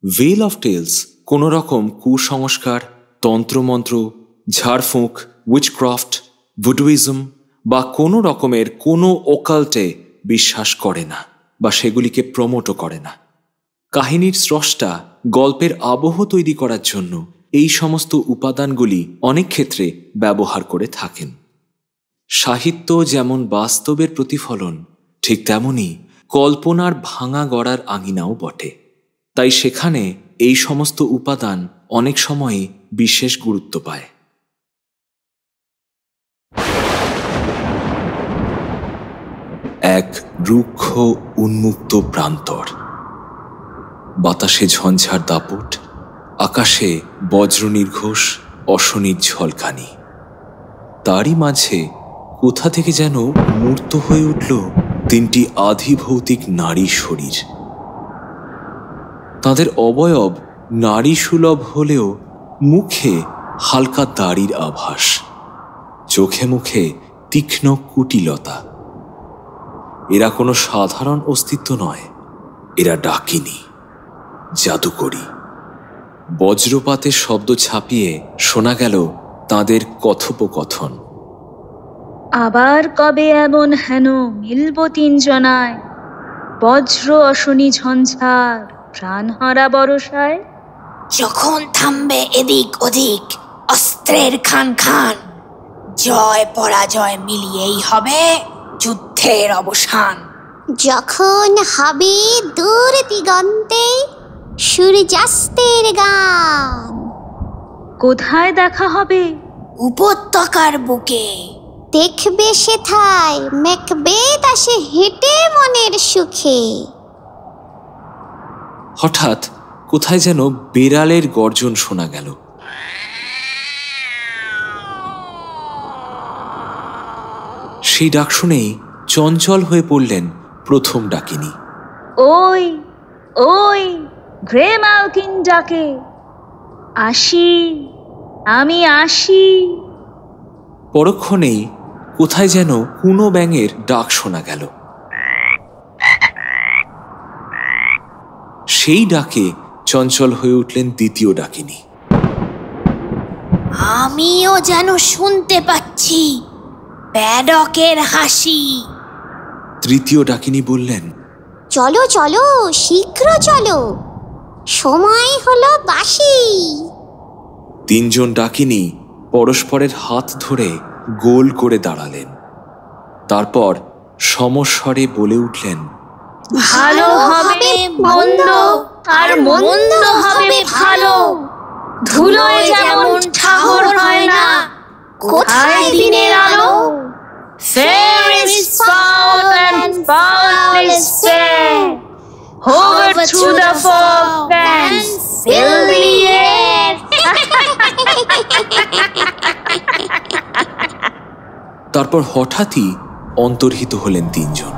Well of tales কোনো রকম কুসংস্কার, তন্ত্রমন্ত্র, ঝাড়ফুঁক, উইচক্রাফট, ভুডুইজম বা কোনো রকমের কোনো ওকাল্টে বিশ্বাস করে না বা সেগুলিকে প্রমোটও করে না। কাহিনীর স্রষ্টা গল্পের আবহ তৈরি করার জন্য এই সমস্ত উপাদানগুলি অনেক ক্ষেত্রে ব্যবহার করে থাকেন। সাহিত্য যেমন বাস্তবের প্রতিফলন, ঠিক তেমনি কল্পনার ভাঙা গড়ার আঙিনাও বটে। তাই সেখানে এই সমস্ত উপাদান অনেক সময়ই বিশেষ গুরুত্ব পায়। এক রুক্ষ উন্মুক্ত প্রান্তর, বাতাসে ঝঞ্ঝার দাপট, আকাশে বজ্র নির্ঘোষ, অশনির ঝলকানি। তারই মাঝে কোথা থেকে যেন মূর্ত হয়ে উঠল তিনটি আধিভৌতিক নারী শরীর। তাদের অবয়ব নারী সুলভ হলেও মুখে হালকা দাড়ির আভাস, চোখে মুখে তীক্ষ্ণ কুটিলতা। এরা কোনো সাধারণ অস্তিত্ব নয়, এরা ডাকিনী, জাদুকরী। বজ্রপাতের শব্দ ছাপিয়ে শোনা গেল তাদের কথোপকথন। আবার কবে এমন হেন মিলব তিনজনায়, বজ্র অশনি ঝঞ্ঝার প্রাণহারা বরসায়। যখন থামবে এদিক ওদিক অস্ত্রের খান খান, জয় পরাজয় মিলিয়েই হবে যুদ্ধের অবসান। যখন হবে দূর দিগন্তে সূর্যাস্তের গান, কোথায় দেখা হবে? উপত্যকার বুকে। দেখবে সেথায় ম্যাকবেথ আসে হেঁটে মনের সুখে। হঠাৎ কোথায় যেন বেড়ালের গর্জন শোনা গেল। সেই ডাক শুনেই চঞ্চল হয়ে পড়লেন প্রথম ডাকিনী। ওই ওই গ্রে মালকিন ডাকে, আসি, আমি আসি। পরক্ষণেই কোথায় যেন কুনো ব্যাঙের ডাক শোনা গেল। সেই ডাকে চঞ্চল হয়ে উঠলেন দ্বিতীয় ডাকিনী। আমিও যেন শুনতে পাচ্ছি ব্যাডকের হাসি। তৃতীয় ডাকিনী বললেন, চলো চলো শীঘ্র চলো, সময় হলো বাসি। তিনজন ডাকিনী পরস্পরের হাত ধরে গোল করে দাঁড়ালেন। তারপর সমস্বরে বলে উঠলেন, ভালো হবে মন্দ, আর মন্দ হবে ভালো। ধুলোয় যেমন ঠাহর হয় না, কোথায় দিনের আলো? Fair is foul and foul is fair. Over through the fog and fill the air. তারপর হঠাৎই অন্তর্হিত হলেন তিনজন।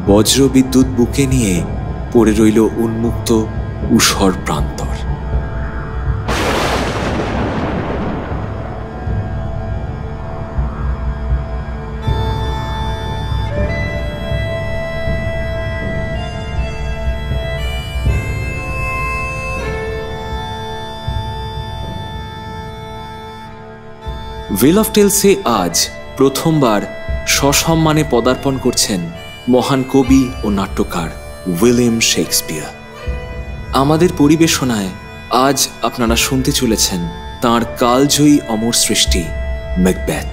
বজ্রবিদ্যুৎ বুকে নিয়ে পড়ে রইল উন্মুক্ত ঊষর প্রান্তর। ভেল অফ টেলসে আজ প্রথমবার সসম্মানে পদার্পণ করছেন মহান কবি ও নাট্যকার উইলিয়াম শেক্সপিয়ার। আমাদের পরিবেশনায় আজ আপনারা শুনতে চলেছেন তাঁর কালজয়ী অমর সৃষ্টি ম্যাকবেথ।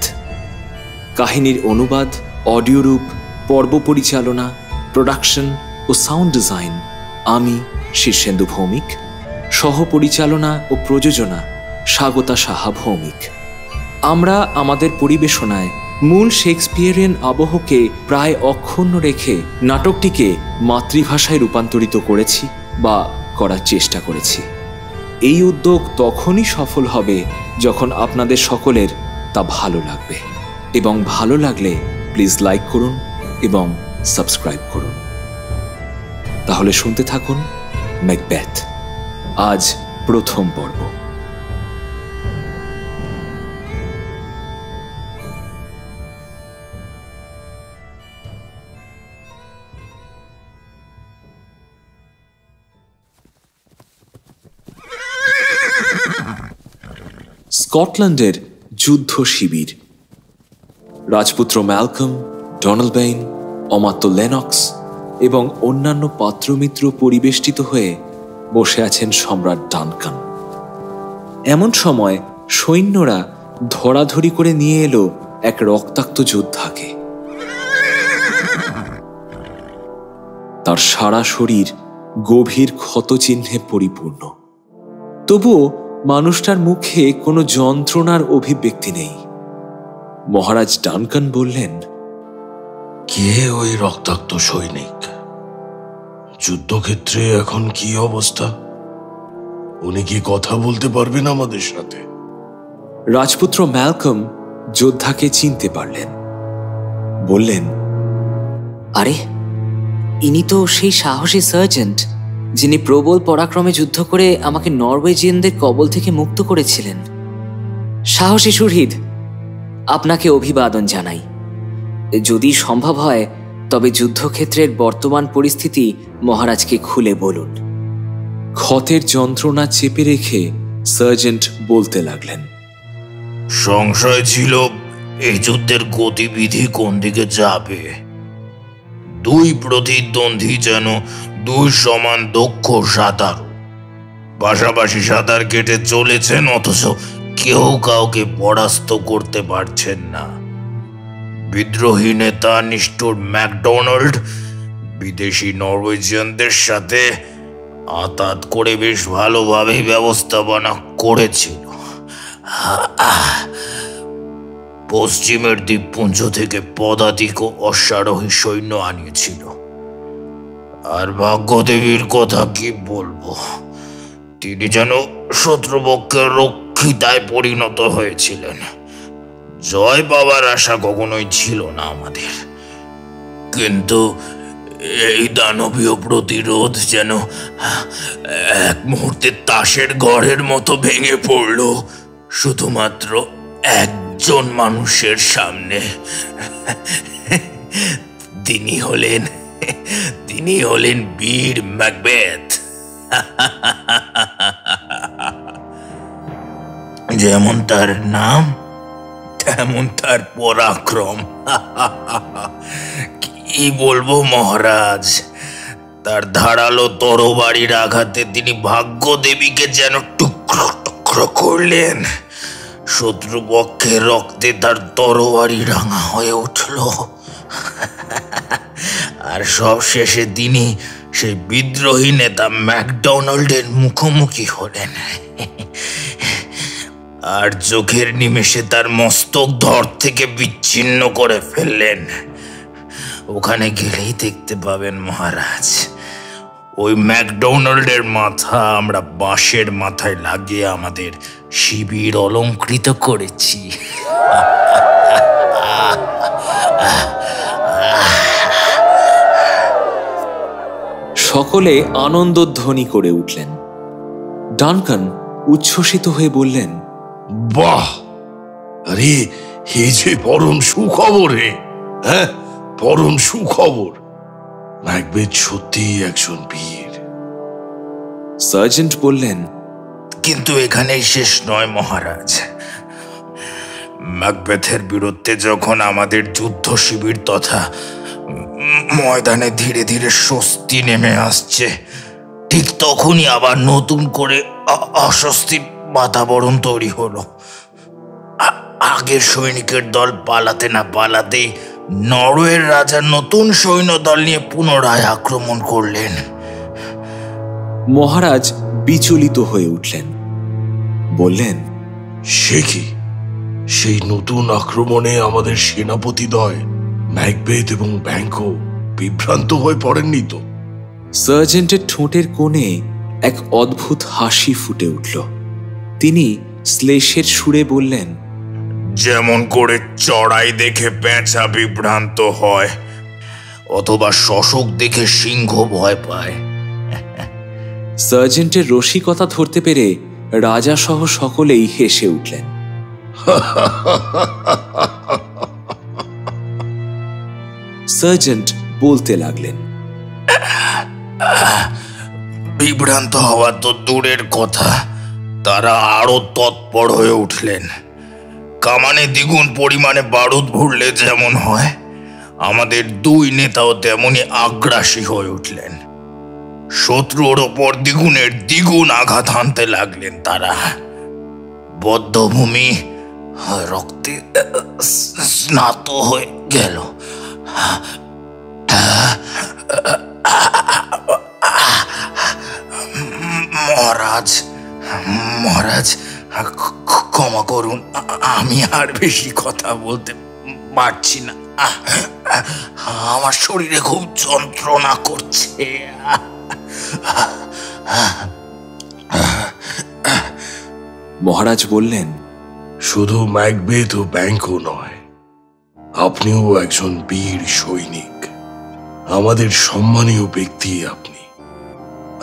কাহিনীর অনুবাদ, অডিও রূপ, পর্ব পরিচালনা, প্রোডাকশন ও সাউন্ড ডিজাইন আমি শীর্ষেন্দু ভৌমিক, সহ পরিচালনা ও প্রযোজনা স্বাগতা সাহা ভৌমিক। আমরা আমাদের পরিবেশনায় মূল শেক্সপিয়ারিয়ান আবহকে প্রায় অক্ষুণ্ণ রেখে নাটকটিকে মাতৃভাষায় রূপান্তরিত করেছি বা করার চেষ্টা করেছি। এই উদ্যোগ তখনই সফল হবে যখন আপনাদের সকলের তা ভালো লাগবে, এবং ভালো লাগলে প্লিজ লাইক করুন এবং সাবস্ক্রাইব করুন। তাহলে শুনতে থাকুন ম্যাকবেথ, আজ প্রথম পর্ব। স্কটল্যান্ডের যুদ্ধ শিবির। রাজপুত্র ম্যালকম, ডনালবেইন, অমাত্য লেনক্স এবং অন্যান্য পাত্রমিত্র পরিবেষ্টিত হয়ে বসে আছেন সম্রাট ডানকান। এমন সময় সৈন্যরা ধরাধরি করে নিয়ে এলো এক রক্তাক্ত যোদ্ধাকে। তার সারা শরীর গভীর ক্ষতচিহ্নে পরিপূর্ণ, তবুও মানুষটার মুখে কোনো যন্ত্রণার অভিব্যক্তি নেই। মহারাজ ডানকান বললেন, কে ওই রক্তাক্ত সৈনিক? যুদ্ধক্ষেত্রে এখন কি অবস্থা? উনি কি কথা বলতে পারবেন আমাদের সাথে? রাজপুত্র ম্যালকম যোদ্ধাকে চিনতে পারলেন। বললেন, আরে, ইনি তো সেই সাহসী সার্জেন্ট যিনি প্রবল পরাক্রমে যুদ্ধ করে আমাকে নরওয়েজিয়ানদের কবল থেকে মুক্ত করেছিলেন। সাহসী সুহৃদ, আপনাকে অভিবাদন জানাই। যদি সম্ভব হয় তবে যুদ্ধক্ষেত্রের বর্তমান পরিস্থিতি মহারাজকে খুলে বলুন। ক্ষতের যন্ত্রণা চেপে রেখে সার্জেন্ট বলতে লাগলেন, সংশয় ছিল এই যুদ্ধের গতিবিধি কোন দিকে যাবে। দুই প্রতিদ্বন্দ্বী যেন দুই সমান দক্ষ সাঁতারু, পাশাপাশি সাঁতার কেটে চলেছেন, অথচ কেউ কাউকে পরাস্ত করতে পারছেন না। বিদ্রোহী নেতা নিষ্ঠুর ম্যাকডোনাল্ড বিদেশি নরওয়েজিয়ানদের সাথে আতাত করে বেশ ভালোভাবেই ব্যবস্থাপনা করেছিল। পশ্চিমের দ্বীপপুঞ্জ থেকে পদাতিক ও অশ্বারোহী সৈন্য আনিয়েছিল। আর ভাগ্যদেবীর কথা কি বলবো, তিনি যেন শত্রুপক্ষের রক্ষিতায় পরিণত হয়েছিলেন। জয় পাওয়ার আশা কখনোই ছিল না আমাদের, কিন্তু এই দানবীয় প্রতিরোধ যেন এক মুহূর্তে তাসের ঘরের মতো ভেঙে পড়ল শুধুমাত্র একজন মানুষের সামনে। তিনি হলেন বীর ম্যাকবেথ। যেমন তার নাম তেমন তার পরাক্রম। কি বলবো মহারাজ, তার ধারালো তরবারির আঘাতে তিনি ভাগ্যদেবীকে যেন টুকরো টুকরো করলেন। শত্রুপক্ষের রক্তে তার তরবারি রাঙা হয়ে উঠল, আর সবশেষে তিনি সেই বিদ্রোহী নেতা ম্যাকডোনাল্ডের মুখোমুখি হলেন, আর চোখের নিমেষে তার মস্তক ধর থেকে বিচ্ছিন্ন করে ফেললেন। ওখানে গেলেই দেখতে পাবেন মহারাজ, ওই ম্যাকডোনাল্ডের মাথা আমরা বাঁশের মাথায় লাগিয়ে আমাদের শিবির অলঙ্কৃত করেছি। সকলে আনন্দধ্বনি করে উঠলেন। ডানকান উচ্ছ্বসিত হয়ে বললেন, বাহ, আরে এই যে পরম সুখবর রে, হ্যাঁ পরম সুখবর। ম্যাকবেথ সত্যিই একজন বীর। সার্জেন্ট বললেন, কিন্তু এখানেই শেষ নয় মহারাজ। ম্যাকবেথের বিরুদ্ধে যখন আমাদের যুদ্ধ শিবির তথা ময়দানে ধীরে ধীরে স্বস্তি নেমে আসছে, ঠিক তখনই আবার নতুন করে অস্বস্তির বাতাবরণ তৈরি হলো। আগের সৈনিকের দল পালাতে না পালাতেই নরওয়ের রাজা নতুন সৈন্য দল নিয়ে পুনরায় আক্রমণ করলেন। মহারাজ বিচলিত হয়ে উঠলেন। বললেন, সে কি? সেই নতুন আক্রমণে আমাদের সেনাপতিদ্বয় ম্যাকবেথ এবং ব্যাংকো বিভ্রান্ত হয়ে পড়েননি তো? সার্জেন্টের ঠোঁটের কোণে এক অদ্ভুত হাসি ফুটে উঠল। তিনি শ্লেষের সুরে বললেন, যেমন করে চড়াই দেখে পেঁচা বিভ্রান্ত হয়, অথবা শশক দেখে সিংহ ভয় পায়। সার্জেন্টের রসিকতা ধরতে পেরে রাজা সহ সকলেই হেসে উঠলেন। সার্জেন্ট বলতে লাগলেন, বিভ্রান্ত হওয়া তো দূরের কথা, তারা আরো তৎপর হয়ে উঠলেন। কামানে দ্বিগুণ পরিমাণে বারুদ ভরলে যেমন হয়, আমাদের দুই নেতাও তেমনি আগ্রাসী হয়ে উঠলেন। শত্রুর ওপর দ্বিগুণ আঘাত হানতে লাগলেন তারা। বদ্ধভূমি রক্তে স্নাত হয়ে গেল। মহারাজ, ক্ষমা করুন, আমি আর বেশি কথা বলতে পারছি না। আমার শরীরে খুব যন্ত্রণা করছে। মহারাজ বললেন, শুধু ম্যাকবেথ ও ব্যাংকও নয়, আপনিও একজন বীর সৈনিক, আমাদের সম্মানীয় ব্যক্তি আপনি।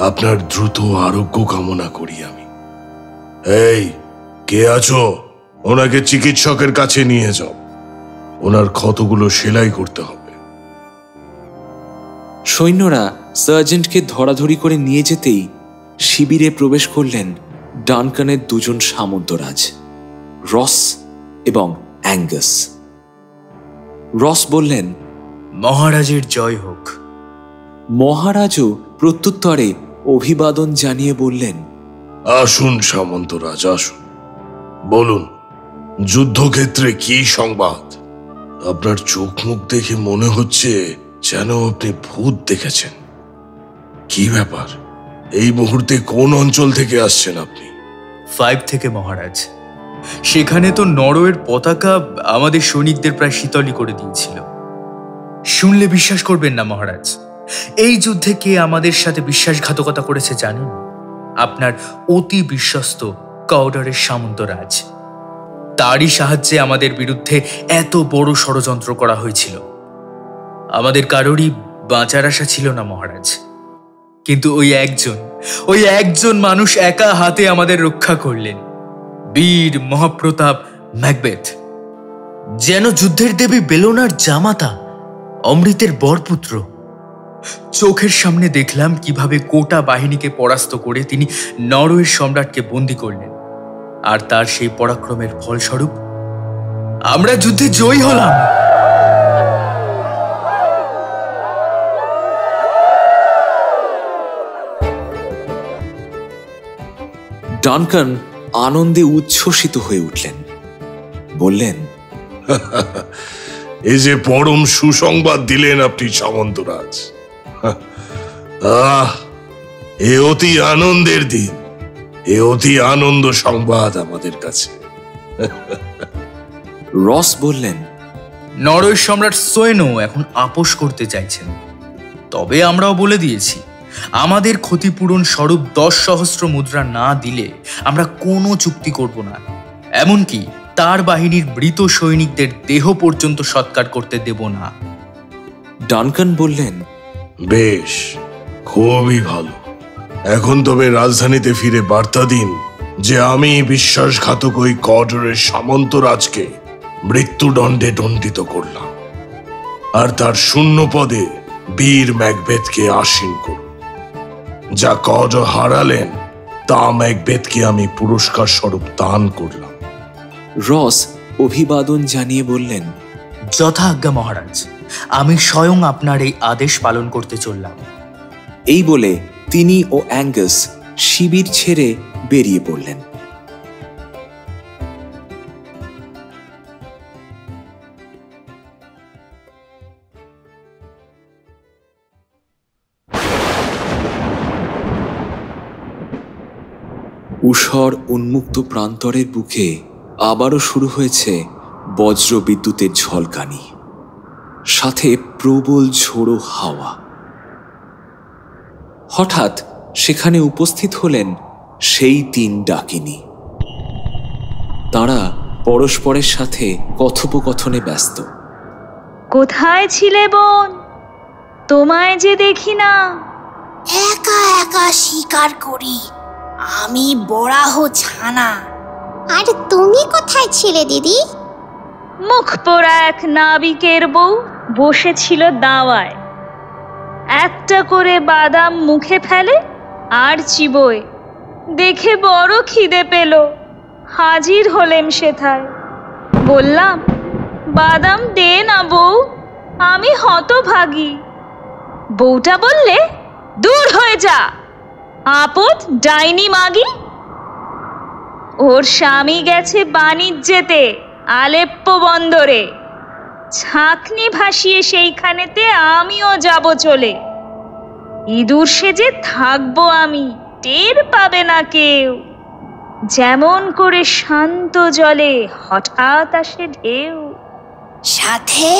আপনার দ্রুত আরোগ্য কামনা করি আমি। এই, কে আছো? ওনাকে চিকিৎসকের কাছে নিয়ে যাও, ওনার ক্ষতগুলো সেলাই করতে হবে। সৈন্যরা সার্জেন্টকে ধরাধরি করে নিয়ে যেতেই শিবিরে প্রবেশ করলেন ডানকানের দুজন সামন্তরাজ, রস এবং অ্যাঙ্গাস। রস বললেন, মহারাজের জয় হোক। মহারাজও প্রত্যুত্তরে অভিবাদন জানিয়ে বললেন, আসুন সামন্তরাজ, আসুন, বলুন যুদ্ধক্ষেত্রে কি সংবাদ? আপনার চোখ মুখ দেখে মনে হচ্ছে যেন আপনি ভূত দেখেছেন। কি ব্যাপার? এই মুহূর্তে কোন অঞ্চল থেকে আসছেন আপনি? 5 থেকে মহারাজ। সেখানে তো নরওয়ের পতাকা আমাদের সৈনিকদের প্রায় শীতলই করে দিয়েছিল। শুনলে বিশ্বাস করবেন না মহারাজ, এই যুদ্ধে কে আমাদের সাথে বিশ্বাসঘাতকতা করেছে জানেন? আপনার অতি বিশ্বস্ত কাউডারের সামন্তরাজ। তারই সাহায্যে আমাদের বিরুদ্ধে এত বড় ষড়যন্ত্র করা হয়েছিল। আমাদের কারোরই বাঁচার আশা ছিল না মহারাজ, কিন্তু ওই একজন মানুষ একা হাতে আমাদের রক্ষা করলেন। বীর মহাপ্রতাপ ম্যাকবেথ, যেন যুদ্ধের দেবী বেলোনার জামাতা, অমৃতের বরপুত্র। চোখের সামনে দেখলাম কিভাবে গোটা বাহিনীকে পরাস্ত করে তিনি নরওয়ের সম্রাটকে বন্দী করলেন, আর তার সেই পরাক্রমের ফলস্বরূপ আমরা যুদ্ধে জয়ী হলাম। ডানকান আনন্দে উচ্ছ্বসিত হয়ে উঠলেন, বললেন, এই যে পরম সুসংবাদ দিলেন আপনি সামন্তরাজ। এ অতি আনন্দের দিন, এ অতি আনন্দ সংবাদ আমাদের কাছে। রস বললেন, নরওয়ের সম্রাট সোয়েনও এখন আপোষ করতে চাইছেন, তবে আমরাও বলে দিয়েছি আমাদের ক্ষতিপূরণ স্বরূপ 10,000 মুদ্রা না দিলে আমরা কোনো চুক্তি করব না, এমনকি তার বাহিনীর মৃত সৈনিকদের দেহ পর্যন্ত সৎকার করতে দেব না। ডানকান বললেন, বেশ, খুবই ভালো। এখন তবে রাজধানীতে ফিরে বার্তা দিন যে আমি বিশ্বাসঘাতক ওই কডরের সামন্তরাজকে মৃত্যুদণ্ডে দণ্ডিত করলাম, আর তার শূন্য পদে বীর ম্যাকবেথকে আসীন করুন। যা কডর হারালেন তা ম্যাকবেথকে আমি পুরস্কার স্বরূপ দান করলাম। রস অভিবাদন জানিয়ে বললেন, যথা আজ্ঞা মহারাজ, আমি স্বয়ং আপনার এই আদেশ পালন করতে চললাম। এই বলে তিনি ও অ্যাঙ্গাস শিবির ছেড়ে বেরিয়ে পড়লেন। ঊষর উন্মুক্ত প্রান্তরের বুকে আবারও শুরু হয়েছে বজ্র বিদ্যুতের ঝলকানি, সাথে প্রবল ঝোড়ো হাওয়া। হঠাৎ সেখানে উপস্থিত হলেন সেই 3 ডাকিনী। তারা পরস্পরের সাথে কথোপকথনে ব্যস্ত। কোথায় ছিলে বোন? তোমায় যে দেখি না। একা একা শিকার করি, আমি বরাহ ছানা। আর তুমি কোথায় ছিলে দিদি? মুখ পোড়া এক নাবিকের বউ বসেছিল দাওয়ায়, একটা করে বাদাম মুখে ফেলে আর চিবোয়। দেখে বড় খিদে পেল। হাজির হলেম সেথায়। বললাম, বাদাম দে না বউ, আমি হতভাগী। বউটা বললে, দূর হয়ে যা, আপদ ডাইনি মাগি। ওর স্বামী গেছে বাণিজ্যেতে আলেপ্পো বন্দরে। ছাঁকনি ভাসিয়ে সেইখানেতে আমিও যাব চলে। ইঁদুর সেজে থাকবো আমি, টের পাবে না কেউ। যেমন করে শান্ত জলে হঠাৎ আসে ঢেউ। সাথে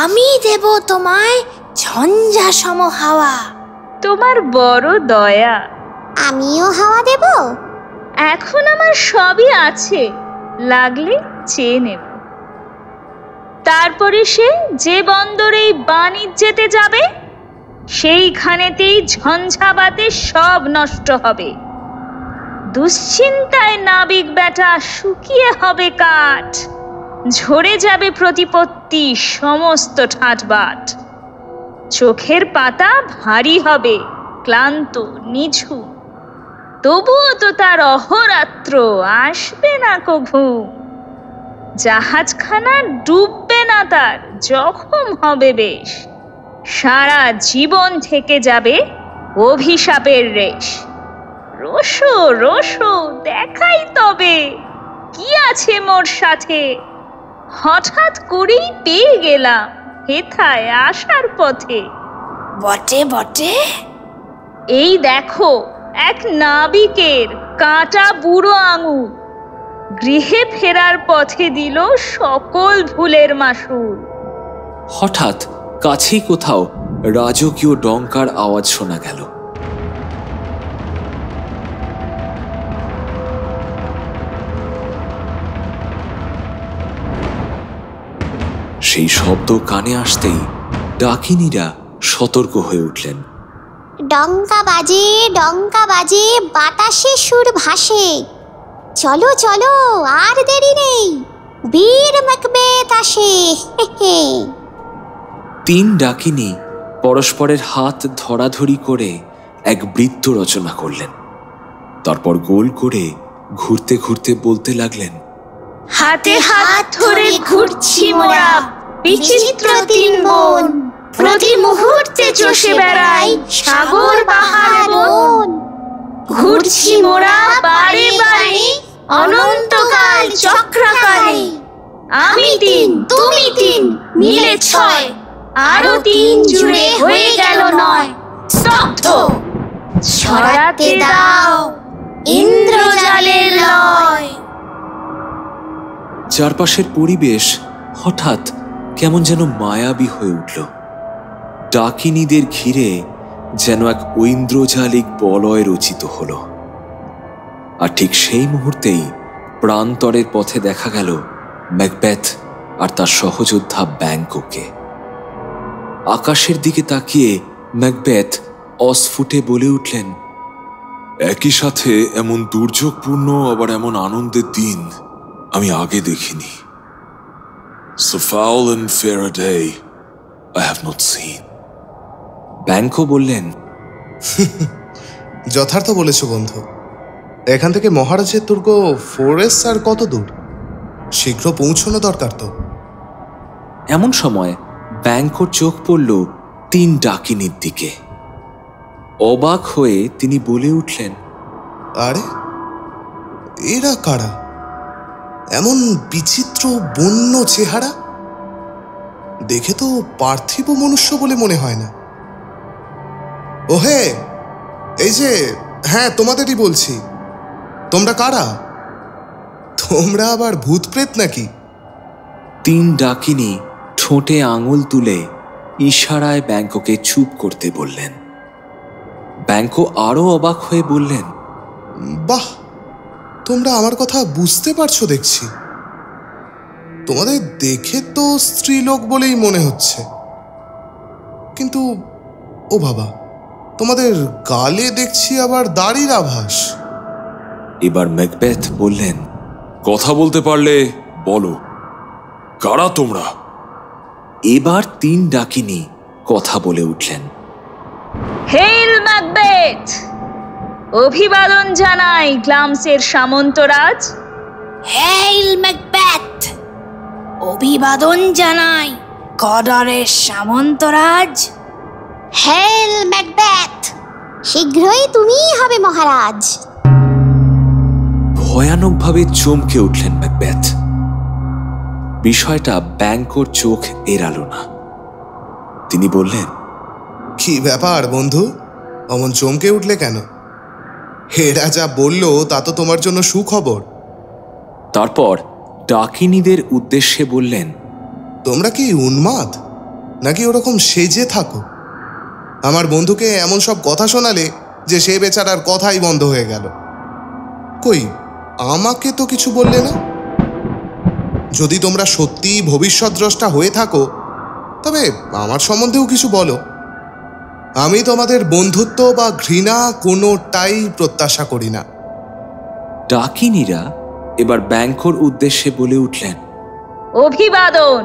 আমি দেব তোমায় ঝঞ্ঝা সম হাওয়া। তোমার বড় দয়া। আমিও হাওয়া দেব। এখন আমার সবই আছে, লাগলে চেয়ে নেব। তারপরে সে যে বন্দরেই বাণিজ্যেতে যাবে, সেইখানেতেই ঝঞ্ঝাবাতে সব নষ্ট হবে। দুশ্চিন্তায় নাবিক বেটা শুকিয়ে হবে কাঠ। ঝরে যাবে প্রতিপত্তি সমস্ত ঠাটবাট। চোখের পাতা ভারী হবে, ক্লান্ত নিঝুম। তবুও তো তার অহরাত্র আসবে না কো ঘুম। জাহাজখানা ডুববে না তার, জখম হবে বেশ। সারা জীবন থেকে যাবে অভিশাপের রেশ। রোশো রোশো দেখাই তবে, কি আছে মোর সাথে। হঠাৎ করেই পেয়ে গেলাম হেথায় আসার পথে। বটে বটে। এই দেখো এক নাবিকের কাঁটা বুড়ো আঙুল। গৃহে ফেরার পথে দিল সকল ভুলের মাসুল। হঠাৎ কাছেই কোথাও রাজকীয় ডঙ্কার আওয়াজ শোনা গেল। সেই শব্দ কানে আসতেই ডাকিনীরা সতর্ক হয়ে উঠলেন। ডঙ্কা বাজে, বাতাসে সুর ভাসে। চলো চলো, আর দেরি নেই, বীর ম্যাকবেথ আসে। তিন ডাকিনী পরস্পরের হাত ধরাধরি করে এক বৃত্ত রচনা করলেন। তারপর গোল করে ঘুরতে ঘুরতে বলতে লাগলেন, হাতে হাত ধরে ঘুরছি মোরা বিচিত্র তিন বোন। প্রতি মুহূর্তে চষে বেড়াই সাগর পাহাড় বন। ঘুরছি মোরা বারে বারে অনন্তকাল চক্রাকারে। আমি তিন, তুমি তিন, মিলে ছয়। আরো তিন জুড়ে হয়ে গেল নয়। স্তব্ধ, ছড়াতে দাও ইন্দ্রজালের লয়। চারপাশের পরিবেশ হঠাৎ কেমন যেন মায়াবী হয়ে উঠল। ডাকিনীদের ঘিরে যেন এক ঐন্দ্রজালিক বলয় রচিত হল। আর ঠিক সেই মুহূর্তেই প্রান্তরের পথে দেখা গেল ম্যাকবেথ আর তার সহযোদ্ধা ব্যাংকোকে। আকাশের দিকে তাকিয়ে ম্যাকবেথ অস্ফুটে বলে উঠলেন, একই সাথে এমন দুর্যোগপূর্ণ আবার এমন আনন্দের দিন আমি আগে দেখিনি। So foul and fair a day I have not seen. Banquo বললেন, যথার্থ বলেছ বন্ধু। এখান থেকে মহারাজের দুর্গ ফোরেস্ট আর কত দূর? শীঘ্র পৌঁছানো দরকার তো। এমন সময় ব্যাংকোর চোখ পড়ল তিন ডাকিনীর দিকে। অবাক হয়ে তিনি বলে উঠলেন, আরে এরা কারা? এমন বিচিত্র বন্য চেহারা, দেখে তো পার্থিব মনুষ্য বলে মনে হয় না। ওহে, এই যে, হ্যাঁ তোমাদেরই বলছি। তোমরা কারা? তোমরা আবার ভূত প্রেত নাকি? তিন ডাকিনী ঠোঁটে আঙুল তুলে ইশারায় ব্যাংকোকে চুপ করতে বললেন। ব্যাংকো আরো অবাক হয়ে বললেন, বাহ, তোমরা আমার কথা বুঝতে পারছো দেখছি। তোমাদের দেখে তো স্ত্রীলোক বলেই মনে হচ্ছে, কিন্তু ও বাবা, তোমাদের গালে দেখছি আবার দাড়ির আভাস। এবার ম্যাকবেথ বললেন, কথা বলতে পারলে বলো, কারা তোমরা? এবার তিন ডাকিনী কথা বলে উঠলেন, হেল ম্যাকবেথ, অভিবাদন জানাই গ্লামসের সামন্তরাজ। Hail Macbeth! অভিবাদন জানাই কডরের সামন্তরাজ। হেল ম্যাকবেথ! শীঘ্রই তুমিই হবে মহারাজ। ভয়ানকভাবে চমকে উঠলেন ম্যাকবেথ। বিষয়টা ব্যাংকোর চোখ এড়ালো না। তিনি বললেন, কি ব্যাপার বন্ধু, অমন চমকে উঠলে কেন? এরা যা বলল তা তো তোমার জন্য সুখবর। তারপর ডাকিনীদের উদ্দেশ্যে বললেন, তোমরা কি উন্মাদ, নাকি ওরকম সেজে থাকো? আমার বন্ধুকে এমন সব কথা শোনালে যে সে বেচারার কথাই বন্ধ হয়ে গেল। কই, আমাকে তো কিছু বললে না। যদি তোমরা সত্যি ভবিষ্যৎদ্রষ্টা হয়ে থাকো তবে আমার সম্বন্ধেও কিছু বলো। আমি তোমাদের বন্ধুত্ব বা ঘৃণা কোনোটাই প্রত্যাশা করি না। ডাকিনীরা এবার ব্যাংকোর উদ্দেশ্যে বলে উঠলেন, অভিবাদন।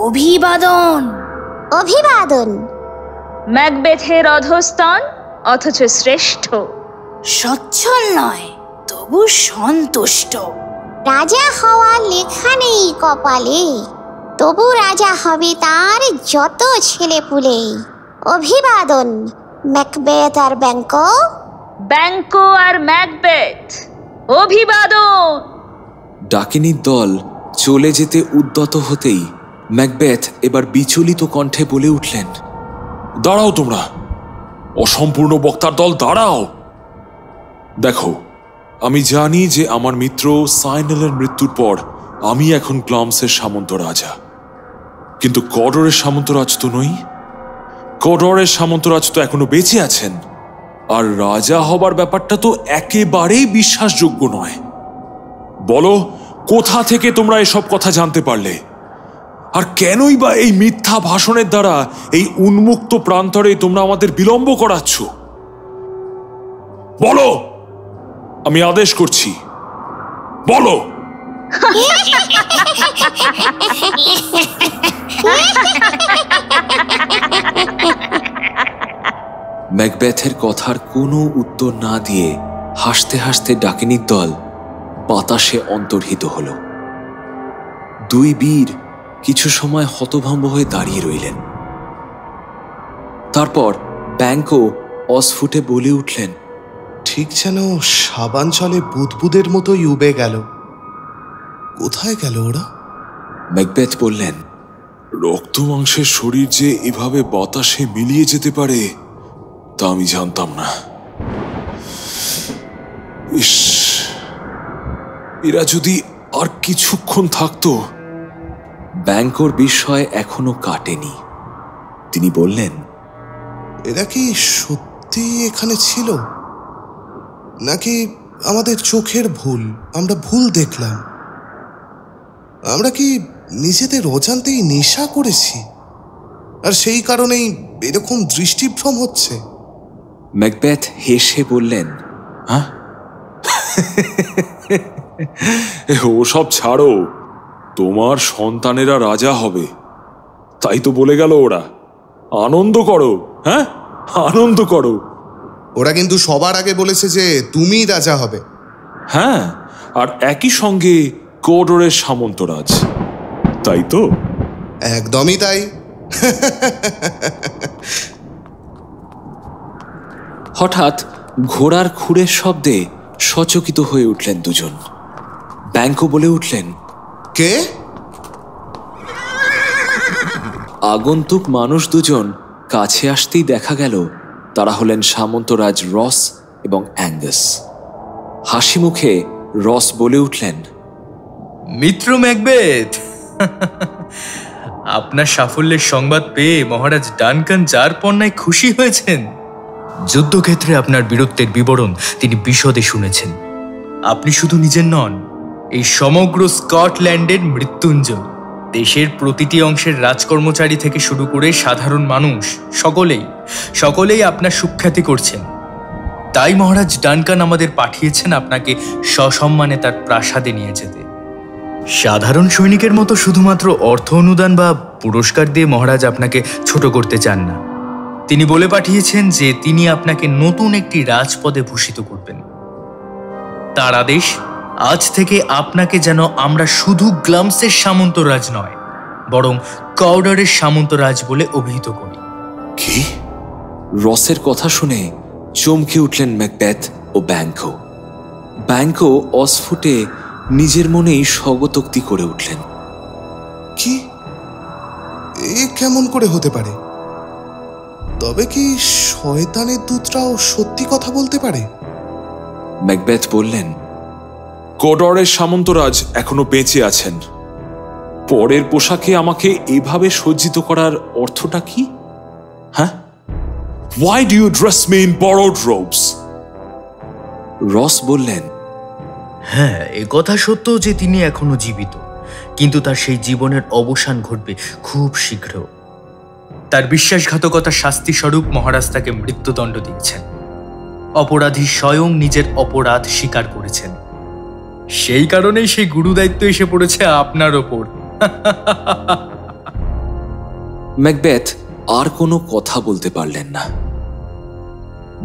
অভিবাদন! অভিবাদন! ম্যাকবেথের অধস্তন অথচ শ্রেষ্ঠ। সচ্ছল নয়, তবু সন্তুষ্ট। রাজা হওয়ার লেখা নেই কপালে, তবু রাজা হবে তার যত ছেলেপুলে। অভিবাদন ম্যাকবেথ আর ব্যাংকো। ব্যাংকো আর ম্যাকবেথ, অভিবাদন। ডাকিনীর দল চলে যেতে উদ্যত হতেই ম্যাকবেথ এবার বিচলিত কণ্ঠে বলে উঠলেন, দাঁড়াও তোমরা, অসম্পূর্ণ বক্তার দল, দাঁড়াও। দেখো, আমি জানি যে আমার মিত্র সাইনেলের মৃত্যুর পর আমি এখন গ্লামসের সামন্ত রাজা, কিন্তু কডরের সামন্তরাজ তো নই। কডরের সামন্তরাজ তো এখনো বেঁচে আছেন, আর রাজা হবার ব্যাপারটা তো একেবারেই বিশ্বাসযোগ্য নয়। বলো, কোথা থেকে তোমরা এসব কথা জানতে পারলে? আর কেনই বা এই মিথ্যা ভাষণের দ্বারা এই উন্মুক্ত প্রান্তরে তোমরা আমাদের বিলম্ব করাচ্ছ? বলো, আমি আদেশ করছি, বলো। ম্যাকবেথের কথার কোনো উত্তর না দিয়ে হাসতে হাসতে ডাকিনীর দল বাতাসে অন্তর্হিত হল। দুই বীর কিছু সময় হতভম্ব হয়ে দাঁড়িয়ে রইলেন। তারপর ব্যাংকো অস্ফুটে বলে উঠলেন, ঠিক যেন সাবাঞ্চলে বুদবুদের মতোই উবে গেল। কোথায় গেল ওরা? ম্যাকবেথ বললেন, রক্ত মাংসের শরীর যে এভাবে বাতাসে মিলিয়ে যেতে পারে তা আমি জানতাম না। ইস, এরা যদি আর কিছুক্ষণ থাকতো। ব্যাংকোর বিস্ময় এখনো কাটেনি। তিনি বললেন, এরা কি সত্যি এখানে ছিল, নাকি আমাদের চোখের ভুল? আমরা ভুল দেখলাম? আমরা কি নিজেদের অজান্তেই নেশা করেছি, আর সেই কারণেই এরকম দৃষ্টিভ্রম হচ্ছে? ম্যাকবেথ হেসে বললেন, হ্যাঁ, ওসব ছাড়ো, তোমার সন্তানেরা রাজা হবে, তাই তো বলে গেল ওরা। আনন্দ করো, হ্যাঁ, আনন্দ করো। ওরা কিন্তু সবার আগে বলেছে যে তুমি রাজা হবে। হ্যাঁ, আর একই সঙ্গে কডরের সামন্তরাজ, তাই তো? একদমই তাই। হঠাৎ ঘোড়ার খুঁড়ের শব্দে সচকিত হয়ে উঠলেন দুজন। ব্যাংকো বলে উঠলেন, কে? আগন্তুক মানুষ দুজন কাছে আসতেই দেখা গেল তারা হলেন সামন্তরাজ রস এবং অ্যাঙ্গাস। হাসি মুখে রস বলে উঠলেন, মিত্র ম্যাকবেথ, আপনার সাফল্যের সংবাদ পেয়ে মহারাজ ডানকান যার পণ্যায় খুশি হয়েছেন। যুদ্ধক্ষেত্রে আপনার বীরত্বের বিবরণ তিনি বিশদে শুনেছেন। আপনি শুধু নিজের নন, এই সমগ্র স্কটল্যান্ডের মৃত্যুঞ্জয়। দেশের প্রতিটি অংশের রাজকর্মচারী থেকে শুরু করে সাধারণ মানুষ সকলেই আপনার সুখ্যাতি করছেন। তাই মহারাজ ডানকান আমাদের পাঠিয়েছেন আপনাকে সসম্মানে তার প্রাসাদে নিয়ে যেতে। সাধারণ সৈনিকের মতো শুধুমাত্র অর্থ অনুদান বা পুরস্কার দিয়ে মহারাজ আপনাকে ছোট করতে চান না। তিনি বলে পাঠিয়েছেন যে তিনি আপনাকে নতুন একটি রাজপদে ভূষিত করবেন। তার আদেশ, আজ থেকে আপনাকে যেন আমরা শুধু গ্লামসের সামন্তরাজ নয়, বরং কর্ডরের সামন্তরাজ বলে অভিহিত করি। কি? রসের কথা শুনে চমকে উঠলেন ম্যাকবেথ ও ব্যাংকো। ব্যাংকো অস্ফুটে নিজের মনেই স্বগতোক্তি করে উঠলেন। কি? এ কেমন করে হতে পারে? তবে কি শয়তানের দূতরাও সত্যি কথা বলতে পারে? ম্যাকবেথ বললেন, কডরের সামন্তরাজ এখনো বেঁচে আছেন। পরের পোশাকে আমাকে এভাবে সজ্জিত করার অর্থটা কি? হ্যাঁ? Why do you dress me in borrowed robes? রস বললেন, হ্যাঁ, এ কথা সত্য যে তিনি এখনো জীবিত, কিন্তু তার সেই জীবনের অবসান ঘটবে খুব শীঘ্র। তার বিশ্বাসঘাতকতার শাস্তি স্বরূপ মহারাজ তাকে মৃত্যুদণ্ড দিয়েছেন। অপরাধী স্বয়ং নিজের অপরাধ স্বীকার করেছেন। সেই কারণেই সেই গুরু দায়িত্ব এসে পড়েছে আপনার ওপর। ম্যাকবেথ আর কোনো কথা বলতে পারলেন না।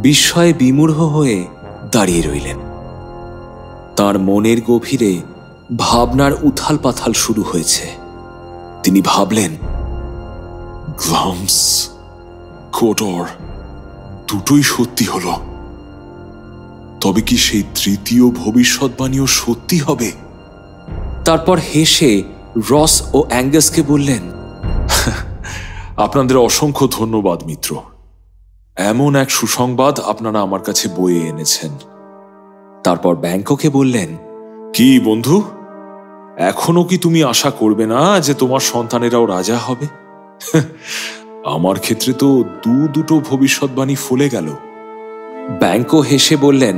বিস্ময়ে বিমূঢ় হয়ে দাঁড়িয়ে রইলেন। তার মনের গভীরে ভাবনার উথাল পাথাল শুরু হয়েছে। তিনি ভাবলেন, গ্লামস, কোডর দুটোই সত্যি হলো। তবে কি সেই তৃতীয় ভবিষ্যৎবাণীও সত্যি হবে? তারপর হেসে রস ও অ্যাঙ্গাসকে বললেন, আপনাদের অসংখ্য ধন্যবাদ মিত্র। এমন এক সুসংবাদ আপনারা আমার কাছে বয়ে এনেছেন। তারপর ব্যাংকোকে বললেন, কি বন্ধু, এখনো কি তুমি আশা করবে না যে তোমার সন্তানেরাও রাজা হবে? আমার ক্ষেত্রে তো দুটো ভবিষ্যৎবাণী ফলে গেল। ব্যাংকো হেসে বললেন,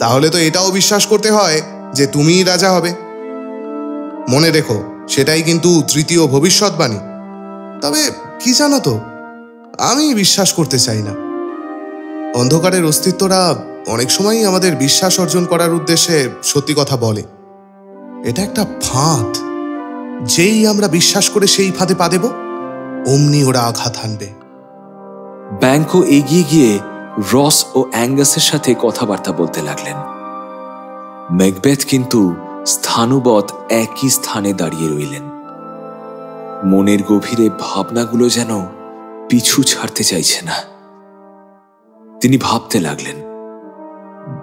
তাহলে তো এটাও বিশ্বাস করতে হয় যে তুমিই রাজা হবে। মনে রেখো, সেটাই কিন্তু তৃতীয় ভবিষ্যৎবাণী। তবে কি জানো তো, আমি বিশ্বাস করতে চাই না। অন্ধকারের অস্তিত্বরা অনেক সময়ই আমাদের বিশ্বাস অর্জন করার উদ্দেশ্যে সত্যি কথা বলে। এটা একটা ফাঁদ। যেই আমরা বিশ্বাস করে সেই ফাঁদে পা দেব, অমনি ওরা আঘাত হানবে। ব্যাংকো এগিয়ে গিয়ে রস ও অ্যাঙ্গাসের সাথে কথাবার্তা বলতে লাগলেন। ম্যাকবেথ কিন্তু স্থানুবৎ একই স্থানে দাঁড়িয়ে রইলেন। মনের গভীরে ভাবনাগুলো যেন পিছু ছাড়তে চাইছে না। তিনি ভাবতে লাগলেন,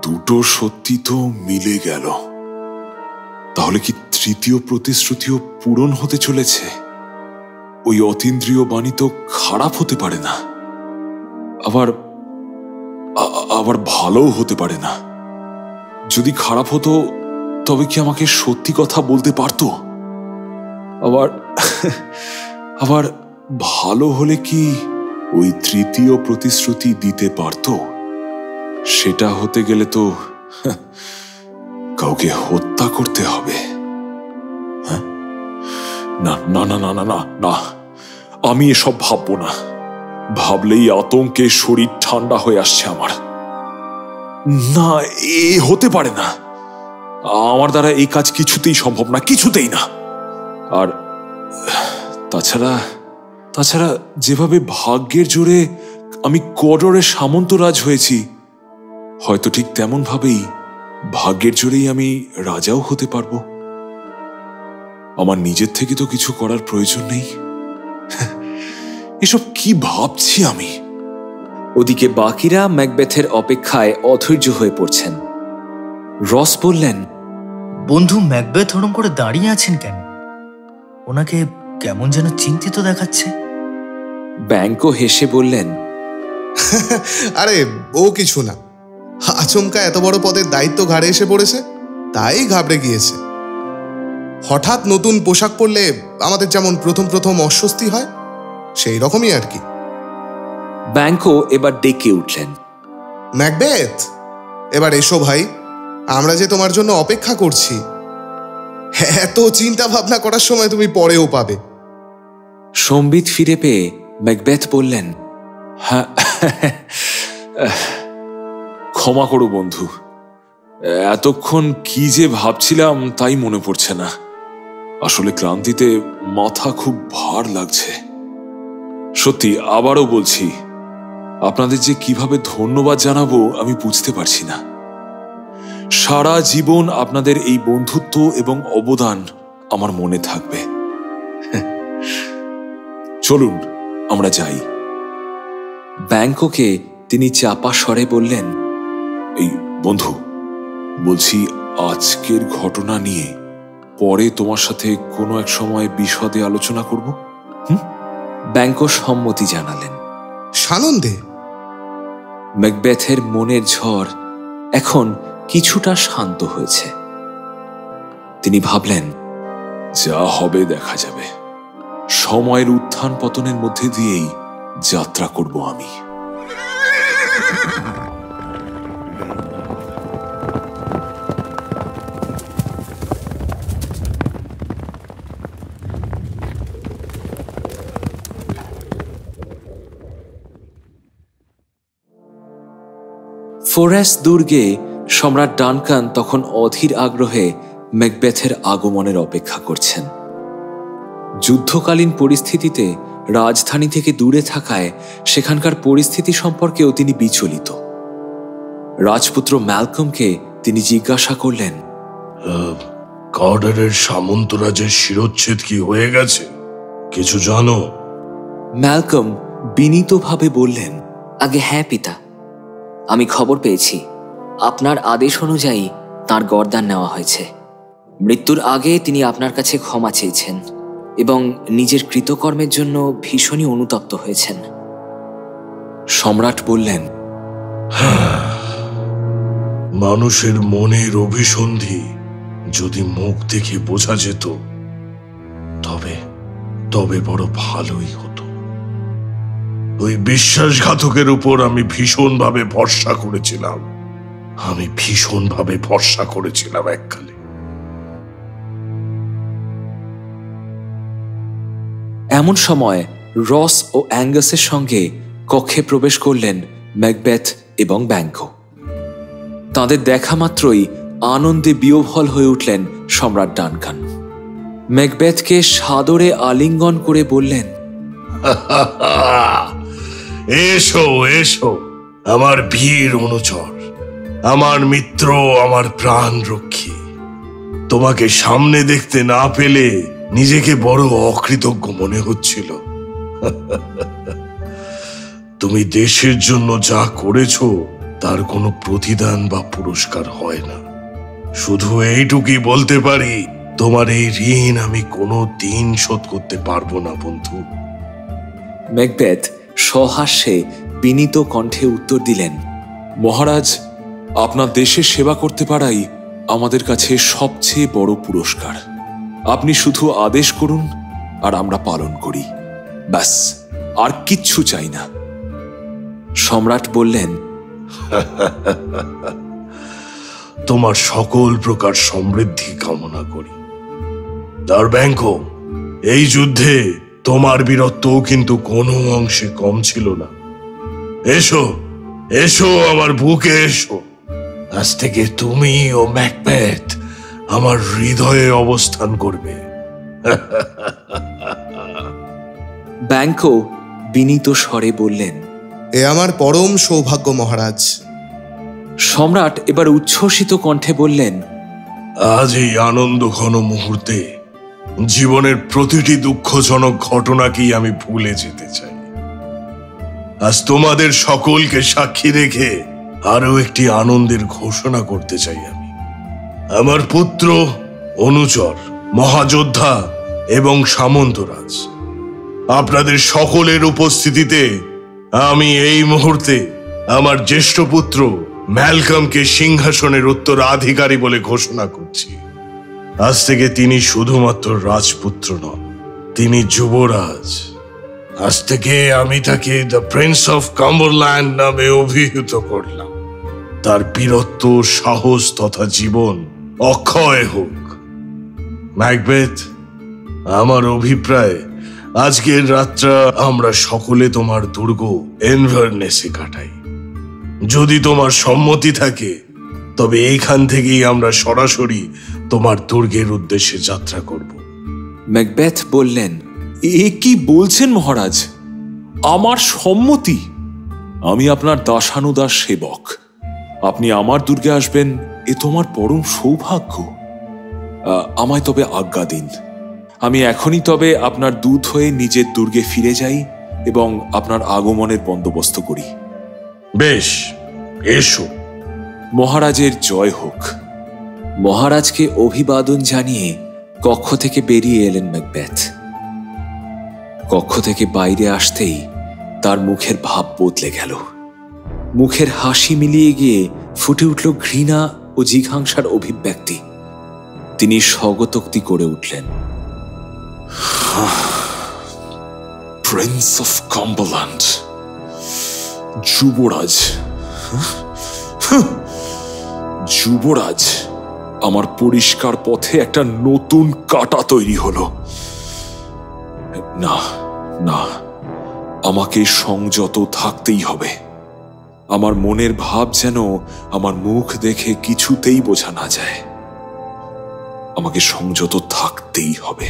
দুটো সত্যি তো মিলে গেল। তাহলে কি তৃতীয় প্রতিশ্রুতিও পূরণ হতে চলেছে? ওই অতীন্দ্রিয় বাণী তো খারাপ হতে পারে না, আবার ভালোও হতে পারে না। যদি খারাপ হতো তবে কি আমাকে সত্যি কথা বলতে পারতো? আবার ভালো হলে কি ওই তৃতীয় প্রতিশ্রুতি দিতে পারতো? সেটা হতে গেলে তো কাউকে হত্যা করতে হবে। না না না না না না না, আমি এসব ভাববো না। ভাবলেই আতঙ্কে শরীর ঠান্ডা হয়ে আসছে আমার। না, এ হতে পারে না। আমার দ্বারা এই কাজ কিছুতেই সম্ভব না, কিছুতেই না। আর তাছাড়া যেভাবে ভাগ্যের জোরে আমি কডরের সামন্তরাজ হয়েছি, হয়তো ঠিক তেমন ভাবেই ভাগ্যের জোরেই আমি রাজাও হতে পারবো। আমার নিজের থেকে তো কিছু করার প্রয়োজন নেই। এসব কি ভাবছি আমি? ওদিকে বাকিরা ম্যাকবেথের অপেক্ষায় অধৈর্য হয়ে পড়ছেন। রস বললেন, বন্ধু ম্যাকবেথ ওরম করে দাঁড়িয়ে আছেন কেন? ওনাকে কেমন যেন চিন্তিত দেখাচ্ছে। ব্যাংকো হেসে বললেন, আরে ও কিছু না, আচমকা এত বড় পদের দায়িত্ব ঘাড়ে এসে পড়েছে, তাই ঘাবড়ে গিয়েছে। হঠাৎ নতুন পোশাক পরলে আমাদের যেমন প্রথম অস্বস্তি হয়, সেই রকমই আর কি। ব্যাংকো এবার ডেকে উঠলেন, ম্যাকবেথ, এবার এসো ভাই, আমরা যে তোমার জন্য অপেক্ষা করছি। এত চিন্তা ভাবনা করার সময় তুমি পরেও পাবে। সম্বিত ফিরে পেয়ে ম্যাকবেথ বললেন, হ্যাঁ, ক্ষমা করো বন্ধু, এতক্ষণ কি যে ভাবছিলাম তাই মনে পড়ছে না। আসলে ক্লান্তিতে মাথা খুব ভার লাগছে। সত্যি আবারও বলছি, আপনাদের যে কিভাবে ধন্যবাদ জানাবো আমি বুঝতে পারছি না। সারা জীবন আপনাদের এই বন্ধুত্ব এবং অবদান আমার মনে থাকবে। চলুন আমরা যাই। ব্যাংককে তিনি চাপা স্বরে বললেন, এই বন্ধু, বলছি আজকের ঘটনা নিয়ে পরে তোমার সাথে কোনো এক সময় বিশদে আলোচনা করব। ব্যাংকো সম্মতি জানালেন। সানন্দে। ম্যাকবেথের মনের ঝড় এখন কিছুটা শান্ত হয়েছে। তিনি ভাবলেন, যা হবে দেখা যাবে। সময়ের উত্থান পতনের মধ্যে দিয়েই যাত্রা করব আমি। ফোরেস্ট দুর্গে সম্রাট ডানকান তখন অধীর আগ্রহে ম্যাকবেথের আগমনের অপেক্ষা করছেন। যুদ্ধকালীন পরিস্থিতিতে রাজধানী থেকে দূরে থাকায় সেখানকার পরিস্থিতি সম্পর্কেও তিনি বিচলিত। রাজপুত্র ম্যালকমকে তিনি জিজ্ঞাসা করলেন, কর্ডারের সামন্তরাজের শিরোচ্ছেদ কি হয়ে গেছে? কিছু জানো? ম্যালকম বিনীতভাবে বললেন, আগে হ্যাঁ পিতা, আমি খবর পেয়েছি আপনার আদেশ অনুযায়ী তাঁর গর্দান নেওয়া হয়েছে। মৃত্যুর আগে তিনি আপনার কাছে ক্ষমা চেয়েছেন এবং নিজের কৃতকর্মের জন্য ভীষণই অনুতপ্ত হয়েছেন। সম্রাট বললেন, মানুষের মনের অভিসন্ধি যদি মুখ দেখে বোঝা যেত তবে তবে বড় ভালোই হতো। ওই বিশ্বাসঘাতকের উপর আমি ভীষণভাবে ভরসা করেছিলাম এককালে। এমন সময় রস ও অ্যাঙ্গাসের সঙ্গে কক্ষে প্রবেশ করলেন ম্যাকবেথ এবং ব্যাংকো। তাঁদের দেখা মাত্রই আনন্দে বিহ্বল হয়ে উঠলেন সম্রাট ডানকান। ম্যাকবেথকে সাদরে আলিঙ্গন করে বললেন, এসো এসো আমার বীর অনুচর, আমার মিত্র, আমার প্রাণ রক্ষী। তোমাকে সামনে দেখতে না পেলে নিজেকে বড় অকৃতজ্ঞ মনে হচ্ছিল। তুমি দেশের জন্য যা করেছো তার কোনো প্রতিদান বা পুরস্কার হয় না। শুধু এইটুকুই বলতে পারি, তোমার এই ঋণ আমি কোনো দিন শোধ করতে পারবো না বন্ধু। ম্যাকবেথ সহাস্যে বিনীত কণ্ঠে উত্তর দিলেন, মহারাজ, আপনার দেশের সেবা করতে পারাই আমাদের কাছে সবচেয়ে বড় পুরস্কার। আপনি শুধু আদেশ করুন আর আমরা পালন করি, ব্যাস, আর কিচ্ছু চাই না। সম্রাট বললেন, তোমার সকল প্রকার সমৃদ্ধি কামনা করি। আর ব্যাংকো, এই যুদ্ধে তোমার বীরত্বও কিন্তু কোনো অংশে কম ছিল না। এসো এসো আমার বুকে এসো। আজ থেকে তুমি ও ম্যাকবেথ আমার হৃদয়ে অবস্থান করবে। ব্যাংকো বিনীত স্বরে বললেন, এ আমার পরম সৌভাগ্য মহারাজ। সম্রাট এবার উচ্ছ্বসিত কণ্ঠে বললেন, আজ এই আনন্দ ঘন মুহূর্তে জীবনের প্রতিটি দুঃখজনক ঘটনাকেই আমি ভুলে যেতে চাই। আজ তোমাদের সকলকে সাক্ষী রেখে আরো একটি আনন্দের ঘোষণা করতে চাই আমি। আমার পুত্র, অনুচর, মহাযোদ্ধা এবং সামন্তরাজ, আপনাদের সকলের উপস্থিতিতে আমি এই মুহূর্তে আমার জ্যেষ্ঠ পুত্র ম্যালকমকে সিংহাসনের উত্তরাধিকারী বলে ঘোষণা করছি। আজ থেকে তিনি শুধুমাত্র রাজপুত্র নন, তিনি যুবরাজ। আজ থেকে আমি তাকে দ্য প্রিন্স অফ কাম্বারল্যান্ড নামে অভিহিত করলাম। তার বীরত্ব, সাহস তথা জীবন অক্ষয় হোক। ম্যাকবেথ, আমার অভিপ্রায় আজকের রাতটা আমরা সকলে তোমার দুর্গ ইনভারনেসে কাটাই। যদি তোমার সম্মতি থাকে তবে এইখান থেকেই আমরা সরাসরি তোমার দুর্গের উদ্দেশ্যে যাত্রা করব। ম্যাকবেথ বললেন, এ কি বলছেন মহারাজ? আমার সম্মতি? আমি আপনার দাসানুদাস সেবক। আপনি আমার দুর্গে আসবেন এ তোমার পরম সৌভাগ্য। আমায় তবে আজ্ঞা দিন। আমি এখনই তবে আপনার দূত হয়ে নিজের দুর্গে ফিরে যাই এবং আপনার আগমনের বন্দোবস্ত করি। বেশ, এসো। মহারাজের জয় হোক। মহারাজকে অভিবাদন জানিয়ে কক্ষ থেকে বেরিয়ে এলেন ম্যাকবেথ। কক্ষ থেকে বাইরে আসতেই তার মুখের ভাব বদলে গেল। মুখের হাসি মিলিয়ে গিয়ে ফুটে উঠল ঘৃণা ও জিঘাংসার অভিব্যক্তি। তিনি স্বগতোক্তি করে উঠলেন, প্রিন্স অফ কাম্বারল্যান্ড, যুবরাজ, যুবরাজ, আমার পরিষ্কার পথে একটা নতুন কাঁটা তৈরি হলো। না না, আমাকে সংযত থাকতেই হবে। আমার মনের ভাব যেন আমার মুখ দেখে কিছুতেই বোঝা না যায়। আমাকে সংযত থাকতেই হবে।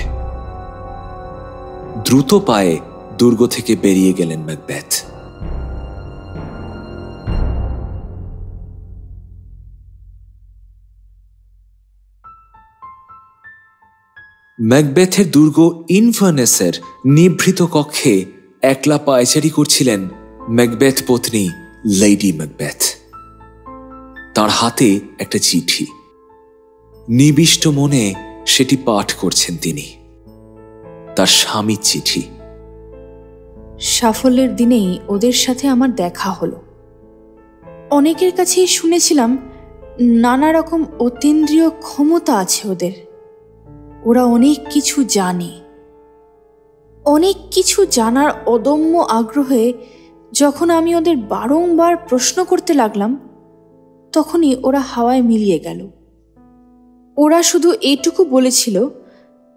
দ্রুত পায়ে দুর্গ থেকে বেরিয়ে গেলেন ম্যাকবেথ। ম্যাকবেথের দুর্গ ইনফার্নেসের নিভৃত কক্ষে একলা পায়চারি করছিলেন ম্যাকবেথ পত্নী লেডি ম্যাকবেথ। তার হাতে একটা চিঠি। নিবিষ্ট মনে সেটি পাঠ করছেন তিনি। তার স্বামীর চিঠি। সাফল্যের দিনেই ওদের সাথে আমার দেখা হলো। অনেকের কাছেই শুনেছিলাম নানা রকম অতীন্দ্রিয় ক্ষমতা আছে ওদের। ওরা অনেক কিছু জানে। অনেক কিছু জানার অদম্য আগ্রহে যখন আমি ওদের বারংবার প্রশ্ন করতে লাগলাম, তখনই ওরা হাওয়ায় মিলিয়ে গেল। ওরা শুধু এইটুকু বলেছিল,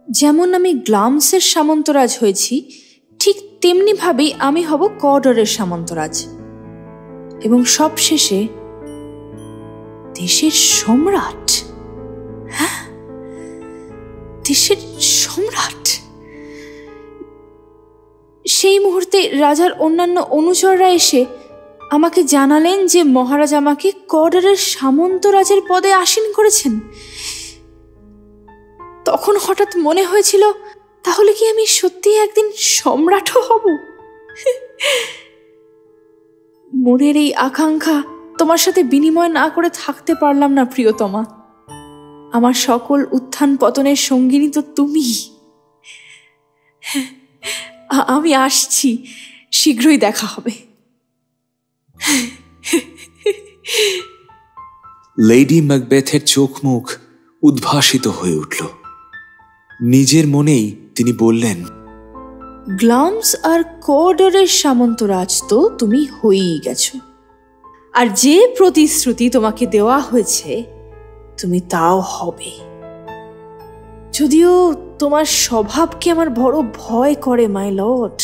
যেমন আমি গ্লামসের সামন্তরাজ হয়েছি, ঠিক তেমনিভাবেই আমি হব কর্ডরের সামন্তরাজ, এবং সবশেষে দেশের সম্রাট। হ্যাঁ, দেশের সম্রাট। সেই মুহূর্তে রাজার অন্যান্য অনুচররা এসে আমাকে জানালেন যে মহারাজ আমাকে কর্ডরের সামন্তরাজের পদে আসীন করেছেন। তখন হঠাৎ মনে হয়েছিল, তাহলে কি আমি সত্যি একদিন সম্রাটও হব? মনের এই আকাঙ্ক্ষা তোমার সাথে বিনিময় না করে থাকতে পারলাম না প্রিয়তমা। আমার সকল উত্থান পতনের সঙ্গিনী তো তুমি। আমি আসছি, শীঘ্রই দেখা হবে। লেডি ম্যাকবেথের চোখ মুখ উদ্ভাসিত হয়ে উঠল। নিজের মনেই তিনি বললেন, গ্লামস আর কর্ডরের সামন্তরাজ তো তুমি হয়েই গেছো, আর যে প্রতিশ্রুতি তোমাকে দেওয়া হয়েছে তুমি তাও হবে। যদিও তোমার স্বভাবকে আমার বড় ভয় করে মাই লর্ড।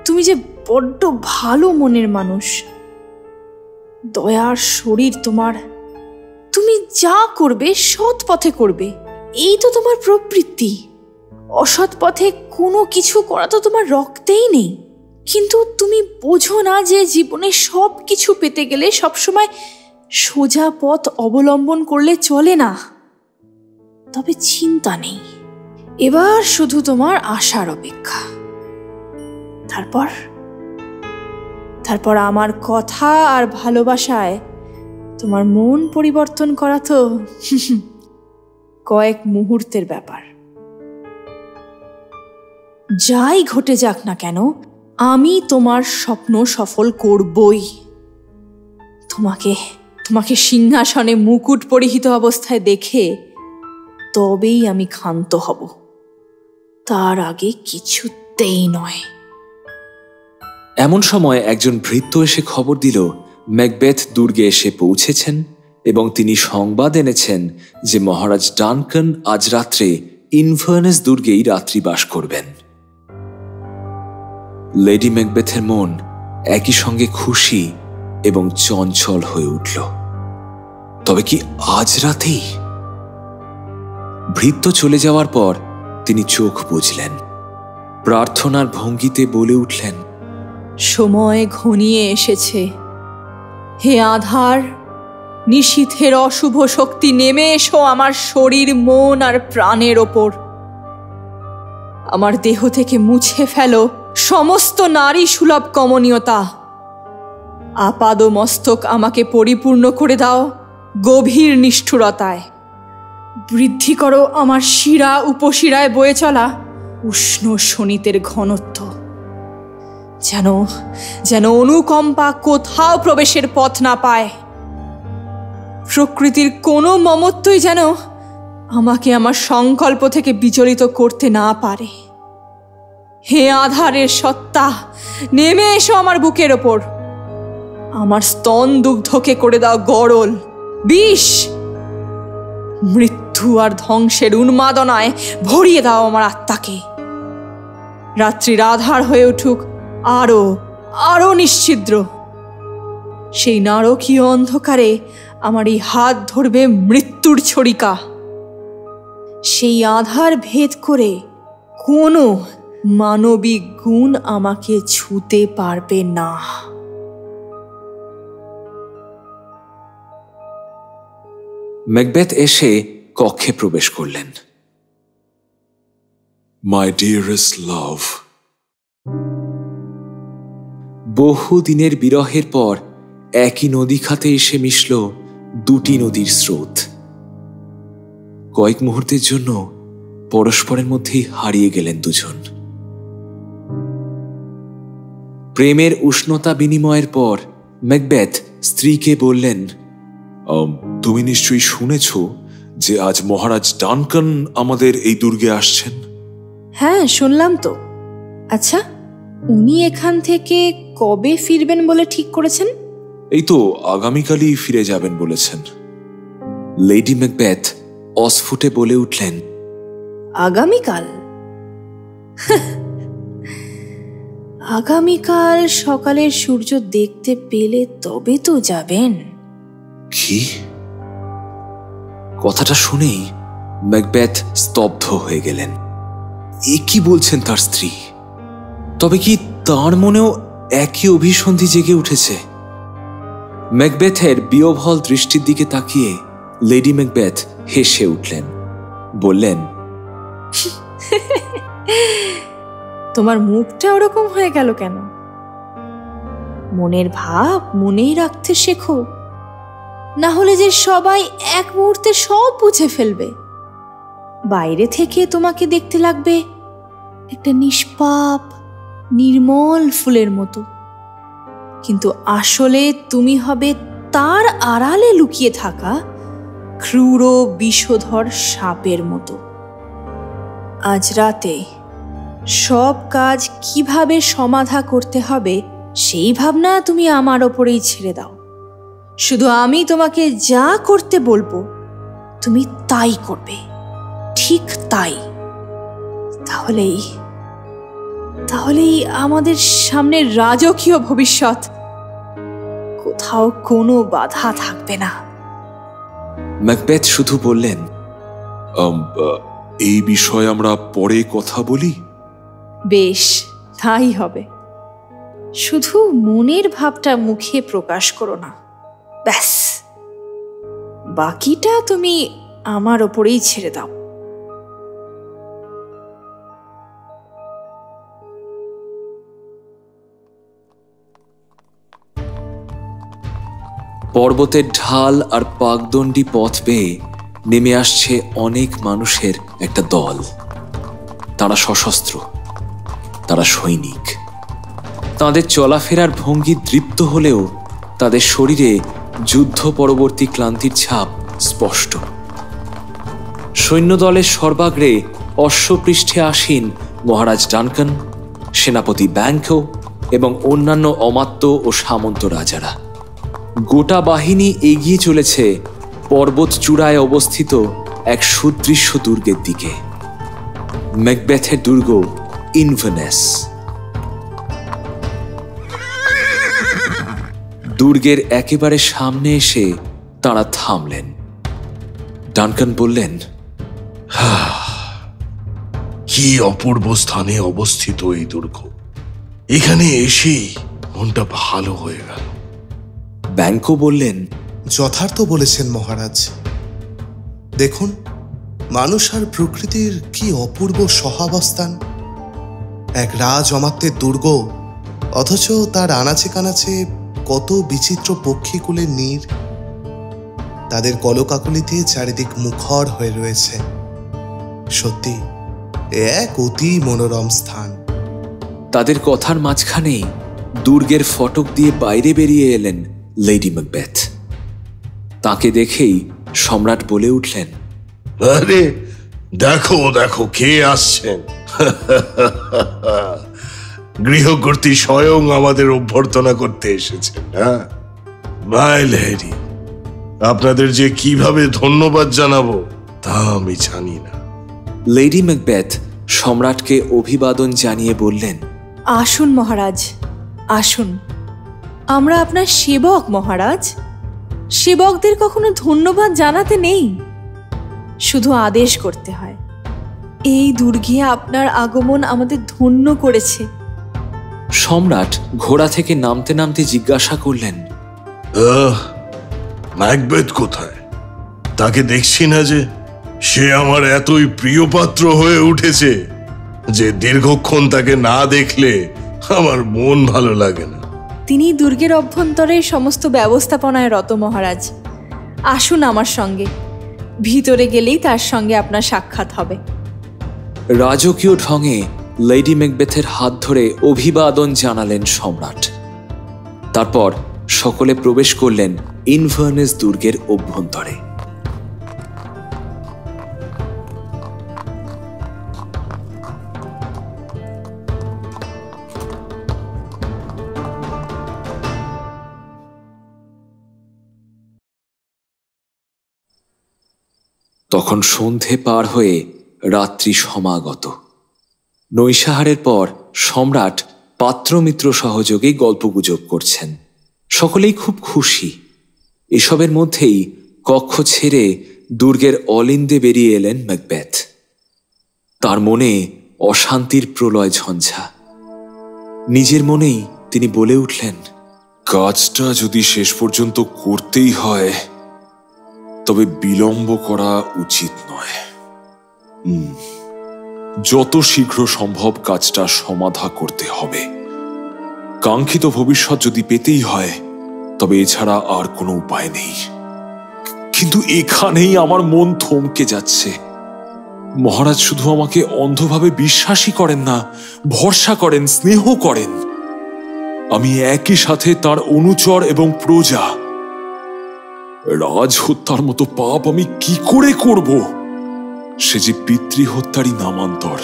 তুমি যে বড্ড ভালো মনের মানুষ, দয়ার শরীর তোমার। তুমি যা করবে সৎ পথে করবে, এই তো তোমার প্রবৃত্তি। অসৎ পথে কোনো কিছু করা তো তোমার রক্তেই নেই। কিন্তু তুমি বোঝো না যে জীবনে সব কিছু পেতে গেলে সবসময় সোজা পথ অবলম্বন করলে চলে না। তবে চিন্তা নেই, এবার শুধু তোমার আশার অপেক্ষা। তারপর আমার কথা আর ভালোবাসায় তোমার মন পরিবর্তন করা তো কয়েক মুহূর্তের ব্যাপার। যাই ঘটে যাক না কেন, আমি তোমার স্বপ্ন সফল করবই। তোমাকে সিংহাসনে মুকুট পরিহিত অবস্থায় দেখে তবেই আমি ক্ষান্ত হব, তার আগে কিছুতেই নয়। এমন সময় একজন ভৃত্য এসে খবর দিল ম্যাকবেথ দুর্গে এসে পৌঁছেছেন এবং তিনি সংবাদ এনেছেন যে মহারাজ ডানকান আজ রাত্রে ইনফার্নেস দুর্গেই রাত্রিবাস করবেন। লেডি ম্যাকবেথের মন একই সঙ্গে খুশি এবং চঞ্চল হয়ে উঠল। তবে কি আজ রাতেই? ভৃত্য চলে যাওয়ার পর তিনি চোখ বুজলেন। প্রার্থনার ভঙ্গিতে বলে উঠলেন, সময় ঘনিয়ে এসেছে। হে আধার, নিশীথের অশুভ শক্তি নেমে এসো আমার শরীর, মন আর প্রাণের ওপর। আমার দেহ থেকে মুছে ফেলো সমস্ত নারী সুলভ কমনীয়তা। আপাদ মস্তক আমাকে পরিপূর্ণ করে দাও গভীর নিষ্ঠুরতায়। বৃদ্ধি করো আমার শিরা উপশিরায় বয়ে চলা উষ্ণ শোণিতের ঘনত্ব। যেন যেন অনুকম্পা কোথাও প্রবেশের পথ না পায়। প্রকৃতির কোনো মমত্বই যেন আমাকে আমার সংকল্প থেকে বিচলিত করতে না পারে। হে আধারের সত্তা, নেমে এসো আমার বুকের ওপর। আমার স্তন দুগ্ধকে করে দাও গরল, বিষ। মৃত্যু আর ধ্বংসের উন্মাদনায় ভরিয়ে দাও আমার আত্মাকে। রাত্রির আধার হয়ে উঠুক আরো আরো নিশ্ছিদ্র। সেই নারকীয় অন্ধকারে আমার এই হাত ধরবে মৃত্যুর ছড়িকা। সেই আধার ভেদ করে কোনো মানবিক গুণ আমাকে ছুঁতে পারবে না। ম্যাকবেথ এসে কক্ষে প্রবেশ করলেন। মাই ডিয়ারেস্ট লাভ। বহু দিনের বিরহের পর একই নদী খাতে এসে মিশল দুটি নদীর স্রোত। কয়েক মুহূর্তের জন্য পরস্পরের মধ্যেই হারিয়ে গেলেন দুজন। প্রেমের উষ্ণতা বিনিময়ের পর ম্যাকবেথ স্ত্রীকে বললেন, তুমি নিশ্চয়ই শুনেছ যে আজ মহারাজ ডানকান আমাদের এই দুর্গে আসছেন। হ্যাঁ, শুনলাম তো। আচ্ছা, উনি এখান থেকে কবে ফিরবেন বলে ঠিক করেছেন? এই তো আগামীকালই ফিরে যাবেন বলেছেন। লেডি ম্যাকবেথ অস্ফুটে বলে উঠলেন, আগামীকাল? আগামীকাল সকালের সূর্য দেখতে পেলে তবে তো যাবেন। কি? কথাটা শুনেই ম্যাকবেথ স্তব্ধ হয়ে গেলেন। এ কি বলছেন তার স্ত্রী? তবে কি তার মনেও একই অভিসন্ধি জেগে উঠেছে? ম্যাকবেথের বিহ্বল দৃষ্টির দিকে তাকিয়ে লেডি ম্যাকবেথ হেসে উঠলেন, বললেন, তোমার মুখটা ওরকম হয়ে গেল কেন? মনের ভাব মনেই রাখতে শেখো, না হলে যে সবাই এক মুহূর্তে সব বুঝে ফেলবে। বাইরে থেকে তোমাকে দেখতে লাগবে একটা নিষ্পাপ নির্মল ফুলের মতো, কিন্তু আসলে তুমি হবে তার আড়ালে লুকিয়ে থাকা ক্রূর বিষধর সাপের মতো। আজ রাতে সব কাজ কিভাবে সমাধা করতে হবে সেই ভাবনা তুমি আমার ওপরেই ছেড়ে দাও। শুধু আমি তোমাকে যা করতে বলবো তুমি তাই করবে, ঠিক তাই। তাহলেই আমাদের সামনে রাজকীয় ভবিষ্যৎ, কোথাও কোনো বাধা থাকবে না। ম্যাকবেথ শুধু বললেন, এই বিষয়ে আমরা পরে কথা বলি। বেশ, তাই হবে। শুধু মনের ভাবটা মুখে প্রকাশ করো না, ব্যাস। বাকিটা তুমি আমার ওপরেই ছেড়ে দাও। পর্বতের ঢাল আর পাকদণ্ডী পথ বেয়ে নেমে আসছে অনেক মানুষের একটা দল। তারা সশস্ত্র, তারা সৈনিক। তাদের চলাফেরার ভঙ্গি দৃপ্ত হলেও তাদের শরীরে যুদ্ধ পরবর্তী ক্লান্তির ছাপ স্পষ্ট। সৈন্যদলের সর্বাগ্রে অশ্বপৃষ্ঠে আসীন মহারাজ ডানকান, সেনাপতি ব্যাংকো এবং অন্যান্য অমাত্য ও সামন্ত রাজারা। গোটা বাহিনী এগিয়ে চলেছে পর্বত চূড়ায় অবস্থিত এক সুদৃশ্য দুর্গের দিকে, ম্যাকবেথের দুর্গ ইনভারনেস। দুর্গের একেবারে সামনে এসে তারা থামলেন। ডানকান বললেন, কি অপূর্ব স্থানে অবস্থিত এই দুর্গ! এখানে এসেই মনটা ভালো হয়ে গেল। ব্যাংকো বললেন, যথার্থ বলেছেন মহারাজ। দেখুন, মানুষ আর প্রকৃতির কি অপূর্ব সহাবস্থান। এক রাজ অমাত্যের দুর্গ, অথচ তার আনাচে কানাচে কত বিচিত্র পক্ষীকুলের নীড়। তাদের কলকাকলিতে চারিদিক মুখর হয়ে রয়েছে। সত্যি এক অতি মনোরম স্থান। তাদের কথার মাঝখানেই দুর্গের ফটক দিয়ে বাইরে বেরিয়ে এলেন লেডি ম্যাকবেথ। তাকে দেখেই সম্রাট বলে উঠলেন, আরে দেখো দেখো, কে আসছেন! গৃহকর্ত্রী স্বয়ং আমাদের অভ্যর্থনা করতে এসেছেন। হ্যাঁ মাই লেডি, আপনাদের যে কিভাবে ধন্যবাদ জানাবো তা আমি জানি না। লেডি ম্যাকবেথ সম্রাটকে অভিবাদন জানিয়ে বললেন, আসুন মহারাজ, আসুন। আমরা আপনার সেবক মহারাজ। সেবকদের কখনো ধন্যবাদ জানাতে নেই, শুধু আদেশ করতে হয়। এই দুর্গে আপনার আগমন আমাদের ধন্য করেছে। সম্রাট ঘোড়া থেকে নামতে নামতে জিজ্ঞাসা করলেন, ম্যাকবেথ কোথায়? তাকে দেখছি না যে। সে আমার এতই প্রিয় পাত্র হয়ে উঠেছে যে দীর্ঘক্ষণ তাকে না দেখলে আমার মন ভালো লাগে না। তিনি দুর্গের অভ্যন্তরে সমস্ত ব্যবস্থাপনায় রত মহারাজ। আসুন আমার সঙ্গে, ভিতরে গেলেই তার সঙ্গে আপনার সাক্ষাৎ হবে। রাজকীয় ঢঙে লেডি ম্যাকবেথের হাত ধরে অভিবাদন জানালেন সম্রাট। তারপর সকলে প্রবেশ করলেন ইনভার্নেস দুর্গের অভ্যন্তরে। তখন সন্ধে পার হয়ে রাত্রি সমাগত। নৈশাহারের পর সম্রাট পাত্রমিত্র সহযোগে গল্পগুজব করছেন। সকলেই খুব খুশি। এসবের মধ্যেই কক্ষ ছেড়ে দুর্গের অলিন্দে বেরিয়ে এলেন ম্যাকবেথ। তার মনে অশান্তির প্রলয় ঝঞ্ঝা। নিজের মনেই তিনি বলে উঠলেন, কাজটা যদি শেষ পর্যন্ত করতেই হয় তবে বিলম্ব করা উচিত নয়। যত শীঘ্র সম্ভব কাজটা সমাধা করতে হবে। কাঙ্ক্ষিত ভবিষ্যৎ যদি পেতেই হয় তবে এছাড়া আর কোনো উপায় নেই। কিন্তু এখানেই আমার মন থমকে যাচ্ছে। মহারাজ শুধু আমাকে অন্ধভাবে বিশ্বাসই করেন না, ভরসা করেন, স্নেহ করেন। আমি একই সাথে তার অনুচর এবং প্রজা। রাজ হত্যার মতো পাপ আমি কি করে করব? সে যে পিতৃহত্যারই নামান্তর।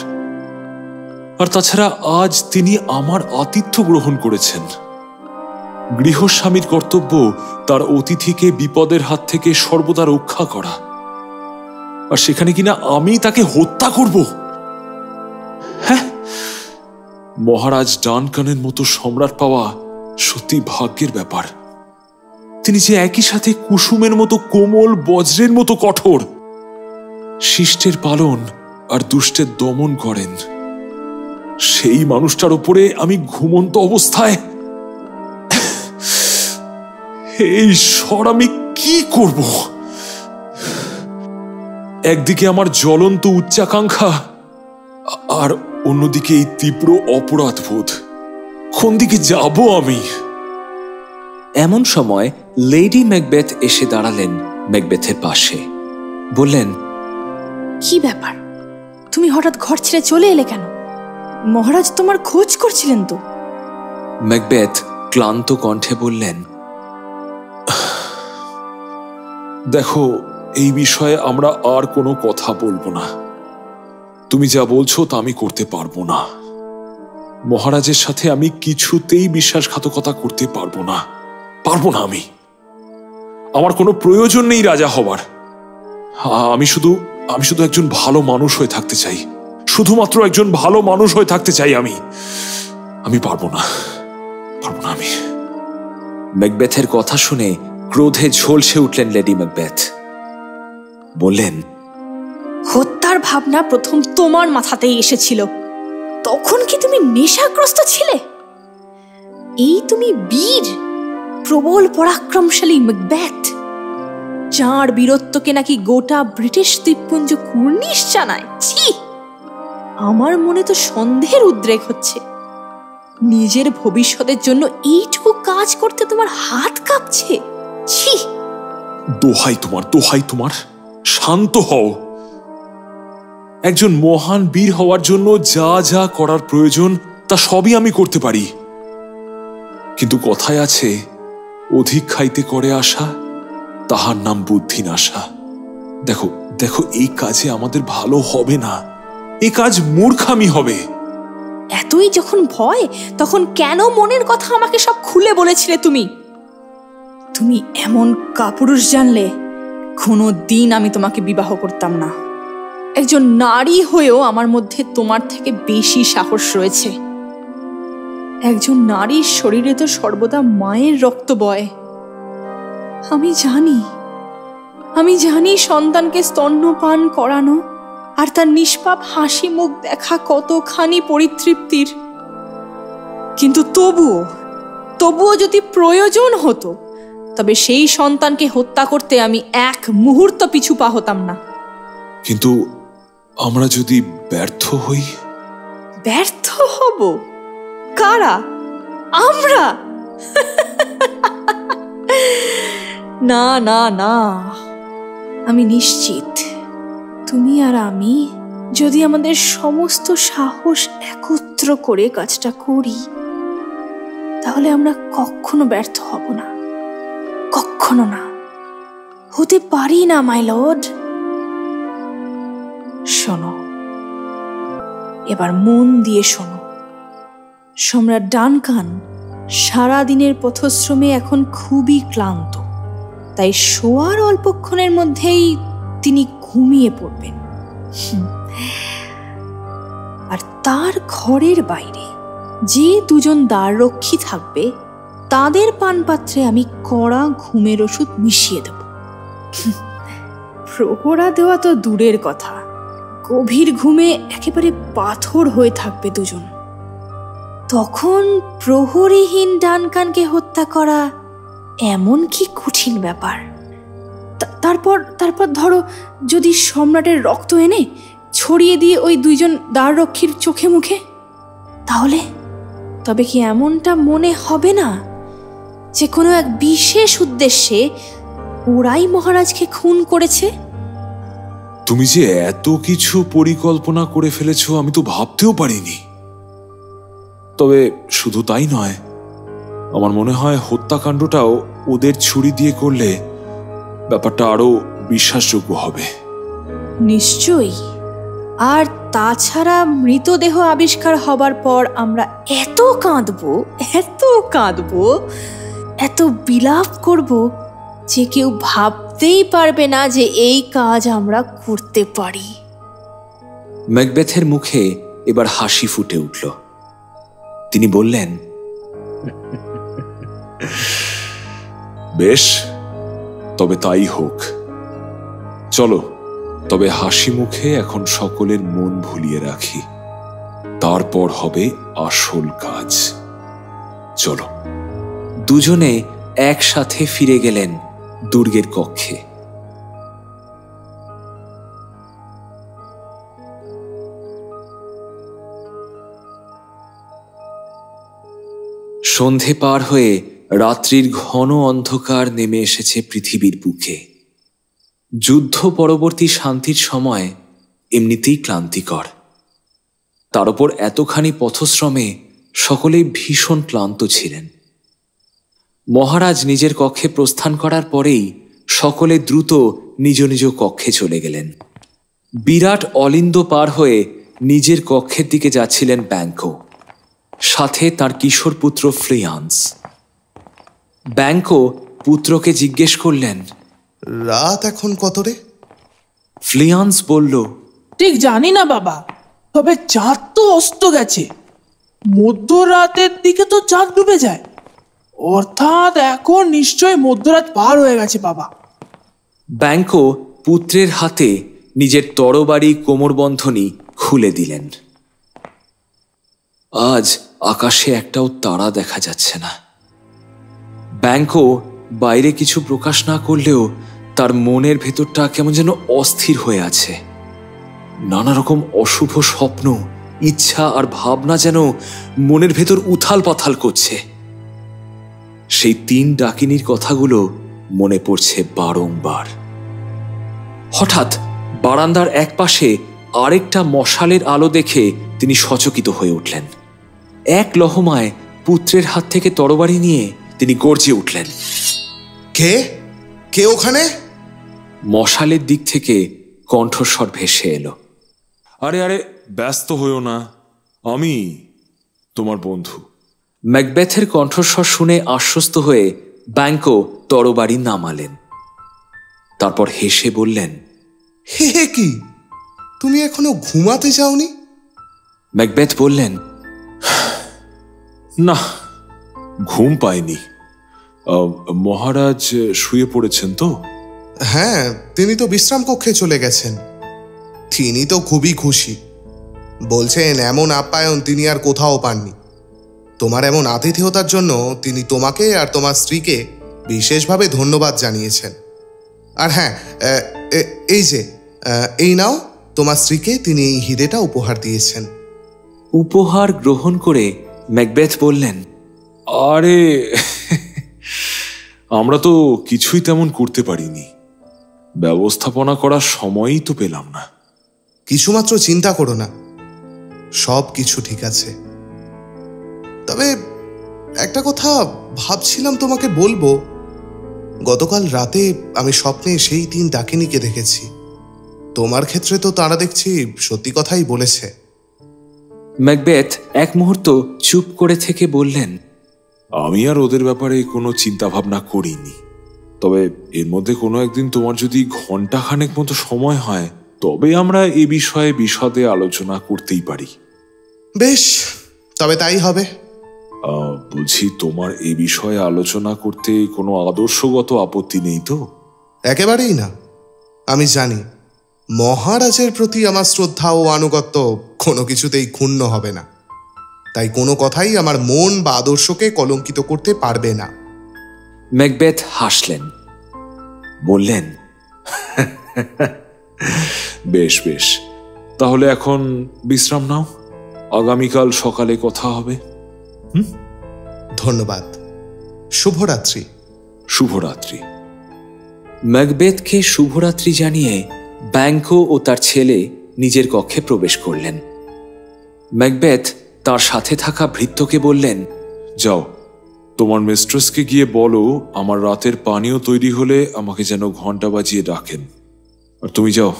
আর তাছাড়া আজ তিনি আমার আতিথ্য গ্রহণ করেছেন। গৃহস্বামীর কর্তব্য তার অতিথিকে বিপদের হাত থেকে সর্বদা রক্ষা করা, আর সেখানে কিনা আমি তাকে হত্যা করব? হ্যাঁ, মহারাজ ডানকানের মতো সম্রাট পাওয়া সত্যি ভাগ্যের ব্যাপার। তিনি যে একই সাথে কুসুমের মতো কোমল, বজ্রের মতো কঠোর। শিষ্টের পালন আর দুষ্টের দমন করেন। সেই মানুষটার উপরে আমি ঘুমন্ত অবস্থায়, এই ঈশ্বর, আমি কি করব? একদিকে আমার জ্বলন্ত উচ্চাকাঙ্ক্ষা, আর অন্যদিকে এই তীব্র অপরাধবোধ। কোন দিকে যাব আমি? এমন সময় লেডি ম্যাকবেথ এসে দাঁড়ালেন ম্যাকবেথের পাশে। বললেন, কি ব্যাপার, তুমি হঠাৎ ঘর ছেড়ে চলে এলে কেন? মহারাজ তোমার খোঁজ করছিলেন তো। ম্যাকবেথ ক্লান্ত কণ্ঠে বললেন, দেখো, এই বিষয়ে আমরা আর কোনো কথা বলবো না। তুমি যা বলছো তা আমি করতে পারবো না। মহারাজের সাথে আমি কিছুতেই বিশ্বাসঘাতকতা করতে পারবো না। আমি আমার কোনো প্রয়োজন নেই রাজা হবার। আমি শুধু একজন ভালো মানুষ হয়ে থাকতে চাই। শুধুমাত্র একজন ভালো মানুষ হয়ে থাকতে চাই। আমি পারবো না। আমি। ম্যাকবেথের কথা শুনে ক্রোধে ঝলসে উঠলেন লেডি ম্যাকবেথ। বললেন, হত্যার ভাবনা প্রথম তোমার মাথাতেই এসেছিল, তখন কি তুমি নেশাগ্রস্ত ছিলে? এই তুমি বীর, প্রবল পরাক্রমশালী ম্যাকবেথ, যার বীরত্বকে নাকি গোটা ব্রিটিশ দ্বীপপুঞ্জ কুর্নিশ জানায়। ছি, আমার মনে তো সন্দেহের উদ্রেক হচ্ছে। নিজের ভবিষ্যতের জন্য এইটুকু কাজ করতে তোমার হাত কাঁপছে। ছি! দোহাই তোমার, শান্ত হও। একজন মহান বীর হওয়ার জন্য যা যা করার প্রয়োজন তা সবই আমি করতে পারি, কিন্তু কথায় আছে, অধিক খাইতে করে আশা, তাহার নাম বুদ্ধি নাশা। দেখো এই কাজে আমাদের ভালো হবে না, এই কাজ মূর্খামি হবে। এতই যখন ভয়, তখন কেন মনের কথা আমাকে সব খুলে বলেছিলে? তুমি এমন কাপুরুষ জানলে কোনো দিন আমি তোমাকে বিবাহ করতাম না। একজন নারী হয়েও আমার মধ্যে তোমার থেকে বেশি সাহস রয়েছে। একজন নারীর শরীরে তো সর্বদা মায়ের রক্ত বয়। আমি জানি সন্তানকে স্তন্যপান করানো আর তার নিষ্পাপ হাসি মুখ দেখা কতখানি পরিতৃপ্তির। কিন্তু তবুও যদি প্রয়োজন হতো, তবে সেই সন্তানকে হত্যা করতে আমি এক মুহূর্ত পিছু পা হতাম না। কিন্তু আমরা যদি ব্যর্থ হই? ব্যর্থ হব? কারা? আমরা? না না না, আমি নিশ্চিত তুমি আর আমি যদি আমাদের সমস্ত সাহস একত্র করে কাজটা করি, তাহলে আমরা কখনো ব্যর্থ হব না, কখনো না, হতে পারি না মাই লর্ড। শোনো, এবার মন দিয়ে শোনো। সম্রাট ডানকান সারাদিনের পথশ্রমে এখন খুবই ক্লান্ত, তাই শোয়ার অল্পক্ষণের মধ্যেই তিনি ঘুমিয়ে পড়বেন। আর তার ঘরের বাইরে যে দুজন দ্বাররক্ষী থাকবে, তাদের পানপাত্রে আমি কড়া ঘুমের ওষুধ মিশিয়ে দেব। প্রহরা দেওয়া তো দূরের কথা, গভীর ঘুমে একেবারে পাথর হয়ে থাকবে দুজন। তখন প্রহরীহীন ডানকানকে হত্যা করা এমন কি কঠিন ব্যাপার? তারপর ধরো, যদি সম্রাটের রক্ত এনে ছড়িয়ে দিয়ে ওই দুইজন দ্বাররক্ষীর চোখে মুখে, তবে কি এমনটা মনে হবে না যে কোনো এক বিশেষ উদ্দেশ্যে ওরাই মহারাজকে খুন করেছে? তুমি যে এত কিছু পরিকল্পনা করে ফেলেছো আমি তো ভাবতেও পারিনি। তবে শুধু তাই নয়, আমার মনে হয় হত্যাকাণ্ডটাও ওদের ছুরি দিয়ে করলে ব্যাপারটা আরো বিশ্বাসযোগ্য হবে। নিশ্চয়ই। আর তাছাড়া মৃতদেহ আবিষ্কার হবার পর আমরা এত কাঁদবো, এত বিলাপ করব যে কেউ ভাবতেই পারবে না যে এই কাজ আমরা করতে পারি। ম্যাকবেথের মুখে এবার হাসি ফুটে উঠল। তিনি বললেন, বেশ, তবে তাই হোক। চলো, তবে হাসি মুখে এখন সকলের মন ভুলিয়ে রাখি, তারপর হবে আসল কাজ। চলো। দুজনে একসাথে ফিরে গেলেন দুর্গের কক্ষে। সন্ধে পার হয়ে রাত্রির ঘন অন্ধকার নেমে এসেছে পৃথিবীর বুকে। যুদ্ধ পরবর্তী শান্তির সময় এমনিতেই ক্লান্তিকর, তার উপর এতখানি পথশ্রমে সকলেই ভীষণ ক্লান্ত ছিলেন। মহারাজ নিজের কক্ষে প্রস্থান করার পরেই সকলে দ্রুত নিজ নিজ কক্ষে চলে গেলেন। বিরাট অলিন্দ পার হয়ে নিজের কক্ষের দিকে যাচ্ছিলেন ব্যাংকো, সাথে তার কিশোর পুত্র ফ্লিয়ান্স। ব্যাংকো পুত্রকে জিজ্ঞেস করলেন, রাত এখন কত রে? ফ্লিয়ান্স বলল, ঠিক জানি না বাবা, তবে চাঁদ তো অস্ত গেছে। মধ্যরাতের দিকে তো চাঁদ ডুবে যায়, অর্থাৎ এখন নিশ্চয়ই মধ্যরাত পার হয়ে গেছে বাবা। ব্যাংকো পুত্রের হাতে নিজের তরবারি কোমরবন্ধনী খুলে দিলেন। আজ আকাশে একটাও তারা দেখা যাচ্ছে না। ব্যাংকো বাইরে কিছু প্রকাশ না করলেও তার মনের ভেতরটা কেমন যেন অস্থির হয়ে আছে। নানা রকম অশুভ স্বপ্ন, ইচ্ছা আর ভাবনা যেন মনের ভেতর উথাল পাথাল করছে। সেই 3 ডাকিনীর কথাগুলো মনে পড়ছে বারংবার। হঠাৎ বারান্দার এক পাশে আরেকটা মশালের আলো দেখে তিনি সচকিত হয়ে উঠলেন। এক লহমায় পুত্রের হাত থেকে তরবারি নিয়ে তিনি গর্জে উঠলেন, কে কে ওখানে? মশালের দিক থেকে কণ্ঠস্বর ভেসে এলো, আরে আরে ব্যস্ত হইও না, আমি তোমার বন্ধু। ম্যাকবেথের কণ্ঠস্বর শুনে আশ্বস্ত হয়ে ব্যাংকো তরবারি নামালেন। তারপর হেসে বললেন, হে কি, তুমি এখনো ঘুমাতে যাওনি? ম্যাকবেথ বললেন, না, ঘুম পাইনি। মহারাজ শুয়ে পড়েছেন তো? হ্যাঁ, তিনি তো বিশ্রাম কক্ষে চলে গেছেন। তিনি তো খুবই খুশি, বলছেন এমন আপ্যায়ন তিনি আর কোথাও পাননি। তোমার এমন আতিথেয়তার জন্য তিনি তোমাকে আর তোমার স্ত্রীকে বিশেষভাবে ধন্যবাদ জানিয়েছেন। আর হ্যাঁ, এই যে এই নাও, তোমার স্ত্রীকে তিনি এই হিরেটা উপহার দিয়েছেন। উপহার গ্রহণ করে ম্যাকবেথ বললেন, আরে আমরা তো কিছুই তেমন করতে পারিনি, ব্যবস্থাপনা করার সময়ই তো পেলাম না। কিছুমাত্র চিন্তা করো না, সব কিছু ঠিক আছে। তবে একটা কথা ভাবছিলাম তোমাকে বলবো। গতকাল রাতে আমি স্বপ্নে সেই 3 ডাকিনীকে দেখেছি। তোমার ক্ষেত্রে তো তারা দেখছি সত্যি কথাই বলেছে। ম্যাকবেথ এক মুহূর্ত চুপ করে থেকে বললেন, আমি আর ওদের ব্যাপারে কোনো চিন্তা ভাবনা করিনি। তবে এর মধ্যে কোনো একদিন তোমার যদি ঘন্টাখানেক মতো সময় হয়, তবে আমরা এ বিষয়ে বিশদে আলোচনা করতেই পারি। বেশ, তবে তাই হবে। বলছি, তোমার এ বিষয়ে আলোচনা করতে কোনো আদর্শগত আপত্তি নেই তো? একেবারেই না। আমি জানি মহারাজের প্রতি আমার শ্রদ্ধা ও আনুগত্য কোনো কিছুতেই ক্ষুণ্ণ হবে না। তাই কোনো কথাই আমার মন বা আদর্শকে কলঙ্কিত করতে পারবে না। ম্যাকবেথ হাসলেন, বললেন, বেশ বেশ, তাহলে এখন বিশ্রাম নাও, আগামীকাল সকালে কথা হবে। ধন্যবাদ। শুভরাত্রি। শুভরাত্রি। ম্যাকবেথকে শুভরাত্রি জানিয়ে ব্যাংকো ও তার ছেলে নিজের কক্ষে প্রবেশ করলেন। ম্যাকবেথ তার সাথে থাকা ভৃত্যকে বললেন, যাও, তোমার মিস্ট্রেসকে গিয়ে বলো আমার রাতের পানীয় তৈরি হলে আমাকে যেন ঘন্টা বাজিয়ে ডাকেন। আর তুমি যাও,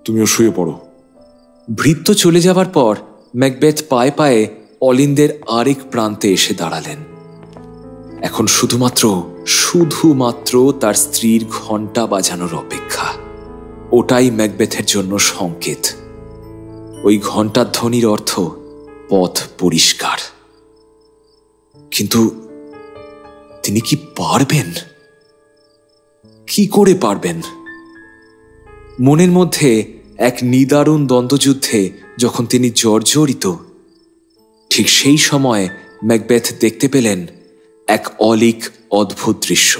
তুমিও শুয়ে পড়ো। ভৃত্য চলে যাবার পর ম্যাকবেথ পায়ে পায়ে অলিন্দের আরেক প্রান্তে এসে দাঁড়ালেন। এখন শুধুমাত্র তার স্ত্রীর ঘন্টা বাজানোর অপেক্ষা। ওটাই ম্যাকবেথের জন্য সংকেত। ওই ঘন্টার ধ্বনির অর্থ পথ পরিষ্কার। কিন্তু তিনি কি পারবেন? কি করে পারবেন? মনের মধ্যে এক নিদারুণ দ্বন্দ্বযুদ্ধে যখন তিনি জর্জরিত, ঠিক সেই সময় ম্যাকবেথ দেখতে পেলেন এক অলীক অদ্ভুত দৃশ্য।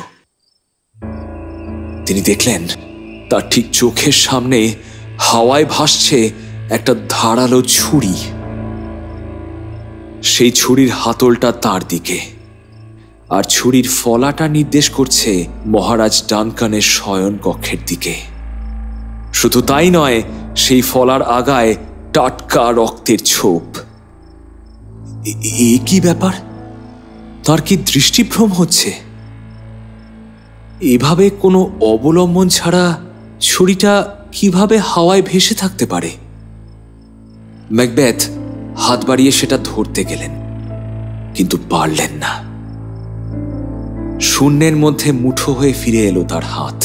তিনি দেখলেন তার ঠিক চোখের সামনে হাওয়ায় ভাসছে একটা ধারালো ছুরি। সেই ছুরির হাতলটা তার দিকে, আর ছুরির ফলাটা নির্দেশ করছে মহারাজ ডানকানের শয়ন কক্ষের দিকে। শুধু তাই নয়, সেই ফলার আগায় টাটকা রক্তের ছোপ। এ কি ব্যাপার? তার কি দৃষ্টিভ্রম হচ্ছে? এভাবে কোনো অবলম্বন ছাড়া ছুরিটা কিভাবে হাওয়ায় ভেসে থাকতে পারে? ম্যাকবেথ হাত বাড়িয়ে সেটা ধরতে গেলেন, কিন্তু পারলেন না। শূন্যের মধ্যে মুঠো হয়ে ফিরে এলো তার হাত।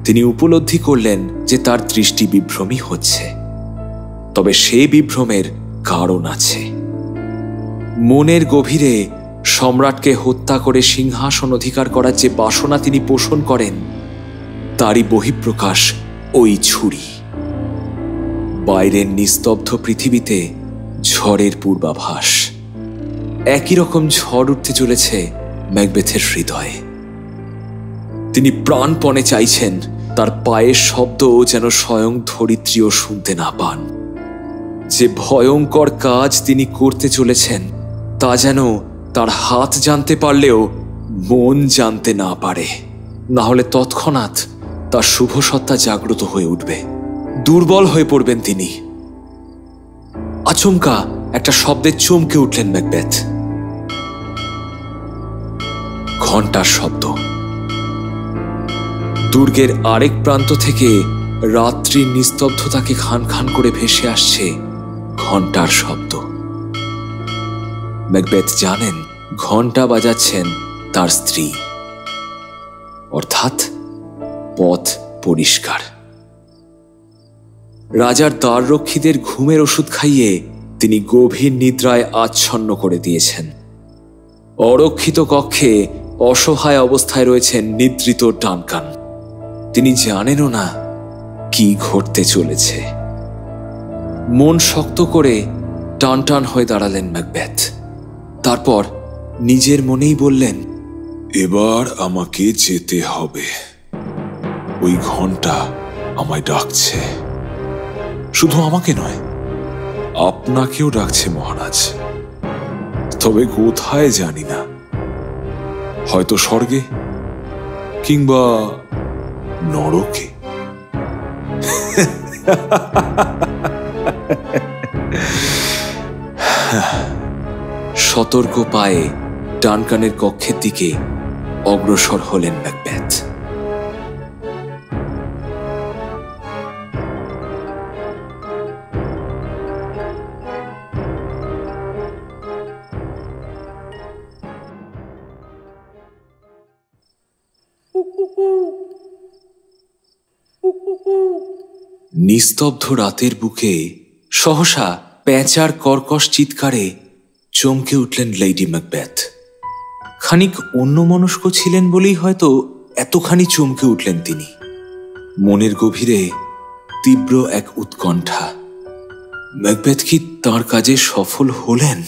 তিনি উপলব্ধি করলেন যে তার দৃষ্টি বিভ্রমী হচ্ছে। তবে সেই বিভ্রমের কারণ আছে। মনের গভীরে সম্রাটকে হত্যা করে সিংহাসন অধিকার করার যে বাসনা তিনি পোষণ করেন, তারই বহিঃপ্রকাশ ওই ছুরি। বাইরের নিস্তব্ধ পৃথিবীতে ঝড়ের পূর্বাভাস। একই রকম ঝড় উঠতে চলেছে ম্যাকবেথের হৃদয়ে। তিনি প্রাণপণে চাইছেন তার পায়ের শব্দ যেন স্বয়ং ধরিত্রীও শুনতে না পান। যে ভয়ঙ্কর কাজ তিনি করতে চলেছেন তা যেন তার হাত জানতে পারলেও মন জানতে না পারে, না হলে তৎক্ষণাৎ তার শুভ সত্তা জাগ্রত হয়ে উঠবে, দুর্বল হয়ে পড়বেন তিনি। আচমকা একটা শব্দে চমকে উঠলেন ম্যাকবেথ। ঘণ্টার শব্দ। দুর্গের আরেক প্রান্ত থেকে রাত্রির নিস্তব্ধতাকে খান খান করে ভেসে আসছে ঘণ্টার শব্দ। ম্যাকবেথ জানেন ঘণ্টা বাজাচ্ছেন তার স্ত্রী, অর্থাৎ পথ পরিষ্কার। রাজার দ্বাররক্ষীদের ঘুমের ওষুধ খাইয়ে তিনি গভীর নিদ্রায় আচ্ছন্ন করে দিয়েছেন। অরক্ষিত কক্ষে অসহায় অবস্থায় রয়েছেন নিদ্রিত ডানকান। তিনি জানেনও না কি ঘটতে চলেছে। মন শক্ত করে টান টান হয়ে দাঁড়ালেন ম্যাকবেথ। তারপর নিজের মনেই বললেন, এবার আমাকে যেতে হবে। ওই ঘন্টা আমায় ডাকছে। শুধু আমাকে নয়, আপনাকেও ডাকছে মহারাজ। তবে কোথায় জানি না, হয়তো স্বর্গে কিংবা নরকে। সতর্ক পায়ে ডানকানের কক্ষের দিকে অগ্রসর হলেন ম্যাকবেথ। নিস্তব্ধ রাতের বুকে সহসা প্যাঁচার কর্কশ চিৎকারে চমকে উঠলেন লেডি ম্যাকবেথ। খানিক অন্যমনস্ক ছিলেন বলেই হয়তো এতখানি চমকে উঠলেন তিনি। মনের গভীরে তীব্র এক উৎকণ্ঠা। ম্যাকবেথ কি তাঁর কাজে সফল হলেন,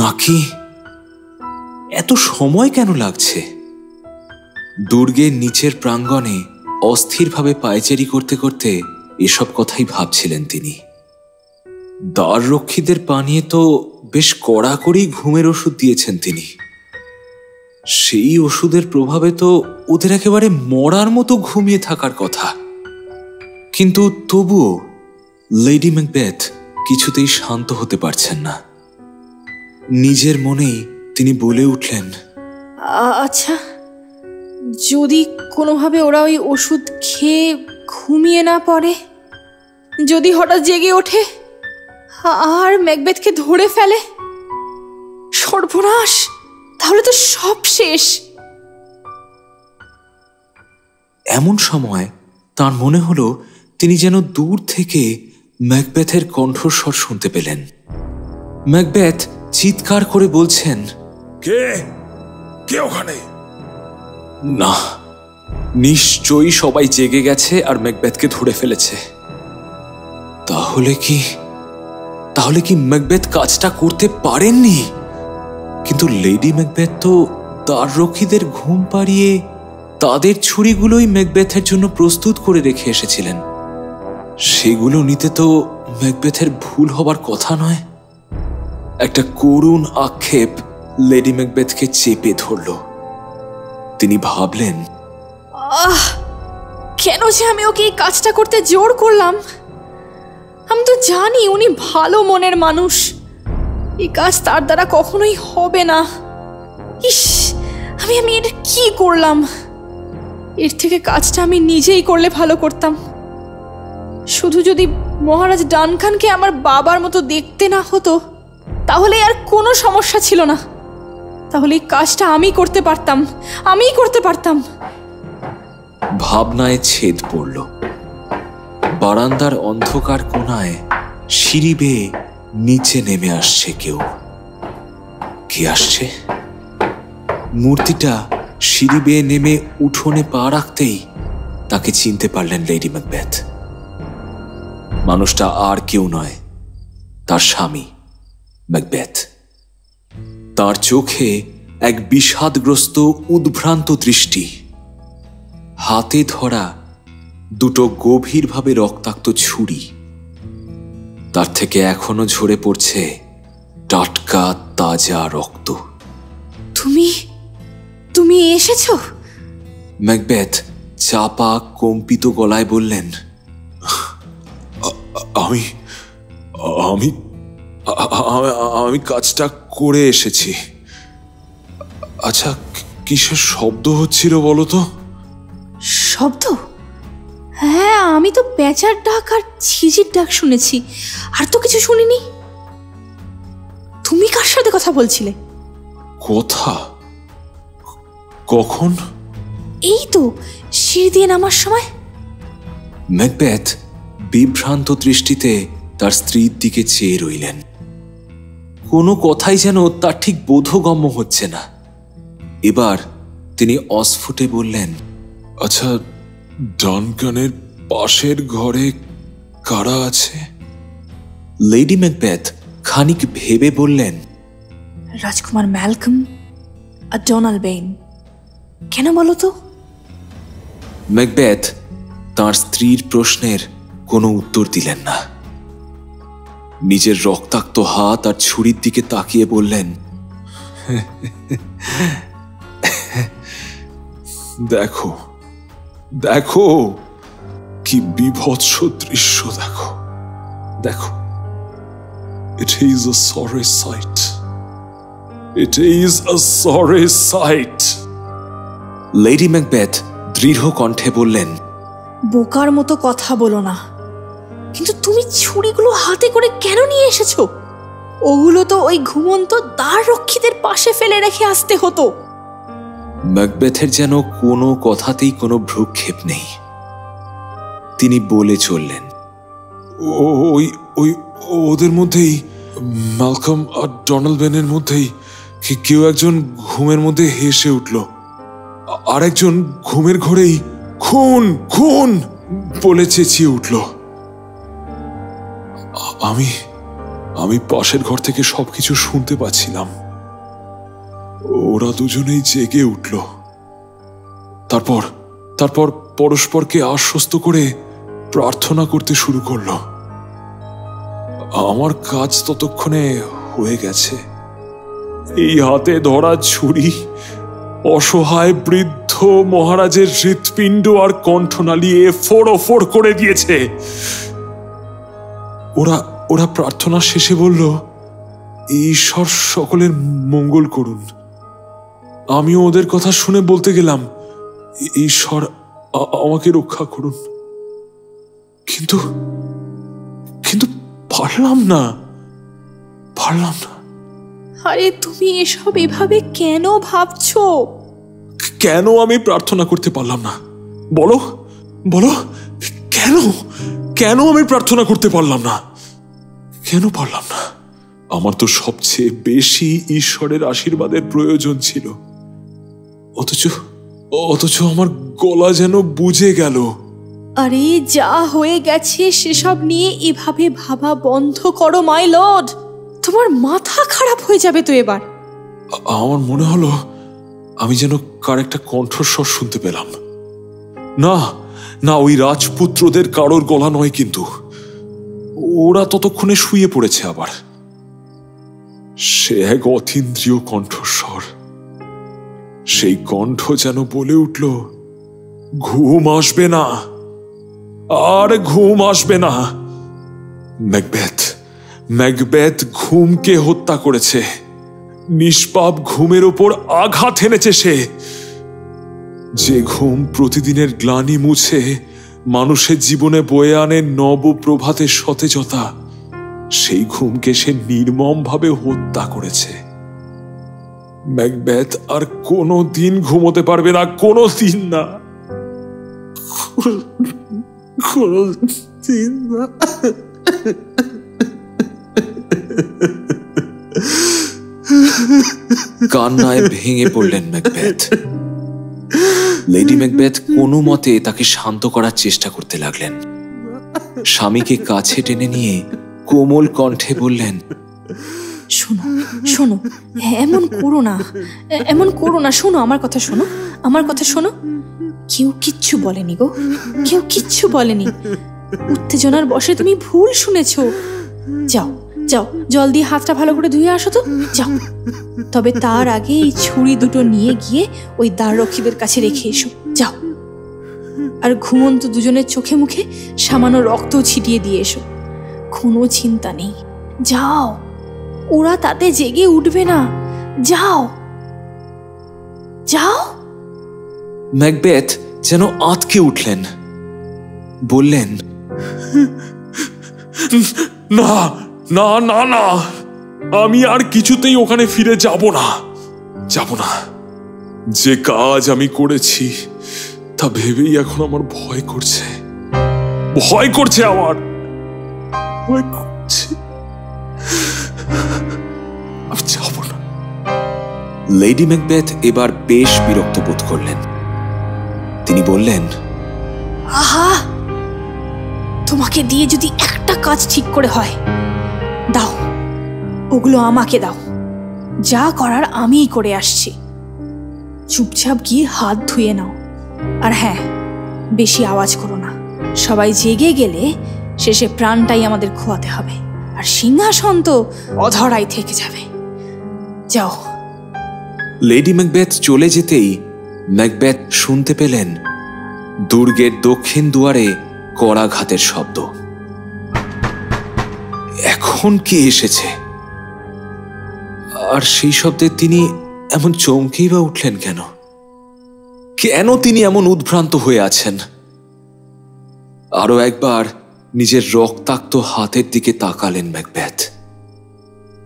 নাকি এত সময় কেন লাগছে? দুর্গের নিচের প্রাঙ্গণে অস্থিরভাবে পায়চারি করতে করতে এসব কথাই ভাবছিলেন তিনি। দ্বাররক্ষীদের পানিয়ে তো বেশ কড়াকড়ি ঘুমের ওষুধ দিয়েছেন তিনি। সেই ওষুধের প্রভাবে তো ওদের একেবারে মরার মতো ঘুমিয়ে থাকার কথা। কিন্তু তবুও লেডি ম্যাকবেথ কিছুতেই শান্ত হতে পারছেন না। নিজের মনেই তিনি বলে উঠলেন, আচ্ছা, যদি কোনোভাবে ওরা ওই ওষুধ খেয়ে ঘুমিয়ে না পড়ে, যদি হঠাৎ জেগে ওঠে আর ম্যাকবেথকে ধরে ফেলে, সর্বনাশ, তাহলে তো সব শেষ। এমন সময় তার মনে হলো তিনি যেন দূর থেকে ম্যাকবেথের কণ্ঠস্বর শুনতে পেলেন। ম্যাকবেথ চিৎকার করে বলছেন, কে কে ওখানে? না, নিশ্চয়ই সবাই জেগে গেছে আর ম্যাকবেথকে ধরে ফেলেছে। তাহলে কি ম্যাকবেথ কাজটা করতে পারেননি? কিন্তু লেডি ম্যাকবেথ তো দ্বাররক্ষীদের ঘুম পাড়িয়ে তাদের ছুরিগুলোই ম্যাকবেথের জন্য প্রস্তুত করে রেখে এসেছিলেন। সেগুলো নিতে তো ম্যাকবেথের ভুল হবার কথা নয়। একটা করুণ আক্ষেপ লেডি ম্যাকবেথকে চেপে ধরল। তিনি ভাবলেন, কেন যে আমি ওকে এই কাজটা করতে জোর করলাম? আমি তো জানি উনি ভালো মনের মানুষ, এই কাজ তার দ্বারা কখনোই হবে না। ইস, আমি এর কি করলাম? এর থেকে কাজটা আমি নিজেই করলে ভালো করতাম। শুধু যদি মহারাজ ডানকানকে আমার বাবার মতো দেখতে না হতো, তাহলে আর কোনো সমস্যা ছিল না। তাহলে এই কাজটা আমি করতে পারতাম। ভাবনায় ছেদ পড়ল। বারান্দার অন্ধকার কোণায় সিঁড়ি বেয়ে নিচে নেমে আসছে কেউ। কে আসছে? মূর্তিটা সিঁড়ি বেয়ে নেমে উঠোনে পা রাখতেই তাকে চিনতে পারলেন লেডি ম্যাকবেথ। মানুষটা আর কেউ নয়, তার স্বামী ম্যাকবেথ। তার চোখে এক বিষাদগ্রস্ত উদ্ভ্রান্ত দৃষ্টি, হাতে ধরা দুটো গভীরভাবে রক্তাক্ত ছুরি, তার থেকে এখনো ঝরে পড়ছে টাটকা তাজা রক্ত। তুমি এসেছো? ম্যাকবেথ চাপা কম্পিত গলায় বললেন, আমি আমি আমি কাজটা করে এসেছি। আচ্ছা, কিসের শব্দ হচ্ছিল বলো তো? শব্দ? হ্যাঁ, আমি তো পেঁচার ডাক আর ঝিঝির ডাক শুনেছি, আর তো কিছু শুনিনি। তুমি কার সাথে কথা বলছিলে? কথা? কখন? এই তো সিঁড়ি দিয়ে নামার সময়। ম্যাকবেথ বিভ্রান্ত দৃষ্টিতে তার স্ত্রীর দিকে চেয়ে রইলেন। কোনো কথাই যেন তার ঠিক বোধগম্য হচ্ছে না। এবার তিনি অস্ফুটে বললেন, আচ্ছা, ডানকানের পাশের ঘরে কারা আছে? লেডি ম্যাকবেথ খানিক ভেবে বললেন, রাজকুমার ম্যালকম আর ডোনাল্ড বেইন। কেন বলো তো? ম্যাকবেথ তার স্ত্রীর প্রশ্নের কোনো উত্তর দিলেন না। নিজের রক্তাক্ত হাত আর ছুরির দিকে তাকিয়ে বললেন, দেখো দেখো, কি বিভৎস দৃশ্য দেখো দেখো। It is a sorry sight. It is a sorry sight. Lady Macbeth দৃঢ় কণ্ঠে বললেন, বোকার মতো কথা বলো না। কিন্তু তুমি ছুরিগুলো হাতে করে কেন নিয়ে এসেছো? ওগুলো তো ওই ঘুমন্ত দ্বার রক্ষীদের পাশে ফেলে রেখে আসতে হতো। ম্যাকবেথের যেন কোনো কথাতেই কোনো ভ্রুক্ষেপ নেই। তিনি বলে চললেন, ওই ওই ওদের মধ্যেই, ম্যালকম আর ডোনাল্ড বেনের মধ্যেই কেউ একজন ঘুমের মধ্যে হেসে উঠল, আর একজন ঘুমের ঘরেই খুন খুন বলে চেঁচিয়ে উঠল। আমি পাশের ঘর থেকে সবকিছু শুনতে পাচ্ছিলাম। ওরা দুজনেই জেগে উঠল। তারপর পরস্পরকে আশ্বস্ত করে প্রার্থনা করতে শুরু করলো। আমার কাজ ততক্ষণে হয়ে গেছে। এই হাতে ধরা ছুরি অসহায় বৃদ্ধ মহারাজের হৃৎপিণ্ড আর কণ্ঠনালী ফোড় করে দিয়েছে। ওরা প্রার্থনা শেষে বলল, ঈশ্বর সকলের মঙ্গল করুন। আমিও ওদের কথা শুনে বলতে গেলাম, ঈশ্বর আমাকে রক্ষা করুন। কিন্তু কিন্তু পারলাম না। আরে তুমি এসব এভাবে কেন ভাবছো? কেন আমি প্রার্থনা করতে পারলাম না? বলো বলো, কেন আমি প্রার্থনা করতে পারলাম না? কেন পারলাম না? আমার তো সবচেয়ে বেশি ঈশ্বরের আশীর্বাদের প্রয়োজন ছিল, অথচ আমার গলা যেন বুঝে গেল। আরে যা হয়ে গেছে সেসব নিয়ে এভাবে ভাবা বন্ধ করো মাই লর্ড। তোমার মাথা খারাপ হয়ে যাবে তো এবার। আমার মনে হলো আমি যেন কার একটা কণ্ঠস্বর শুনতে পেলাম। না, ওই রাজপুত্রদের কারোর গলা নয়, কিন্তু ওরা ততক্ষণে শুয়ে পড়েছে। আবার সে এক অতীন্দ্রিয় কণ্ঠস্বর। সেই কণ্ঠ যেন বলে উঠল, ঘুম আসবে না, আর ঘুম আসবে না। ম্যাকবেথ ঘুমকে হত্যা করেছে। নিষ্পাপ ঘুমের ওপর আঘাত এনেছে সে। যে ঘুম প্রতিদিনের গ্লানি মুছে মানুষের জীবনে বয়ে আনে নব প্রভাতের সতেজতা, সেই ঘুমকে সে নির্মমভাবে হত্যা করেছে। ম্যাকবেথ আর কোনো দিন ঘুমোতে পারবে না, কোনো দিন না, কোনো দিন না। কান্নায় ভেঙে পড়লেন ম্যাকবেথ। লেডি ম্যাকবেথ কোনো মতে তাকে শান্ত করার চেষ্টা করতে লাগলেন। স্বামীকে কাছে টেনে নিয়ে কোমল কণ্ঠে বললেন, শোনো শোনো, এমন করো না, এমন করো না, শোনো আমার কথা, শোনো আমার কথা, শোনো। কেউ কিচ্ছু বলেনি গো, কেউ কিচ্ছু বলেনি। উত্তেজনার বশে তুমি ভুল শুনেছ। যাও যাও, জল দিয়ে হাতটা ভালো করে ধুয়ে আসো তো, যাও। তবে তার আগে এই ছুরি দুটো নিয়ে গিয়ে ওই দ্বাররক্ষীদের কাছে রেখে এসো, যাও। আর ঘুমন্ত দুজনের চোখে মুখে সামান্য রক্ত ছিটিয়ে দিয়ে এসো। কোনো চিন্তা নেই, যাও, ওরা তাতে জেগে উঠবে না, যাও যাও। ম্যাকবেথ যেন আঁতকে উঠলেন, বললেন, না না না না, আমি আর কিছুতেই ওখানে ফিরে যাব না, যাব না। যে কাজ আমি করেছি তা ভেবেই এখন আমার ভয় করছে, ভয় করছে, আমার ভয় করছে। আমি যাব না। লেডি ম্যাকবেথ এবার বেশ বিরক্ত বোধ করলেন। তিনি বললেন, আহা, তোমাকে দিয়ে যদি একটা কাজ ঠিক করে হয়, দাও, ওগুলো আমাকে দাও। যা করার আমিই করে আসছি। চুপচাপ গিয়ে হাত ধুয়ে নাও। আর হ্যাঁ, বেশি আওয়াজ করো না। সবাই জেগে গেলে শেষে প্রাণটাই আমাদের খোয়াতে হবে, আর সিংহাসন তো অধরাই থেকে যাবে। যাও। লেডি ম্যাকবেথ চলে যেতেই ম্যাকবেথ শুনতে পেলেন দুর্গের দক্ষিণ দুয়ারে করাঘাতের শব্দ। এখন কে এসেছে? আর সেই শব্দে তিনি এমন চমকেই বা উঠলেন কেন? কেন তিনি এমন উদ্ভ্রান্ত হয়ে আছেন? আরো একবার নিজের রক্তাক্ত হাতের দিকে তাকালেন ম্যাকবেথ।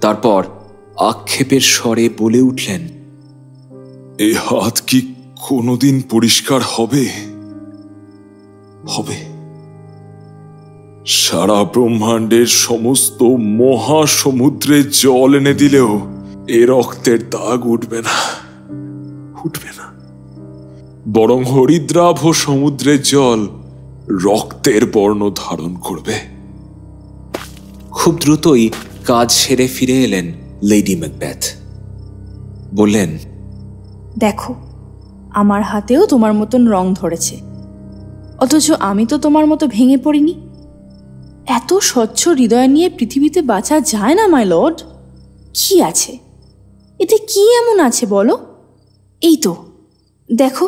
তারপর আক্ষেপের স্বরে বলে উঠলেন, এ হাত কি কোনোদিন পরিষ্কার হবে? হবে। সারা ব্রহ্মাণ্ডের সমস্ত মহাসমুদ্রে জল এনে দিলেও এ রক্তের দাগ উঠবে না, উঠবে না। বরং হরিদ্রাভ সমুদ্রের জল রক্তের বর্ণ ধারণ করবে। খুব দ্রুতই কাজ সেরে ফিরে এলেন লেডি ম্যাকবেথ। বললেন, দেখো, আমার হাতেও তোমার মতন রং ধরেছে, অথচ আমি তো তোমার মতো ভেঙে পড়িনি। এত স্বচ্ছ হৃদয় নিয়ে পৃথিবীতে বাঁচা যায় না মাই লর্ড। কি আছে এতে? কি এমন আছে বলো? এই তো দেখো,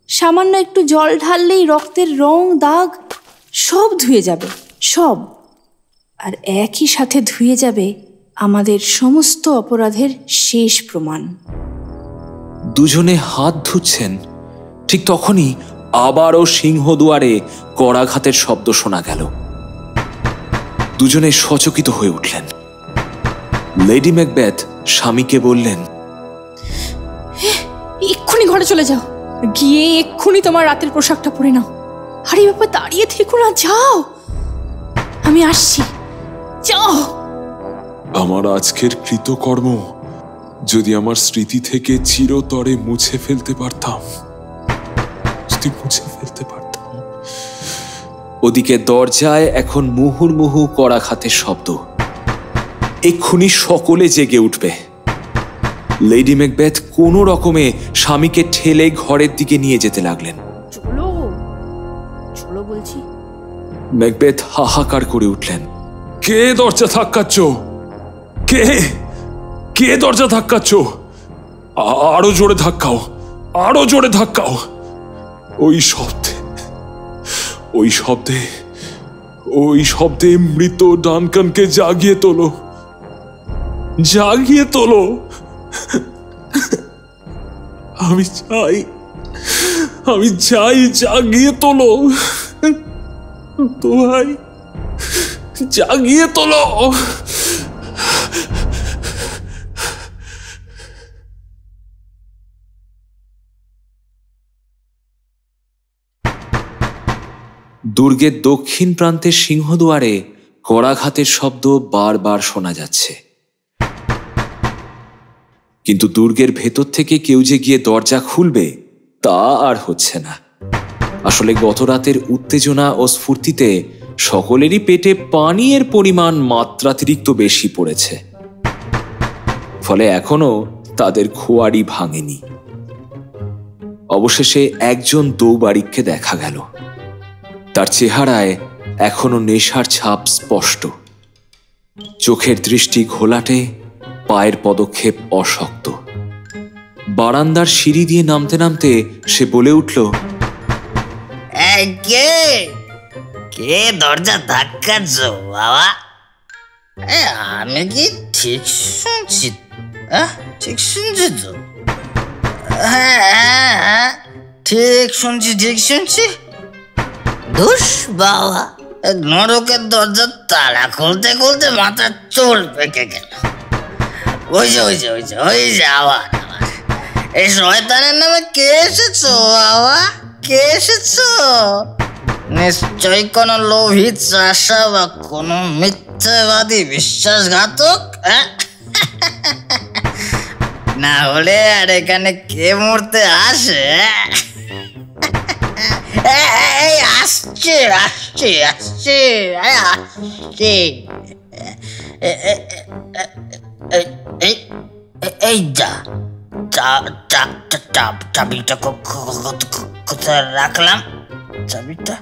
সামান্য একটু জল ঢাললেই রক্তের রং দাগ সব ধুয়ে যাবে, সব। আর একই সাথে ধুয়ে যাবে আমাদের সমস্ত অপরাধের শেষ প্রমাণ। দুজনে হাত ধুচ্ছেন, ঠিক তখনই আবারও সিংহদুয়ারে করাঘাতের শব্দ শোনা গেল। দুজনে সচকিত হয়ে উঠলেন। লেডি ম্যাকবেথ স্বামীকে বললেন, এক্ষুনি ঘরে চলে যাও, গিয়ে এক্ষুনি তোমার রাতের পোশাকটা পরে নাও। আরে বাবা, দাঁড়িয়ে থেকো না, যাও, আমি আসছি, যাও। আমার আজকের কৃতকর্ম যদি আমার স্মৃতি থেকে চিরতরে মুছে ফেলতে পারতাম, যদি মুছে ফেলতে পারতাম। ওদিকে দরজায় এখন মুহুর্মুহু করাঘাতের শব্দ। এক্ষুনি সকলে জেগে উঠবে। লেডি ম্যাকবেথ কোনো রকমে স্বামীকে ঠেলে ঘরের দিকে নিয়ে যেতে লাগলেন। চলো, চলো বলছি। ম্যাকবেথ হাহাকার করে উঠলেন, কে দরজা ধাক্কাচ্ছ? কে কে দরজা ধাক্কাচ্ছ? আরো জোরে ধাক্কাও, আরো জোরে ধাক্কাও। ওই শব্দে, ওই শব্দে, ওই শব্দে মৃত ডানকানকে জাগিয়ে তোলো, জাগিয়ে তোলো। আমি চাই, আমি চাই, জাগিয়ে তোলো। তো ভাই, জাগিয়ে তোলো। দুর্গের দক্ষিণ প্রান্তের সিংহদুয়ারে করাঘাতের শব্দ বারবার শোনা যাচ্ছে, কিন্তু দুর্গের ভেতর থেকে কেউ যে গিয়ে দরজা খুলবে তা আর হচ্ছে না। আসলে গত রাতের উত্তেজনা ও স্ফূর্তিতে সকলেরই পেটে পানীয়ের পরিমাণ মাত্রাতিরিক্ত বেশি পড়েছে, ফলে এখনো তাদের খোয়ারি ভাঙেনি। অবশেষে একজন দৌবারিককে দেখা গেল। তার চেহারায় এখনো নেশার ছাপ স্পষ্ট, চোখের দৃষ্টি ঘোলাটে, পায়ের পদক্ষেপ অশক্ত। বারান্দার সিঁড়ি দিয়ে নামতে নামতে সে বলে উঠল, কে কে দরজা ধাক্কাচ্ছ বাবা? আমি কি ঠিক শুনছি? ঠিক শুনছি তো? হ্যাঁ, ঠিক শুনছি। ধুস বাবা, নরকের দরজা তালা খুলতে খুলতে মাথা চোর পেকে গেল। ওই যে আবার এই শয়তানের নামে কে এসেছো বাবা? কে এসেছো? নিশ্চয়ই কোনো লোভী চাষা বা কোনো মিথ্যাবাদী বিশ্বাসঘাতক, না হলে আর এখানে কে মরতে আসে? আসছে এই চাবিটা কোথায় রাখলাম? চাবিটা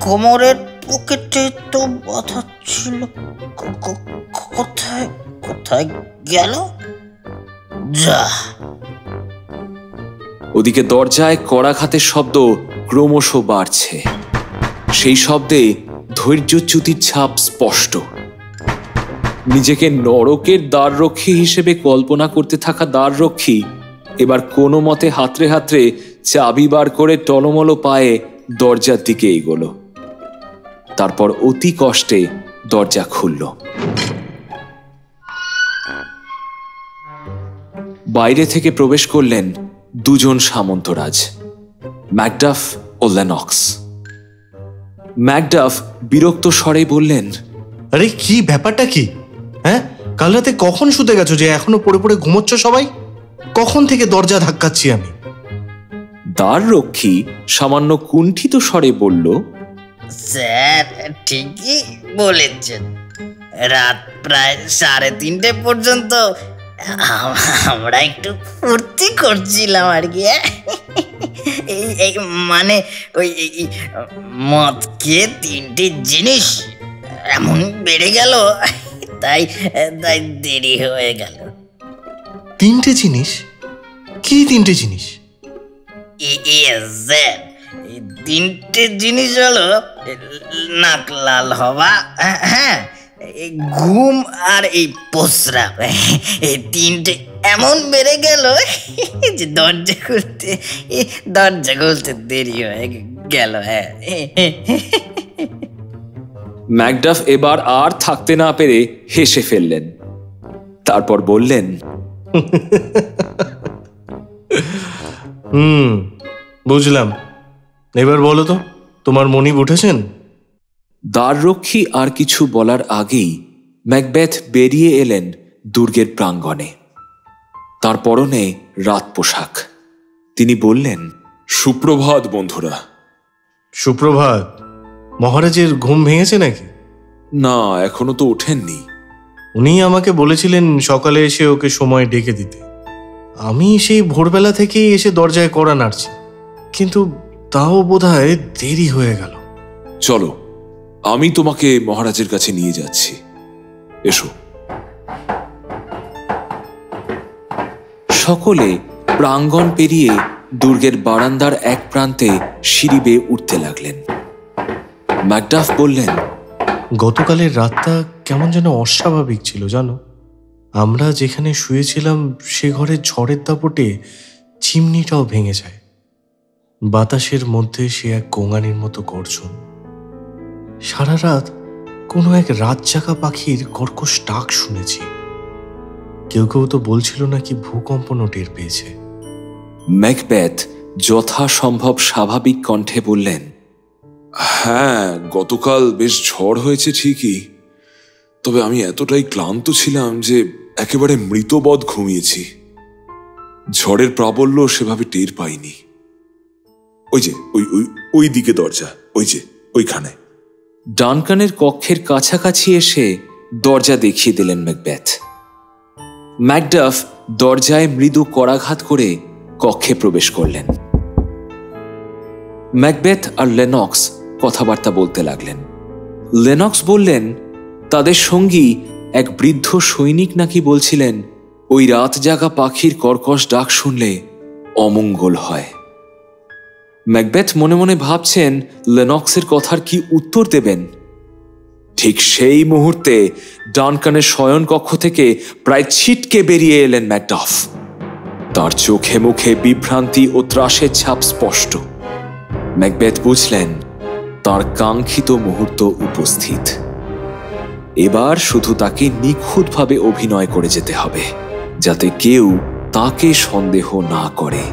কোমরের পকেটে তো বাঁধা ছিল, কোথায় গেল? যা। ওদিকে দরজায় কড়াঘাতের শব্দ ক্রমশ বাড়ছে। সেই শব্দে ধৈর্যচ্যুতির ছাপ স্পষ্ট। নিজেকে নরকের দ্বাররক্ষী হিসেবে কল্পনা করতে থাকা দ্বাররক্ষী এবার কোনো মতে হাতড়ে হাতড়ে চাবি বার করে টলমলো পায়ে দরজার দিকে এগোলো। তারপর অতি কষ্টে দরজা খুলল। বাইরে থেকে প্রবেশ করলেন দুজন সামন্তরাজ, ম্যাকডাফ ও লেনক্স। ম্যাকডাফ বিরক্ত স্বরে বললেন, আরে কি ব্যাপারটা কি? হ্যাঁ, কাল রাতে কখন শুতে গেছো যে এখনো পড়ে পড়ে ঘুমোচ্ছ সবাই? কখন থেকে দরজা ধাক্কাচ্ছি আমি? দ্বাররক্ষী সামান্য কুণ্ঠিত স্বরে বলল, স্যার ঠিকই বলেছেন, রাত প্রায় 3:30 পর্যন্ত আমরা একটু ফুর্তি করছিলাম আর কি। এই মানে ওই মদ খেয়ে 3টে জিনিস এমন বেড়ে গেল, তাই দেরি হয়ে গেল। 3টে জিনিস? কি 3টে জিনিস? স্যার, 3টে জিনিস হলো নাক লাল হওয়া, হ্যাঁ, ঘুম আর এই প্রস্রাব। এই 3টে এমন বেড়ে গেল যে দরজা খুলতে দেরি হয়ে গেল। হ্যাঁ। ম্যাকডাফ এবার আর থাকতে না পেরে হেসে ফেললেন। তারপর বললেন, বুঝলাম। এবার বলো তো, তোমার মনিব উঠেছেন? দ্বাররক্ষী আর কিছু বলার আগেই ম্যাকবেথ বেরিয়ে এলেন দুর্গের প্রাঙ্গণে। তার পরনে রাত পোশাক। তিনি বললেন, সুপ্রভাত বন্ধুরা। সুপ্রভাত। মহারাজের ঘুম ভেঙেছে নাকি? না, এখনো তো ওঠেননি। উনি আমাকে বলেছিলেন সকালে এসে ওকে সময় ডেকে দিতে। আমি সেই ভোরবেলা থেকেই এসে দরজায় কড়া নাড়ছি, কিন্তু তাও বোধহয় দেরি হয়ে গেল। চলো, আমি তোমাকে মহারাজের কাছে নিয়ে যাচ্ছি, এসো। সকলে প্রাঙ্গণ পেরিয়ে দুর্গের বারান্দার এক প্রান্তে সিঁড়ি বেয়ে উঠতে লাগলেন। ম্যাকডাফ বললেন, গতকালের রাতটা কেমন যেন অস্বাভাবিক ছিল জানো। আমরা যেখানে শুয়েছিলাম সে ঘরের ঝড়ের দাপটে চিমনিটাও ভেঙে যায়। বাতাসের মধ্যে সে এক গোঙানির মতো গর্জন। সারা রাত কোনো এক রাত জাগা পাখির কর্কশ ডাক শুনেছি। কেউ কেউ তো বলছিল নাকি ভূকম্পনও টের পেয়েছে। ম্যাকবেথ যথাসম্ভব স্বাভাবিক কণ্ঠে বললেন, হ্যাঁ, গতকাল বেশ ঝড় হয়েছে ঠিকই, তবে আমি এতটাই ক্লান্ত ছিলাম যে একেবারে মৃতবৎ ঘুমিয়েছি। ঝড়ের প্রাবল্য সেভাবে টের পাইনি। ওই যে ওই দিকে দরজা, ওই যে ওইখানে। ডানকানের কক্ষের কাছাকাছি এসে দরজা দেখিয়ে দিলেন ম্যাকবেথ। ম্যাকডাফ দরজায় মৃদু করাঘাত করে কক্ষে প্রবেশ করলেন। ম্যাকবেথ আর লেনক্স কথাবার্তা বলতে লাগলেন। লেনক্স বললেন তাদের সঙ্গী এক বৃদ্ধ সৈনিক নাকি বলছিলেন ওই রাত জাগা পাখির কর্কশ ডাক শুনলে অমঙ্গল হয়। ম্যাকবেথ মনে মনে ভাবছেন লেনক্সের কথার কি উত্তর দেবেন। ঠিক সেই মুহূর্তে ডানকানের শয়নকক্ষ থেকে প্রায় ছিটকে বেরিয়ে এলেন ম্যাকডাফ। তার চোখে মুখে বিভ্রান্তি ও ত্রাসের ছাপ স্পষ্ট। ম্যাকবেথ বুঝলেন তার কাঙ্ক্ষিত মুহূর্ত উপস্থিত। এবার শুধু তাকে নিখুঁতভাবে অভিনয় করে যেতে হবে, যাতে কেউ তাকে সন্দেহ না করে।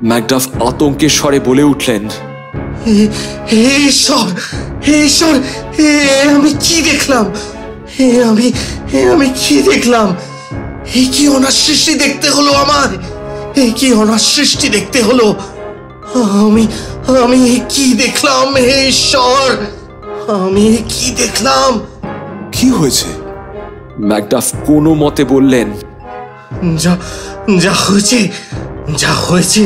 ম্যাকডাফ আতঙ্কের স্বরে বলে উঠলেন, আমি কি দেখলাম? আমি কি দেখলাম? এই কি অনার সৃষ্টি দেখতে হলো আমার? এই কি অনার সৃষ্টি দেখতে হলো? আমি কি দেখলাম? হে ঈশ্বর, আমি কি দেখলাম? কি হয়েছে? ম্যাকডাফ কোনো মতে বললেন, যা হয়েছে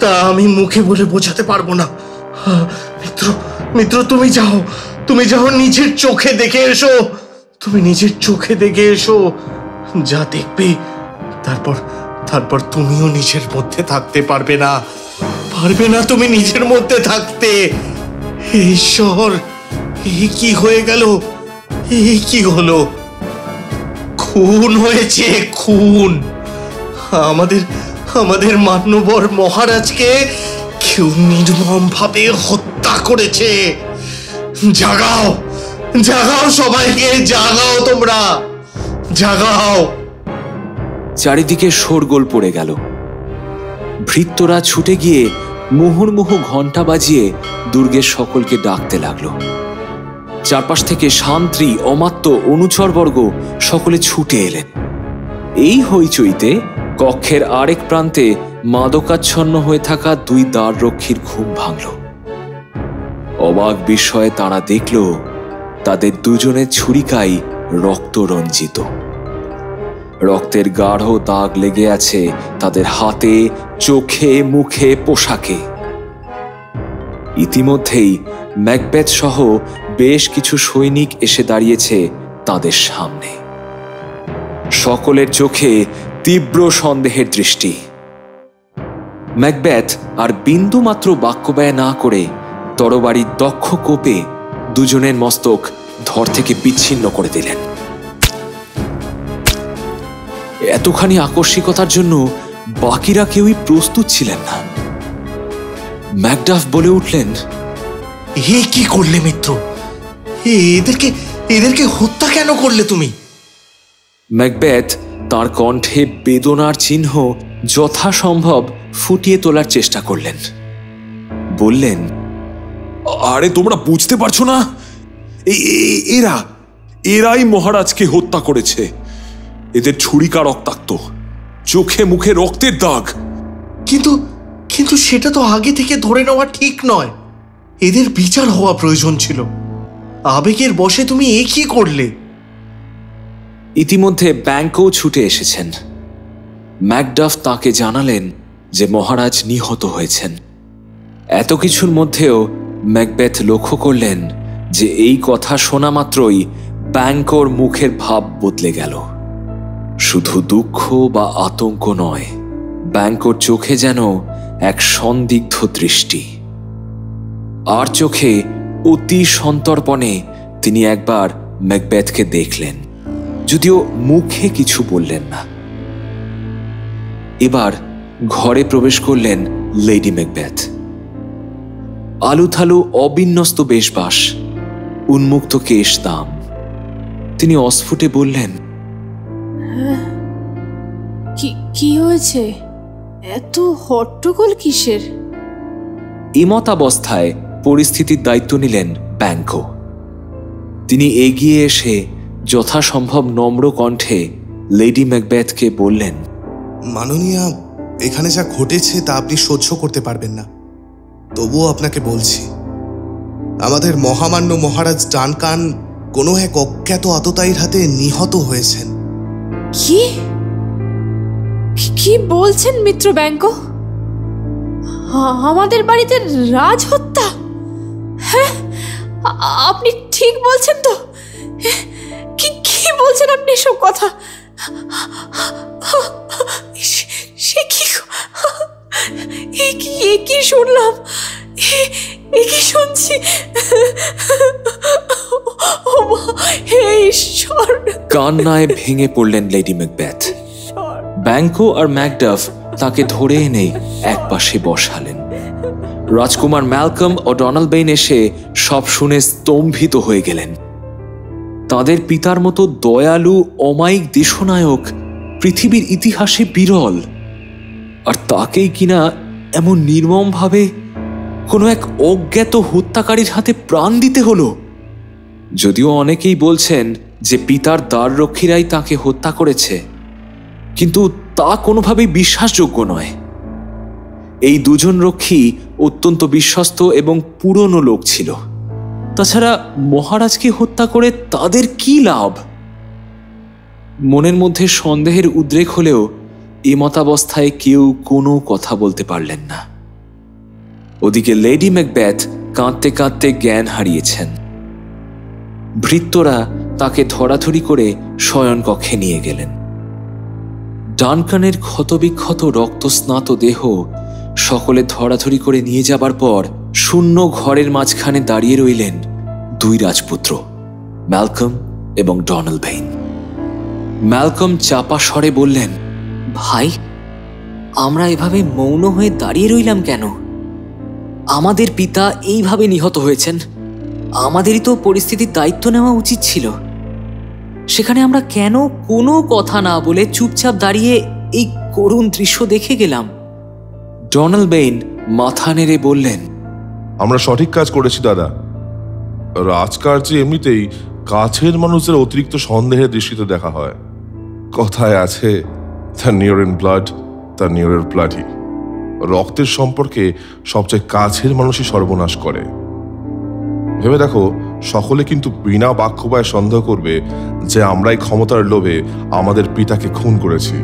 তা আমি মুখে বলে বোঝাতে পারবো না। মিত্র, তুমি যাও নিজের চোখে দেখে এসো। তুমি নিজের চোখে দেখে এসো। যা দেখবে তারপর তুমিও নিজের মধ্যে থাকতে পারবে না তুমি নিজের মধ্যে থাকতে। ঈশ্বর, এই কি হয়ে গেল? এই কি হলো? খুন হয়েছে, খুন। আমাদের মান্যবর মহারাজকে কেউ নির্মম ভাবে হত্যা করেছে। জাগাও সবাইকে, জাগাও, তোমরা জাগাও। চারিদিকে শোরগোল পড়ে গেল। ভৃত্যরা ছুটে গিয়ে মুহুর্মুহু ঘণ্টা বাজিয়ে দুর্গের সকলকে ডাকতে লাগলো। চারপাশ থেকে শান্ত্রী, অমাত্য, অনুচরবর্গ সকলে ছুটে এলেন। এই হইচইতে কক্ষের আরেক প্রান্তে মাদকাচ্ছন্ন হয়ে থাকা দুই দ্বাররক্ষীর ঘুম ভাঙল। অবাক বিস্ময়ে তারা দেখল তাদের দুজনের ছুরিকাই রক্ত রঞ্জিত। রক্তের গাঢ় দাগ লেগে আছে তাদের হাতে, চোখে, মুখে, পোশাকে। ইতিমধ্যেই ম্যাকবেথ সহ বেশ কিছু সৈনিক এসে দাঁড়িয়েছে তাদের সামনে। সকলের চোখে তীব্র সন্দেহের দৃষ্টি। ম্যাকবেথ আর বিন্দু মাত্র বাক্য ব্যয় না করে তরবারির দক্ষ কোপে দুজনের মস্তক ধর থেকে বিচ্ছিন্ন করে দিলেন। এতখানি আকস্মিকতার জন্য বাকিরা কেউই প্রস্তুত ছিলেন না। ম্যাকডাফ বলে উঠলেন, এ কি করলে মিত্র? এদেরকে হত্যা কেন করলে তুমি? ম্যাকবেথ তার কণ্ঠে বেদনার চিহ্ন যথাসম্ভব ফুটিয়ে তোলার চেষ্টা করলেন। বললেন, আরে তোমরা বুঝতে পারছো না? এরাই মহারাজকে হত্যা করেছে। এদের ছুরিকা রক্তাক্ত, চোখে মুখে রক্তের দাগ। কিন্তু সেটা তো আগে থেকে ধরে নেওয়া ঠিক নয়। এদের বিচার হওয়া প্রয়োজন ছিল। আবেগের বশে তুমি এ কি করলে? ইতিমধ্যে ব্যাংকও ছুটে এসেছেন। ম্যাকডাফ তাকে জানালেন যে মহারাজ নিহত হয়েছেন। এত কিছুর মধ্যেও ম্যাকবেথ লক্ষ্য করলেন যে এই কথা শোনা মাত্রই ব্যাংকোর মুখের ভাব বদলে গেল। শুধু দুঃখ বা আতঙ্ক নয়, ব্যাংকোর চোখে যেন এক সন্দিগ্ধ দৃষ্টি। আর চোখে অতি সন্তর্পণে তিনি একবার ম্যাকবেথকে দেখলেন, যদিও মুখে কিছু বললেন না। এবার ঘরে প্রবেশ করলেন লেডি ম্যাকবেথ। আলুথালু অবিন্যস্ত বেশবাস, উন্মুক্ত কেশ দাম। তিনি অস্ফুটে বললেন, কি হয়েছে? এত হট্টগোল কিসের? ইমতাবস্থায় পরিস্থিতির দায়িত্ব নিলেন ব্যাংকো। তিনি এগিয়ে এসে যথাসম্ভব নম্র কণ্ঠে লেডি ম্যাকবেথকে বললেন, মাননীয়া, এখানে যা ঘটেছে তা আপনি সহ্য করতে পারবেন না, তবুও আপনাকে বলছি, আমাদের মহামান্য মহারাজ ডানকান কোনো এক অজ্ঞাত আততায়ীর হাতে নিহত হয়েছেন। কি কি বলছেন মিত্র ব্যাংকো? আমাদের বাড়িতে রাজহত্যা? হ্যাঁ, আপনি ঠিক বলছেন তো? কি কি বলছেন আপনি এসব কথা? সে কি শুনলাম, এ কি শুনছি? হে ঈশ্বর! কান্নায় ভেঙে পড়লেন লেডি ম্যাকবেথ। ব্যাংকো আর ম্যাকডাফ তাকে ধরে এনে একপাশে বসালেন। রাজকুমার ম্যালকম ও ডনাল্ড এসে সব শুনে স্তম্ভিত হয়ে গেলেন। তাদের পিতার মতো দয়ালু অমায়িক দেশনায়ক পৃথিবীর ইতিহাসে বিরল, আর তাকেই কিনা এমন নির্মমভাবে কোনো এক অজ্ঞাত হত্যাকারীর হাতে প্রাণ দিতে হলো। যদিও অনেকেই বলছেন যে পিতার দ্বাররক্ষীরাই তাকে হত্যা করেছে, কিন্তু তা কোনোভাবেই বিশ্বাসযোগ্য নয়। এই দুজন রক্ষী অত্যন্ত বিশ্বস্ত এবং পুরনো লোক ছিল। তাছাড়া মহারাজকে হত্যা করে তাদের কি লাভ? মনের মধ্যে সন্দেহের উদ্রেক হলেও এমতাবস্থায় কেউ কোনো কথা বলতে পারলেন না। ওদিকে লেডি ম্যাকবেথ কাঁদতে কাঁদতে জ্ঞান হারিয়েছেন। ভৃত্যরা তাকে ধরাধরি করে শয়নকক্ষে নিয়ে গেলেন। ডানকানের ক্ষতবিক্ষত রক্তস্নাত দেহ সকলে ধরাধরি করে নিয়ে যাবার পর শূন্য ঘরের মাঝখানে দাঁড়িয়ে রইলেন দুই রাজপুত্র, ম্যালকম এবং ডনাল্ড বেইন। ম্যালকম চাপা স্বরে বললেন, ভাই, আমরা এভাবে মৌন হয়ে দাঁড়িয়ে রইলাম কেন? আমাদের পিতা এইভাবে নিহত হয়েছেন, আমাদেরই তো পরিস্থিতির দায়িত্ব নেওয়া উচিত ছিল। সেখানে আমরা কেন কোনো কথা না বলে চুপচাপ দাঁড়িয়ে এই করুণ দৃশ্য দেখে গেলাম? ডনাল্ড বেইন মাথা নেড়ে বললেন, আমরা সঠিক কাজ করেছি দাদা। রাজকার্যে এমনিতেই কাছের মানুষের অতিরিক্ত সন্দেহের দৃষ্টিতে দেখা হয়। কথায় আছে, the near in blood, the near bloody. রক্তের সম্পর্কে সবচেয়ে কাছের মানুষই সর্বনাশ করে। ভেবে দেখো, সকলে কিন্তু বিনা বাক্যবায় সন্দেহ করবে যে আমরাই ক্ষমতার লোভে আমাদের পিতাকে খুন করেছি,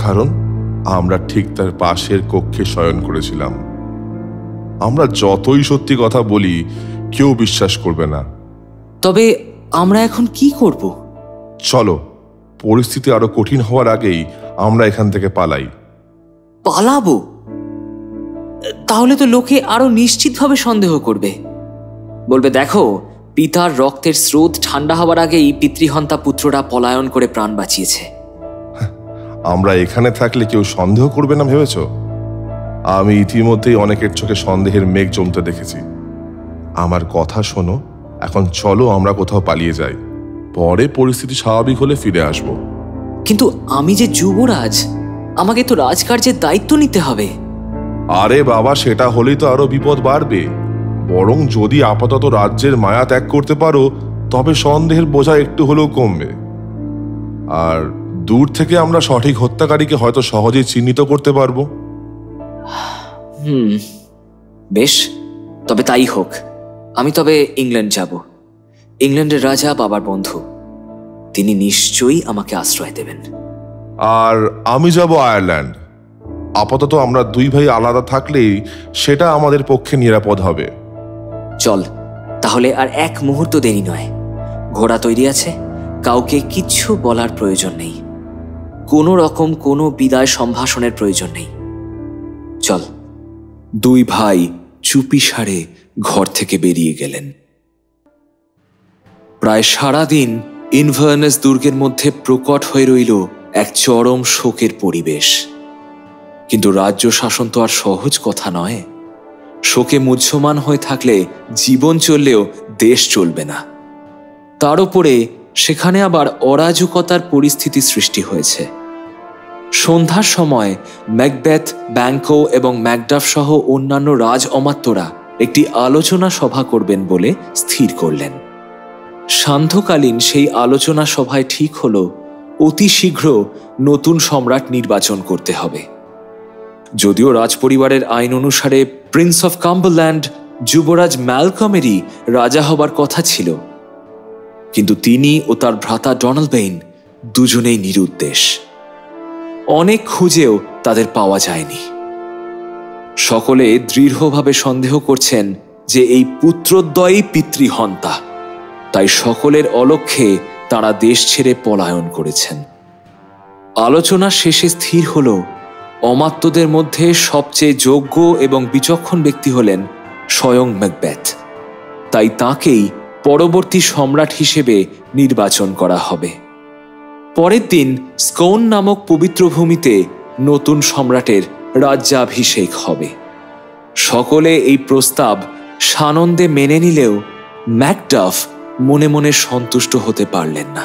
কারণ আমরা ঠিক তার পাশের কক্ষে শয়ন করেছিলাম। আমরা যতই সত্যি কথা বলি, কেউ বিশ্বাস করবে না। তবে আমরা এখন কি করব? চলো, পরিস্থিতি আরো কঠিন হওয়ার আগেই আমরা এখান থেকে পালাই। পালাবো? তাহলে তো লোকে আরো নিশ্চিতভাবে সন্দেহ করবে। বলবে, দেখো, পিতার রক্তের স্রোত ঠান্ডা হওয়ার আগেই পিতৃহন্তা পুত্ররা পলায়ন করে প্রাণ বাঁচিয়েছে। আমরা এখানে থাকলে কেউ সন্দেহ করবে না ভেবেছ? আমি ইতিমধ্যেই অনেকের চোখে সন্দেহের মেঘ জমতে দেখেছি। আমার কথা শোনো, এখন চলো আমরা কোথাও পালিয়ে যাই, পরে পরিস্থিতি স্বাভাবিক হলে ফিরে আসব। কিন্তু আমি যে যুবরাজ, আমাকে তো রাজকার্যের দায়িত্ব নিতে হবে। আরে বাবা, সেটা হলেই তো আরো বিপদ বাড়বে। বরং যদি আপাতত রাজ্যের মায়া ত্যাগ করতে পারো, তবে সন্দেহের বোঝা একটু হলেও কমবে। আর দূর থেকে আমরা সঠিক হত্যাকারীকে হয়তো সহজেই চিহ্নিত করতে পারবো। বেশ, তবে তাই হোক। আমি তবে ইংল্যান্ড যাব। ইংল্যান্ডের রাজা বাবার বন্ধু, তিনি নিশ্চয়ই আমাকে আশ্রয় দেবেন। আর আমি যাব আয়ারল্যান্ড। আপাতত আমরা দুই ভাই আলাদা থাকলেই সেটা আমাদের পক্ষে নিরাপদ হবে। চল, তাহলে আর এক মুহূর্ত দেরি নয়। ঘোড়া তৈরি আছে, কাউকে কিচ্ছু বলার প্রয়োজন নেই। কোনো রকম কোনো বিদায় সম্ভাষণের প্রয়োজন নেই। চল। দুই ভাই চুপি সারে ঘর থেকে বেরিয়ে গেলেন। প্রায় সারাদিন ইনভারনেস দুর্গের মধ্যে প্রকট হয়ে রইল এক চরম শোকের পরিবেশ। কিন্তু রাজ্য শাসন তো আর সহজ কথা নয়। শোকে মুহ্যমান হয়ে থাকলে জীবন চললেও দেশ চলবে না। তার উপরে সেখানে আবার অরাজকতার পরিস্থিতি সৃষ্টি হয়েছে। সন্ধ্যার সময় ম্যাকবেথ, ব্যাংকো এবং ম্যাকডাফ সহ অন্যান্য রাজ অমাত্যরা একটি আলোচনা সভা করবেন বলে স্থির করলেন। সান্ধ্যকালীন সেই আলোচনা সভায় ঠিক হল অতি শীঘ্র নতুন সম্রাট নির্বাচন করতে হবে। যদিও রাজপরিবারের আইন অনুসারে প্রিন্স অফ কাম্বারল্যান্ড যুবরাজ ম্যালকমেরই রাজা হবার কথা ছিল, কিন্তু তিনি ও তার ভ্রাতা ডনালবেইন দুজনেই নিরুদ্দেশ। অনেক খুঁজেও তাদের পাওয়া যায়নি। সকলে দৃঢ়ভাবে সন্দেহ করছেন যে এই পুত্রদ্বয়ই পিতৃহন্তা, তাই সকলের অলক্ষ্যে তারা দেশ ছেড়ে পলায়ন করেছেন। আলোচনা শেষে স্থির হল অমাত্যদের মধ্যে সবচেয়ে যোগ্য এবং বিচক্ষণ ব্যক্তি হলেন স্বয়ং ম্যাকবেথ, তাই তাঁকেই পরবর্তী সম্রাট হিসেবে নির্বাচন করা হবে। পরের দিন স্কোন নামক পবিত্র ভূমিতে নতুন সম্রাটের রাজ্যাভিষেক হবে। সকলে এই প্রস্তাব সানন্দে মেনে নিলেও ম্যাকডাফ মনে মনে সন্তুষ্ট হতে পারলেন না।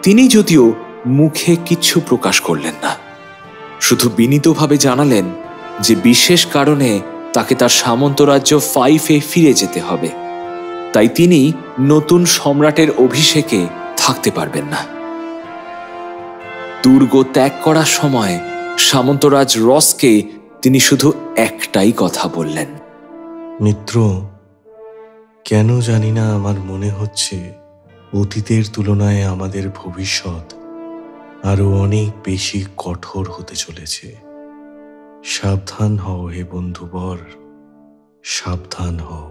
তিনি যদিও মুখে কিচ্ছু প্রকাশ করলেন না, শুধু বিনীতভাবে জানালেন যে বিশেষ কারণে তাকে তার সামন্তরাজ্য ফাইফে ফিরে যেতে হবে, তাই তিনি নতুন সম্রাটের অভিষেকে থাকতে পারবেন না। দুর্গ ত্যাগ করার সময় সামন্তরাজ রসকে তিনি শুধু একটাই কথা বললেন, মিত্র, কেন জানি না আমার মনে হচ্ছে অতীতের তুলনায় আমাদের ভবিষ্যৎ আরো অনেক বেশি কঠোর হতে চলেছে। সাবধান হও হে বন্ধুবর, সাবধান হও।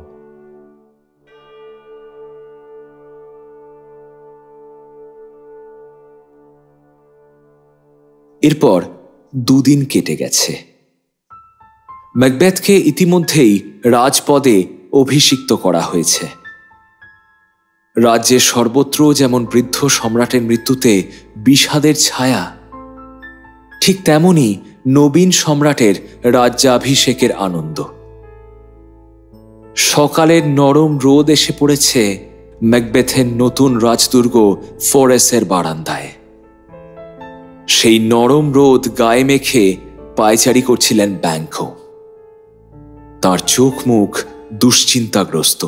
এরপর দুদিন কেটে গেছে। ম্যাকবেথকে ইতিমধ্যেই রাজপদে অভিষিক্ত করা হয়েছে। রাজ্যের সর্বত্র যেমন বৃদ্ধ সম্রাটের মৃত্যুতে বিষাদের ছায়া, ঠিক তেমনি নবীন সম্রাটের রাজ্যাভিষেকের আনন্দ। সকালের নরম রোদ এসে পড়েছে ম্যাকবেথের নতুন রাজদুর্গ ফোরেসের বারান্দায়। সেই নরম রোদ গায়ে মেখে পায়চারি করছিলেন ব্যাংকো। তার চোখ মুখ দুশ্চিন্তাগ্রস্ত।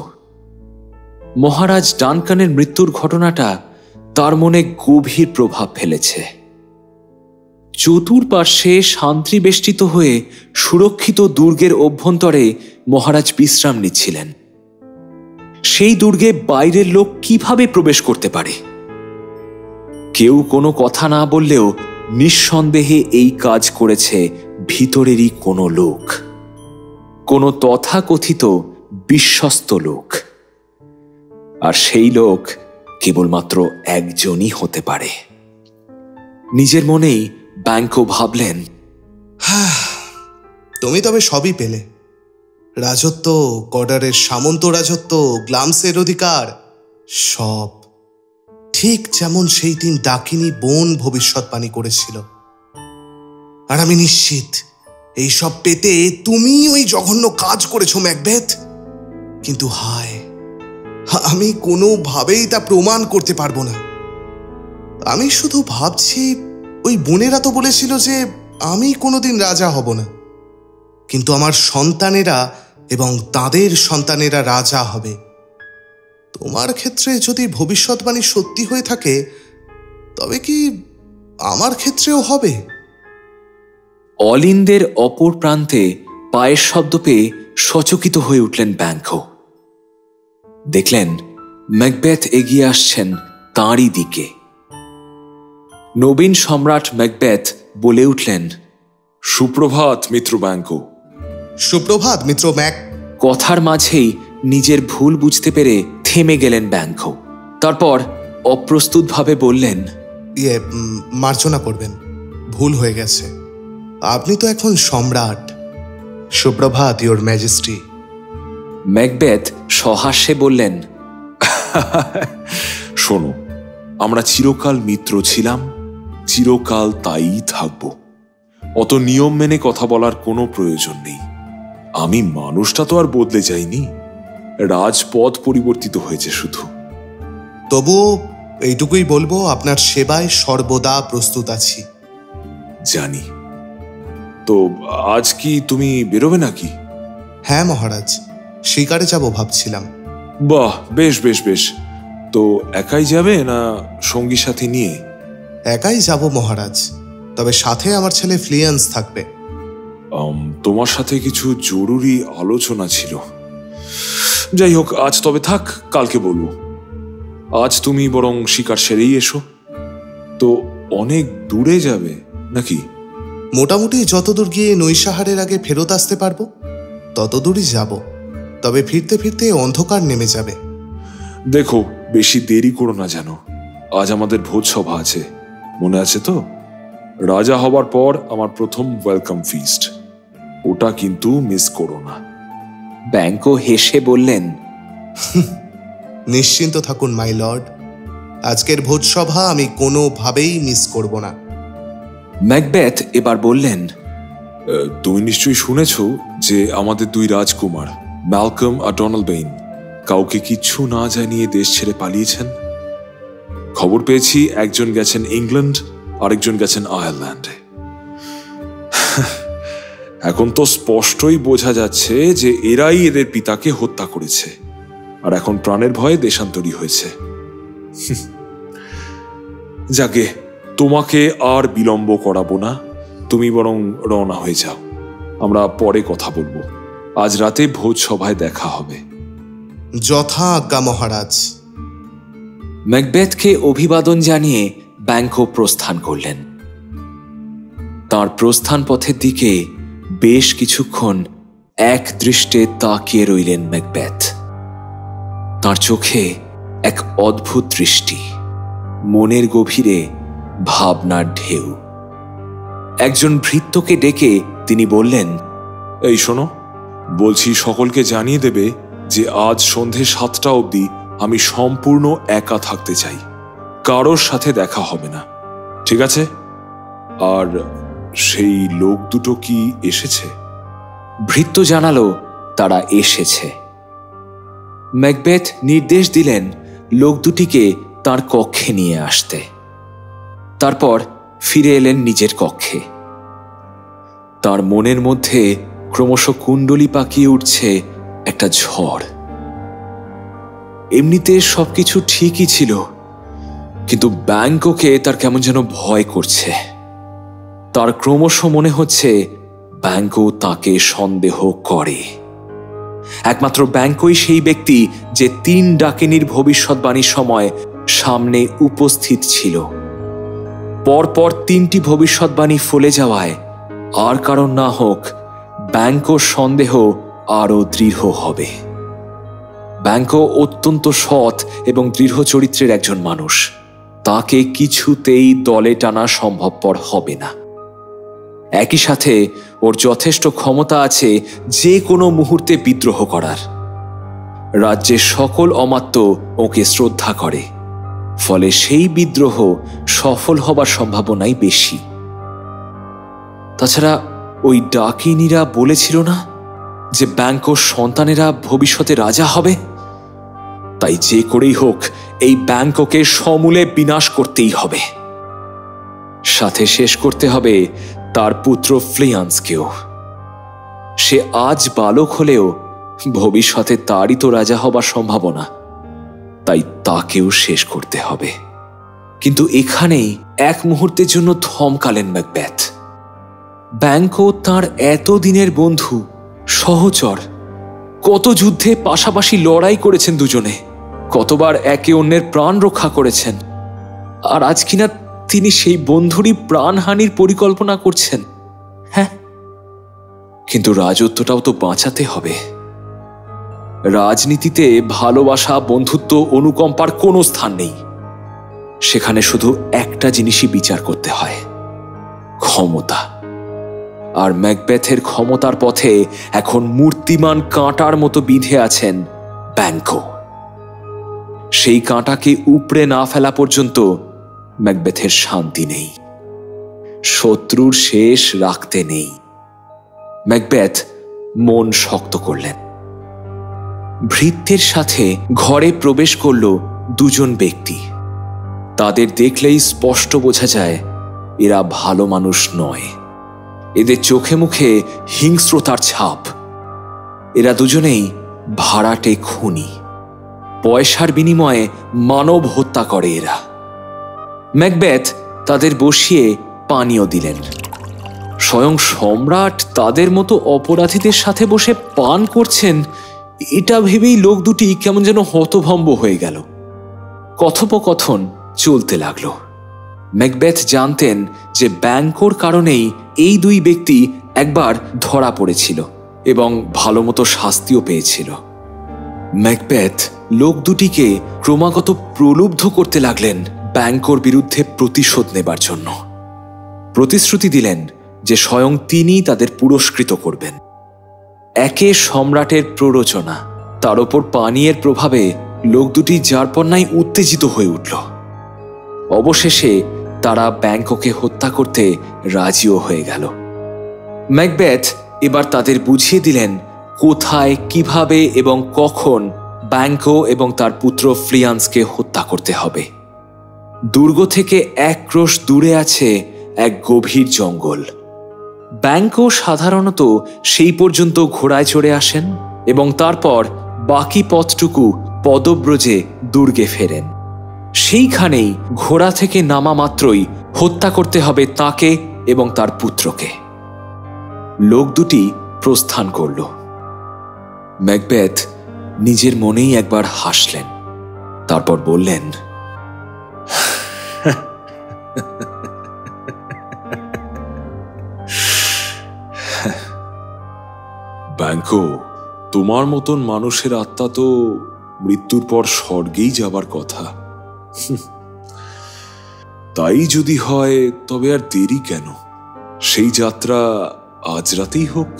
মহারাজ ডানকানের মৃত্যুর ঘটনাটা তার মনে গভীর প্রভাব ফেলেছে। চতুর্পার্শ্বে শান্তি বেষ্টিত হয়ে সুরক্ষিত দুর্গের অভ্যন্তরে মহারাজ বিশ্রাম নিচ্ছিলেন। সেই দুর্গে বাইরের লোক কিভাবে প্রবেশ করতে পারে? কেউ কোনো কথা না বললেও নিঃসন্দেহে এই কাজ করেছে ভিতরেরই কোনো লোক, কোনো তথাকথিত বিশ্বস্ত লোক। আর সেই লোক কেবলমাত্র একজনই হতে পারে। নিজের মনেই ব্যাংকো ভাবলেন, তুমি তবে সবই পেলে, রাজত্ব, কডারের সামন্ত রাজত্ব, গ্লামসের অধিকার, সব ঠিক যেমন সেই দিন ডাকিনী বোন ভবিষ্যৎবাণী করেছিল। আর আমি নিশ্চিত এইসব পেতে তুমি ওই জঘন্য কাজ করেছো ম্যাকবেথ। কিন্তু হায়, আমি কোনোভাবেই তা প্রমাণ করতে পারবো না। আমি শুধু ভাবছি, ওই বোনেরা তো বলেছিল যে আমি কোনোদিন রাজা হব না, কিন্তু আমার সন্তানেরা এবং তাদের সন্তানেরা রাজা হবে। তোমার ক্ষেত্রে যদি ভবিষ্যৎবাণী সত্যি হয়ে থাকে, তবে কি আমার ক্ষেত্রেও হবে? অলিন্দের অপর প্রান্তে পায়ের শব্দ পেয়ে সচকিত হয়ে উঠলেন ব্যাংকো। দেখলেন ম্যাকবেথ এগিয়ে আসছেন তাঁরই দিকে। নবীন সম্রাট ম্যাকবেথ বলে উঠলেন, সুপ্রভাত মিত্র ব্যাংকো। সুপ্রভাত মিত্র ম্যাক। কথার মাঝেই নিজের ভুল বুঝতে পেরে থেমে গেলেন ব্যাংকো। তারপর অপ্রস্তুতভাবে বললেন, মার্জনা করবেন, ভুল হয়ে গেছে। আপনি তো এখন সম্রাট। সুপ্রভাত ইওর ম্যাজেস্টি। ম্যাকবেথ সহাস্যে বললেন, শোনো, আমরা চিরকাল মিত্র ছিলাম, চিরকাল তাই থাকব। অত নিয়ম মেনে কথা বলার কোনো প্রয়োজন নেই। আমি মানুষটা তো আর বদলে যাইনি, রাজপদ পরিবর্তিত হয়েছে শুধু। তবুও এইটুকুই বলবো, আপনার সেবায় সর্বদা প্রস্তুত আছি। জানি। তো আজ কি তুমি বেরোবে নাকি? হ্যাঁ মহারাজ, শিকারে যাব ভাবছিলাম। বাহ, বেশ বেশ বেশ। তো একাই যাবে না সঙ্গী সাথী নিয়ে? একাই যাব মহারাজ, তবে সাথে আমার ছেলে ফ্লিয়ান্স থাকবে। তোমার সাথে কিছু জরুরি আলোচনা ছিল। যাই হোক, আজ তবে থাক, কালকে বলবো। আজ তুমি বরং শিকার সেরেই এসো। তো অনেক দূরে যাবে নাকি? মোটামুটি যতদূর গিয়ে নৈশাহারের আগে ফেরত আসতে পারবো ততদূরই যাব। তবে ফিরতে ফিরতে অন্ধকার নেমে যাবে। দেখো, বেশি দেরি করো না যেন। আজ আমাদের ভোজ সভা আছে, মনে আছে তো? রাজা হবার পর আমার প্রথম ওয়েলকাম ফিস্ট, ওটা কিন্তু মিস করো না। ব্যাংকো হেসে বললেন, নিশ্চিন্ত থাকুন মাই লর্ড, আজকের ভোজসভা আমি কোনোভাবেই মিস করব না। ম্যাকবেথ এবার বললেন, তুমি নিশ্চয়ই শুনেছ যে আমাদের দুই রাজকুমার ম্যালকম আর ডোনাল্ড কাউকে কিচ্ছু না জানিয়ে দেশ ছেড়ে পালিয়েছেন। খবর পেয়েছি একজন গেছেন ইংল্যান্ড, আরেকজন গেছেন আয়ারল্যান্ডে। এখন তো স্পষ্টই বোঝা যাচ্ছে যে এরাই এদের পিতাকে হত্যা করেছে, আর এখন প্রাণের ভয়ে দেশান্তরী হয়েছে। যাকে তোমাকে আর বিলম্ব করাবো না, তুমি বরং রওনা হয়ে যাও। আমরা পরে কথা বলবো। আজ রাতে ভোজ সভায় দেখা হবে। যথা আজ্ঞা মহারাজ। ম্যাকবেথকে অভিবাদন জানিয়ে ব্যাংকো প্রস্থান করলেন। তার প্রস্থান পথের দিকে বেশ কিছুক্ষণ এক দৃষ্টে তাকিয়ে রইলেন ম্যাকবেথ। তার চোখে এক অদ্ভুত দৃষ্টি, মনের গভীরে ভাবনার ঢেউ। একজন ভৃত্যকে ডেকে তিনি বললেন, এই শোনো, বলছি সকলকে জানিয়ে দেবে যে আজ সন্ধে 7টা অবধি আমি সম্পূর্ণ একা থাকতে চাই, কারোর সাথে দেখা হবে না, ঠিক আছে? আর সেই লোক দুটো কি এসেছে? ভৃত্য জানালো তারা এসেছে। ম্যাকবেথ নির্দেশ দিলেন লোক দুটিকে তার কক্ষে নিয়ে আসতে। তারপর ফিরে এলেন নিজের কক্ষে। তার মনের মধ্যে ক্রমশ কুণ্ডলী পাকিয়ে উঠছে একটা ঝড়। এমনিতে সবকিছু ঠিকই ছিল, কিন্তু ব্যাংকোকে তার কেমন যেন ভয় করছে। তার ক্রমশ মনে হচ্ছে ব্যাংকো তাকে সন্দেহ করে। একমাত্র ব্যাংকোই সেই ব্যক্তি যে 3 ডাকিনীর ভবিষ্যৎবাণীর সময় সামনে উপস্থিত ছিল। পরপর 3টি ভবিষ্যৎবাণী ফলে যাওয়ায় আর কারণ না হোক, ব্যাংকোর সন্দেহ আরো দৃঢ় হবে। ব্যাংকো অত্যন্ত সৎ এবং দৃঢ় চরিত্রের একজন মানুষ, তাকে কিছুতেই দলে টানা সম্ভবপর হবে না। একই সাথে ওর যথেষ্ট ক্ষমতা আছে যে কোনো মুহূর্তে বিদ্রোহ করার। রাজ্যের সকল অমাত্য ওকে শ্রদ্ধা করে, ফলে সেই বিদ্রোহ সফল হবার সম্ভাবনাই বেশি। তাছাড়া ওই ডাকিনীরা বলেছিল না যে ব্যাংকোর সন্তানেরা ভবিষ্যতে রাজা হবে? তাই যে করেই হোক এই ব্যাংকোকে সমূলে বিনাশ করতেই হবে। সাথে শেষ করতে হবে তার পুত্র ফ্লিয়ান্সকেও। সে আজ বালক হলেও ভবিষ্যতে তারই তো রাজা হবার সম্ভাবনা, তাই তাকেও শেষ করতে হবে। কিন্তু এখানেই এক মুহূর্তের জন্য থমকালেন ম্যাকবেথ। ব্যাংকো তার এতদিনের বন্ধু, সহচর, কত যুদ্ধে পাশাপাশি লড়াই করেছেন দুজনে, কতবার একে অন্যের প্রাণ রক্ষা করেছেন, আর আজ কিনা তিনি সেই বন্ধুরই প্রাণহানির পরিকল্পনা করছেন। হ্যাঁ, কিন্তু রাজত্বটাও তো বাঁচাতে হবে। রাজনীতিতে ভালোবাসা, বন্ধুত্ব, অনুকম্পার কোনো স্থান নেই। সেখানে শুধু একটা জিনিসই বিচার করতে হয়, ক্ষমতা। আর ম্যাকবেথের ক্ষমতার পথে এখন মূর্তিমান কাঁটার মতো বিঁধে আছেন ব্যাংকো। সেই কাঁটাকে উপড়ে না ফেলা পর্যন্ত ম্যাকবেথের শান্তি নেই, শত্রুর শেষ রাখতে নেই। ম্যাকবেথ মন শক্ত করলেন। ভৃত্যের সাথে ঘরে প্রবেশ করল দুজন ব্যক্তি। তাদের দেখলেই স্পষ্ট বোঝা যায় এরা ভালো মানুষ নয়। এদের চোখে মুখে হিংস্রতার ছাপ। এরা দুজনেই ভাড়াটে খুনি, পয়সার বিনিময়ে মানব হত্যা করে এরা। ম্যাকবেথ তাদের বসিয়ে পানীয় দিলেন। স্বয়ং সম্রাট তাদের মতো অপরাধীদের সাথে বসে পান করছেন, এটা ভেবেই লোক দুটি কেমন যেন হতভম্ব হয়ে গেল। কথোপকথন চলতে লাগলো। ম্যাকবেথ জানতেন যে ব্যাংকোর কারণেই এই দুই ব্যক্তি একবার ধরা পড়েছিল এবং ভালো মতো শাস্তিও পেয়েছিল। ম্যাকবেথ লোক দুটিকে ক্রমাগত প্রলুব্ধ করতে লাগলেন ব্যাংকোর বিরুদ্ধে প্রতিশোধ নেবার জন্য। প্রতিশ্রুতি দিলেন যে স্বয়ং তিনি তাদের পুরস্কৃত করবেন। একে সম্রাটের প্ররোচনা, তার ওপর পানীয়ের প্রভাবে লোক দুটি যারপন্নায় উত্তেজিত হয়ে উঠল। অবশেষে তারা ব্যাংকোকে হত্যা করতে রাজিও হয়ে গেল। ম্যাকবেথ এবার তাদের বুঝিয়ে দিলেন কোথায়, কিভাবে এবং কখন ব্যাংকো এবং তার পুত্র ফ্লিয়ান্সকে হত্যা করতে হবে। দুর্গ থেকে এক ক্রোশ দূরে আছে এক গভীর জঙ্গল। ব্যাংকো সাধারণত সেই পর্যন্ত ঘোড়ায় চড়ে আসেন এবং তারপর বাকি পথটুকু পদব্রজে দুর্গে ফেরেন। সেইখানেই ঘোড়া থেকে নামা মাত্রই হত্যা করতে হবে তাকে এবং তার পুত্রকে। লোক দুটি প্রস্থান করল। ম্যাকবেথ নিজের মনেই একবার হাসলেন, তারপর বললেন, ব্যাংকো, তোমার মতন মানুষের আত্মা তো মৃত্যুর পর স্বর্গেই যাবার কথা। তাই যদি হয় তবে আর দেরি কেন? সেই যাত্রা আজ রাতেই হোক।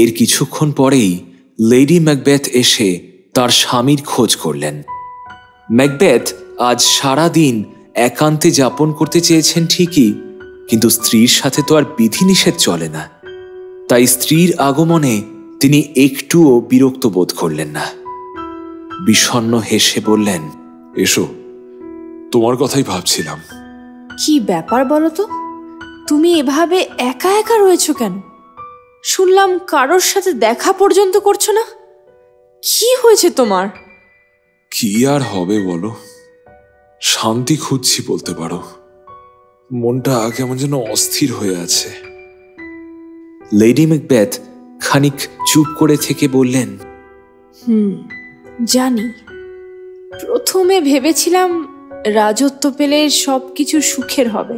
এর কিছুক্ষণ পরেই লেডি ম্যাকবেথ এসে তার স্বামীর খোঁজ করলেন। ম্যাকবেথ আজ সারা দিন একান্তে যাপন করতে চেয়েছেন ঠিকই, কিন্তু স্ত্রীর সাথে তো আর বিধিনিষেধ চলে না। তাই স্ত্রীর আগমনে তিনি একটুও বিরক্ত বোধ করলেন না। বিষণ্ণ হেসে বললেন, এসো, তোমার কথাই ভাবছিলাম। কি ব্যাপার বলো তো? তুমি এভাবে একা একা রয়েছো কেন? শুনলাম কারোর সাথে দেখা পর্যন্ত করছো না। কি হয়েছে তোমার? কি আর হবে বলো, শান্তি খুঁজছি বলতে পারো। মনটা কেমন যেন অস্থির হয়ে আছে। লেডি ম্যাকবেথ খানিক চুপ করে থেকে বললেন, জানি। প্রথমে ভেবেছিলাম রাজত্ব পেলে সবকিছু সুখের হবে,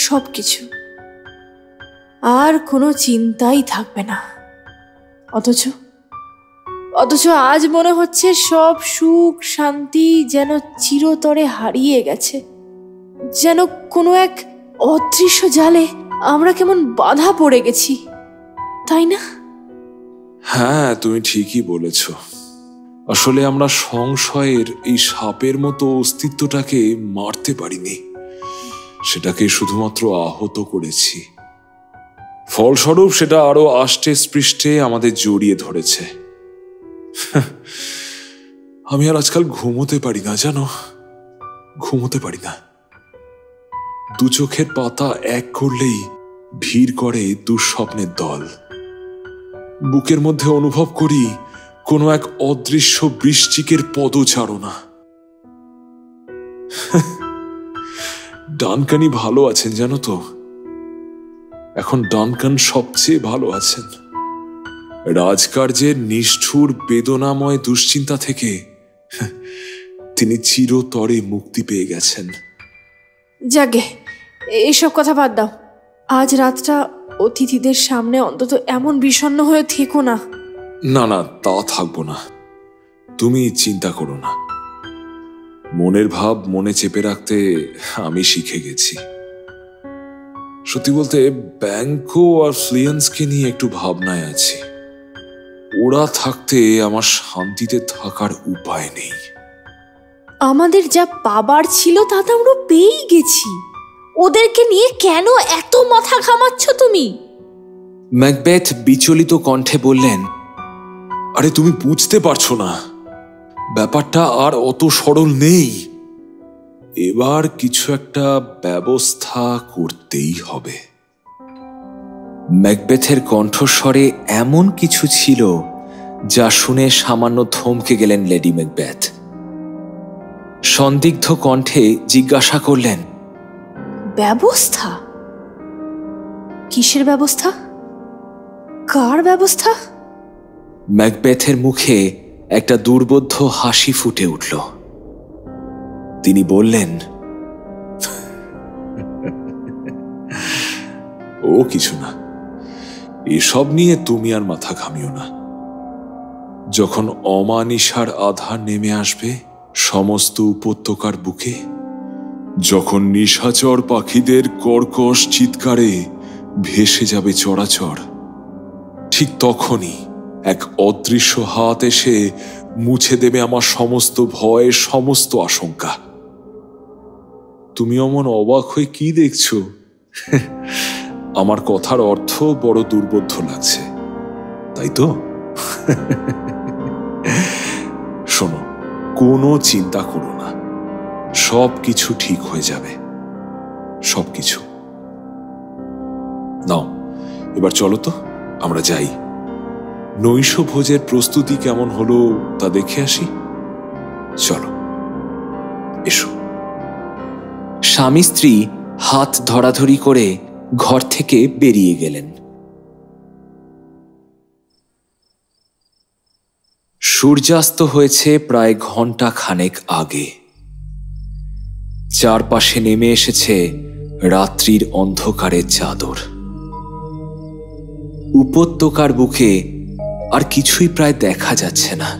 সবকিছু, আর কোনো চিন্তাই থাকবে না। অথচ আজ মনে হচ্ছে সব সুখ শান্তি যেন চিরতরে হারিয়ে গেছে। যেন কোনো এক অদৃশ্য জালে আমরা কেমন বাধা পড়ে গেছি, তাই না? হ্যাঁ, তুমি ঠিকই বলেছ। আসলে আমরা সংশয়ের এই সাপের মতো অস্তিত্বটাকে মারতে পারিনি, সেটাকে শুধুমাত্র আহত করেছি। ফলস্বরূপ সেটা আরো আষ্টে স্পৃষ্টে আমাদের জড়িয়ে ধরেছে। আমি আর আজকাল ঘুমোতে পারি না, জানো, ঘুমোতে পারি না। দু চোখের পাতা এক করলেই ভিড় করে দুঃস্বপ্নের দল। বুকের মধ্যে অনুভব করি কোনো এক অদৃশ্য বৃশ্চিকের পদচারণা। ডানকানই ভালো আছেন জানো তো। এখন ডানকান সবচেয়ে ভালো আছেন। রাজকার্যের নিষ্ঠুর বেদনাময় দুশ্চিন্তা থেকে তিনি চিরতরে মুক্তি পেয়ে গেছেন। যাগে, এইসব কথা বাদ দাও। আজ রাতটা অতিথিদের সামনে অন্তত এমন বিষণ্ণ হয়ে থেকো না। না না, তা থাকবো না। তুমি চিন্তা করো না। মনের ভাব মনে চেপে রাখতে আমি শিখে গেছি। সত্যি বলতে ব্যাংকো আর ফ্লিয়ান্সকে নিয়ে একটু ভাবনায় আছি। ওরা থাকতে আমার শান্তিতে থাকার উপায় নেই। আমাদের যা পাবার ছিল তা তো আমরা পেয়েই গেছি। ওদেরকে নিয়ে কেন এত মাথা ঘামাচ্ছ তুমি? ম্যাকবেথ বিচলিত কণ্ঠে বললেন, আরে তুমি বুঝতে পারছো না, ব্যাপারটা আর অত সরল নেই। এবার কিছু একটা ব্যবস্থা করতেই হবে। ম্যাকবেথের কণ্ঠস্বরে এমন কিছু ছিল যা শুনে সামান্য থমকে গেলেন লেডি ম্যাকবেথ। সন্দিগ্ধ কণ্ঠে জিজ্ঞাসা করলেন, ব্যবস্থা? কিসের ব্যবস্থা? কার ব্যবস্থা? ম্যাকবেথের মুখে একটা দুর্বোধ্য হাসি ফুটে উঠল। তিনি বললেন, ও কিছু না, এসব নিয়ে তুমি আর মাথা ঘামিও না। যখন অমানিসার আধার নেমে আসবে সমস্ত উপত্যকার বুকে, যখন নিশাচর পাখিদের কর্কশ চিৎকারে ভেসে যাবে চরাচর, ঠিক তখনই এক অদৃশ্য হাত এসে মুছে দেবে আমার সমস্ত ভয়, সমস্ত আশঙ্কা। তুমি অমন অবাক হয়ে কি দেখছো? আমার কথার অর্থ বড় দুর্বোধ্য লাগছে, তাই তো? শোনো, কোনো চিন্তা করো না, সব কিছু ঠিক হয়ে যাবে, সবকিছু। নাও এবার চলো তো, আমরা যাই। নৈশ ভোজের প্রস্তুতি কেমন হলো তা দেখে আসি। চলো, এসো। স্বামী স্ত্রী হাত ধরাধরি করে ঘর থেকে বেরিয়ে গেলেন। সূর্যাস্ত হয়েছে প্রায় ঘন্টা খানেক আগে। চারপাশে নেমে এসেছে রাত্রির অন্ধকারের চাদর। উপত্যকার বুকে আর কিছুই প্রায় দেখা যাচ্ছে না।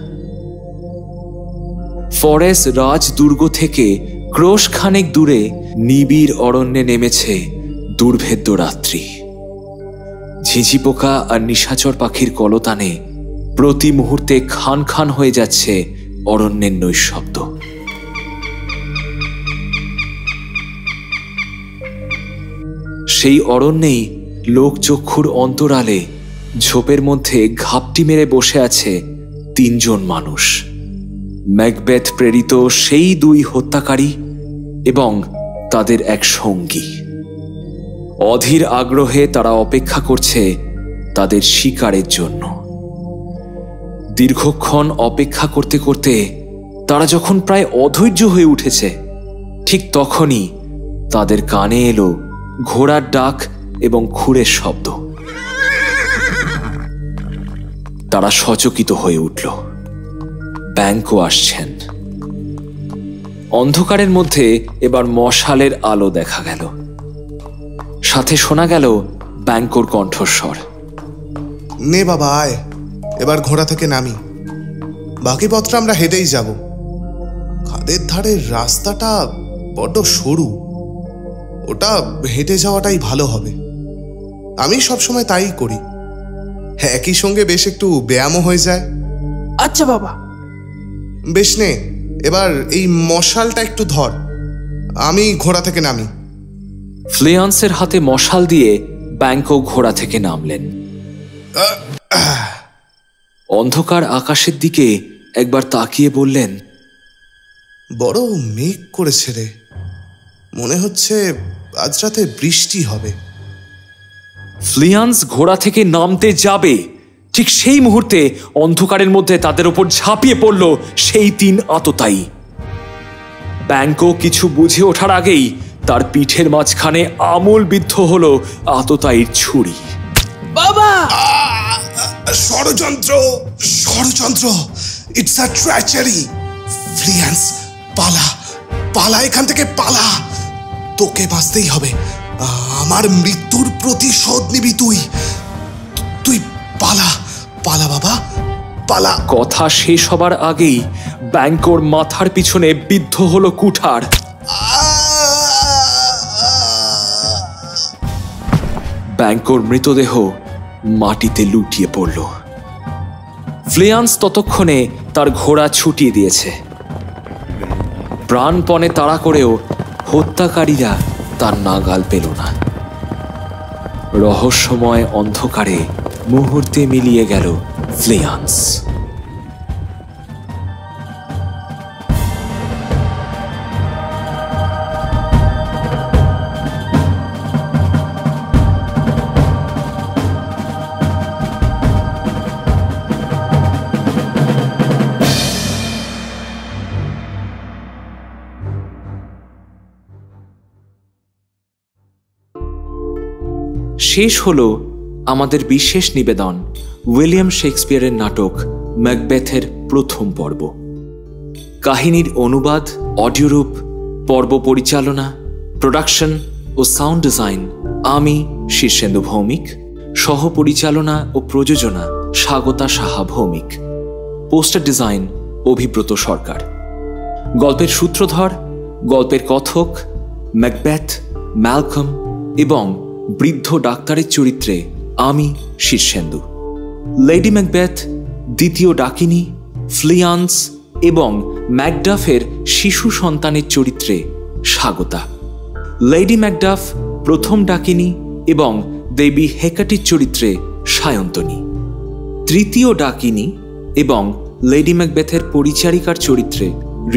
ফরেস্ট রাজ দুর্গ থেকে ক্রোশ খানেক দূরে নিবিড় অরণ্যে নেমেছে দুর্ভেদ্য রাত্রি। ঝিঝি পোকা আর নিশাচর পাখির কলতানে প্রতি মুহূর্তে খান খান হয়ে যাচ্ছে অরণ্যের নৈঃশব্দ। সেই অরণ্যেই লোকচক্ষুর অন্তরালে ঝোপের মধ্যে ঘাপটি মেরে বসে আছে তিনজন মানুষ, ম্যাকবেথ প্রেরিত সেই দুই হত্যাকারী এবং তাদের এক সঙ্গী। অধীর আগ্রহে তারা অপেক্ষা করছে তাদের শিকারের জন্য। দীর্ঘক্ষণ অপেক্ষা করতে করতে তারা যখন প্রায় অধৈর্য হয়ে উঠেছে, ঠিক তখনই তাদের কানে এলো ঘোড়ার ডাক এবং খুরের শব্দ। তারা সচকিত হয়ে উঠল। ব্যাংকো আসছেন। অন্ধকারের মধ্যে এবার মশালের আলো দেখা গেল। সাথে শোনা গেল ব্যাংকোর কণ্ঠস্বর, নে বাবা আয়, এবার ঘোড়া থেকে নামি। বাকি পথটা আমরা হেঁটেই যাব। খাদের ধারের রাস্তাটা বড্ড সরু, ওটা হেঁটে যাওয়াটাই ভালো হবে। আমি সবসময় তাই করি, একই সঙ্গে বেশ একটু ব্যায়ামও হয়ে যায়। আচ্ছা বাবা। বেশ নে, এবার এই মশালটা একটু ধর, আমি ঘোড়া থেকে নামি। ফ্লেয়ান্সের হাতে মশাল দিয়ে ব্যাংকো ঘোড়া থেকে নামলেন। অন্ধকার আকাশের দিকে একবার তাকিয়ে বললেন, বড় মেঘ করেছে রে, মনে হচ্ছে আজ রাতে বৃষ্টি হবে। ফ্লিয়ান্স ঘোড়া থেকে নামতে যাবে, ঠিক সেই মুহূর্তে অন্ধকারের মধ্যে তাদের উপর ঝাঁপিয়ে পড়ল সেই তিন আততায়ী। ব্যাংকো কিছু বুঝে ওঠার আগেই তার পিঠের মাঝখানে আমূল বিদ্ধ হল আততায়ীর ছুরি। বাবা! ষড়যন্ত্র, ষড়যন্ত্র, ইটস আ ট্র্যাজেডি। ফ্লিয়ান্স, পালা, পালা এখান থেকে, পালা। তোকে বাঁচতেই হবে, আমার মৃত্যুর প্রতিশোধ নিবি তুই। তুই পালা, পালা বাবা, পালা। কথা শেষ হবার আগেই ব্যাংকোর মাথার পিছনে বিদ্ধ হলো কুঠার। ব্যাংকোর মৃতদেহ মাটিতে লুটিয়ে পড়ল। ফ্লেয়ান্স ততক্ষণে তার ঘোড়া ছুটিয়ে দিয়েছে। প্রাণপণে তাড়া করেও হত্যাকারীরা তার নাগাল পেল না। রহস্যময় অন্ধকারে মুহূর্তে মিলিয়ে গেল ফ্লেয়ান্স। শেষ হলো আমাদের বিশেষ নিবেদন উইলিয়াম শেক্সপিয়ারের নাটক ম্যাকবেথের প্রথম পর্ব। কাহিনীর অনুবাদ, অডিওরূপ, পর্ব পরিচালনা, প্রোডাকশন ও সাউন্ড ডিজাইন আমি শীর্ষেন্দু ভৌমিক, সহ পরিচালনা ও প্রযোজনা স্বাগতা সাহা ভৌমিক, পোস্টার ডিজাইন অভিব্রত সরকার। গল্পের সূত্রধর, গল্পের কথক, ম্যাকবেথ, ম্যালকম এবং বৃদ্ধ ডাক্তারের চরিত্রে আমি শীর্ষেন্দু। লেডি ম্যাকবেথ, দ্বিতীয় ডাকিনী, ফ্লিয়ান্স এবং ম্যাকডাফের শিশু সন্তানের চরিত্রে স্বাগতা। লেডি ম্যাকডাফ, প্রথম ডাকিনী এবং দেবী হেকাটির চরিত্রে সায়ন্তনী। তৃতীয় ডাকিনী এবং লেডি ম্যাকবেথের পরিচারিকার চরিত্রে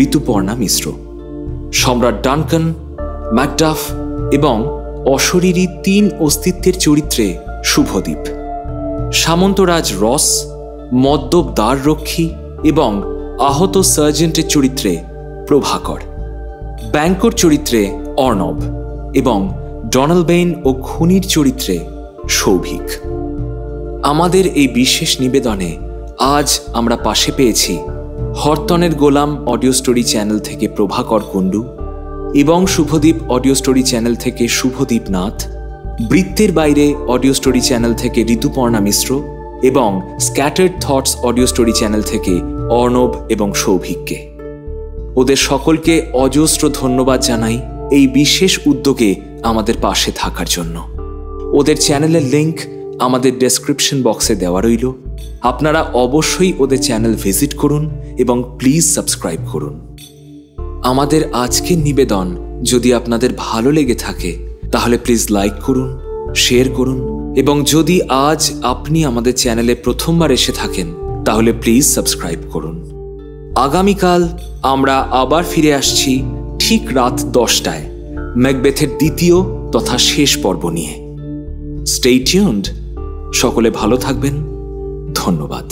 ঋতুপর্ণা মিশ্র। সম্রাট ডানকান, ম্যাকডাফ এবং অশরীরী 3 অস্তিত্বের চরিত্রে শুভদীপ। সামন্তরাজ রস, মদ্যপ দ্বাররক্ষী এবং আহত সার্জেন্টের চরিত্রে প্রভাকর। ব্যাংকর চরিত্রে অর্ণব এবং ডনালবেইন ও খুনির চরিত্রে সৌভিক। আমাদের এই বিশেষ নিবেদনে আজ আমরা পাশে পেয়েছি হরতনের গোলাম অডিও স্টোরি চ্যানেল থেকে প্রভাকর কুণ্ডু এবং শুভদীপ অডিও স্টোরি চ্যানেল থেকে শুভদীপ নাথ, বৃত্তের বাইরে অডিও স্টোরি চ্যানেল থেকে ঋতুপর্ণা মিশ্র এবং scattered thoughts audio story channel থেকে অর্ণব এবং সৌভিককে। ওদের সকলকে অজস্র ধন্যবাদ জানাই এই বিশেষ উদ্যোগে আমাদের পাশে থাকার জন্য। ওদের চ্যানেলের লিংক আমাদের ডেসক্রিপশন বক্সে দেওয়া রইল। আপনারা অবশ্যই ওদের চ্যানেল ভিজিট করুন এবং প্লিজ সাবস্ক্রাইব করুন। আমাদের আজকের নিবেদন যদি আপনাদের ভালো লেগে থাকে তাহলে প্লিজ লাইক করুন, শেয়ার করুন এবং যদি আজ আপনি আমাদের চ্যানেলে প্রথমবার এসে থাকেন তাহলে প্লিজ সাবস্ক্রাইব করুন। আগামীকাল আমরা আবার ফিরে আসছি ঠিক রাত 10টায় ম্যাকবেথের দ্বিতীয় তথা শেষ পর্ব নিয়ে। Stay tuned. সকলে ভালো থাকবেন। ধন্যবাদ।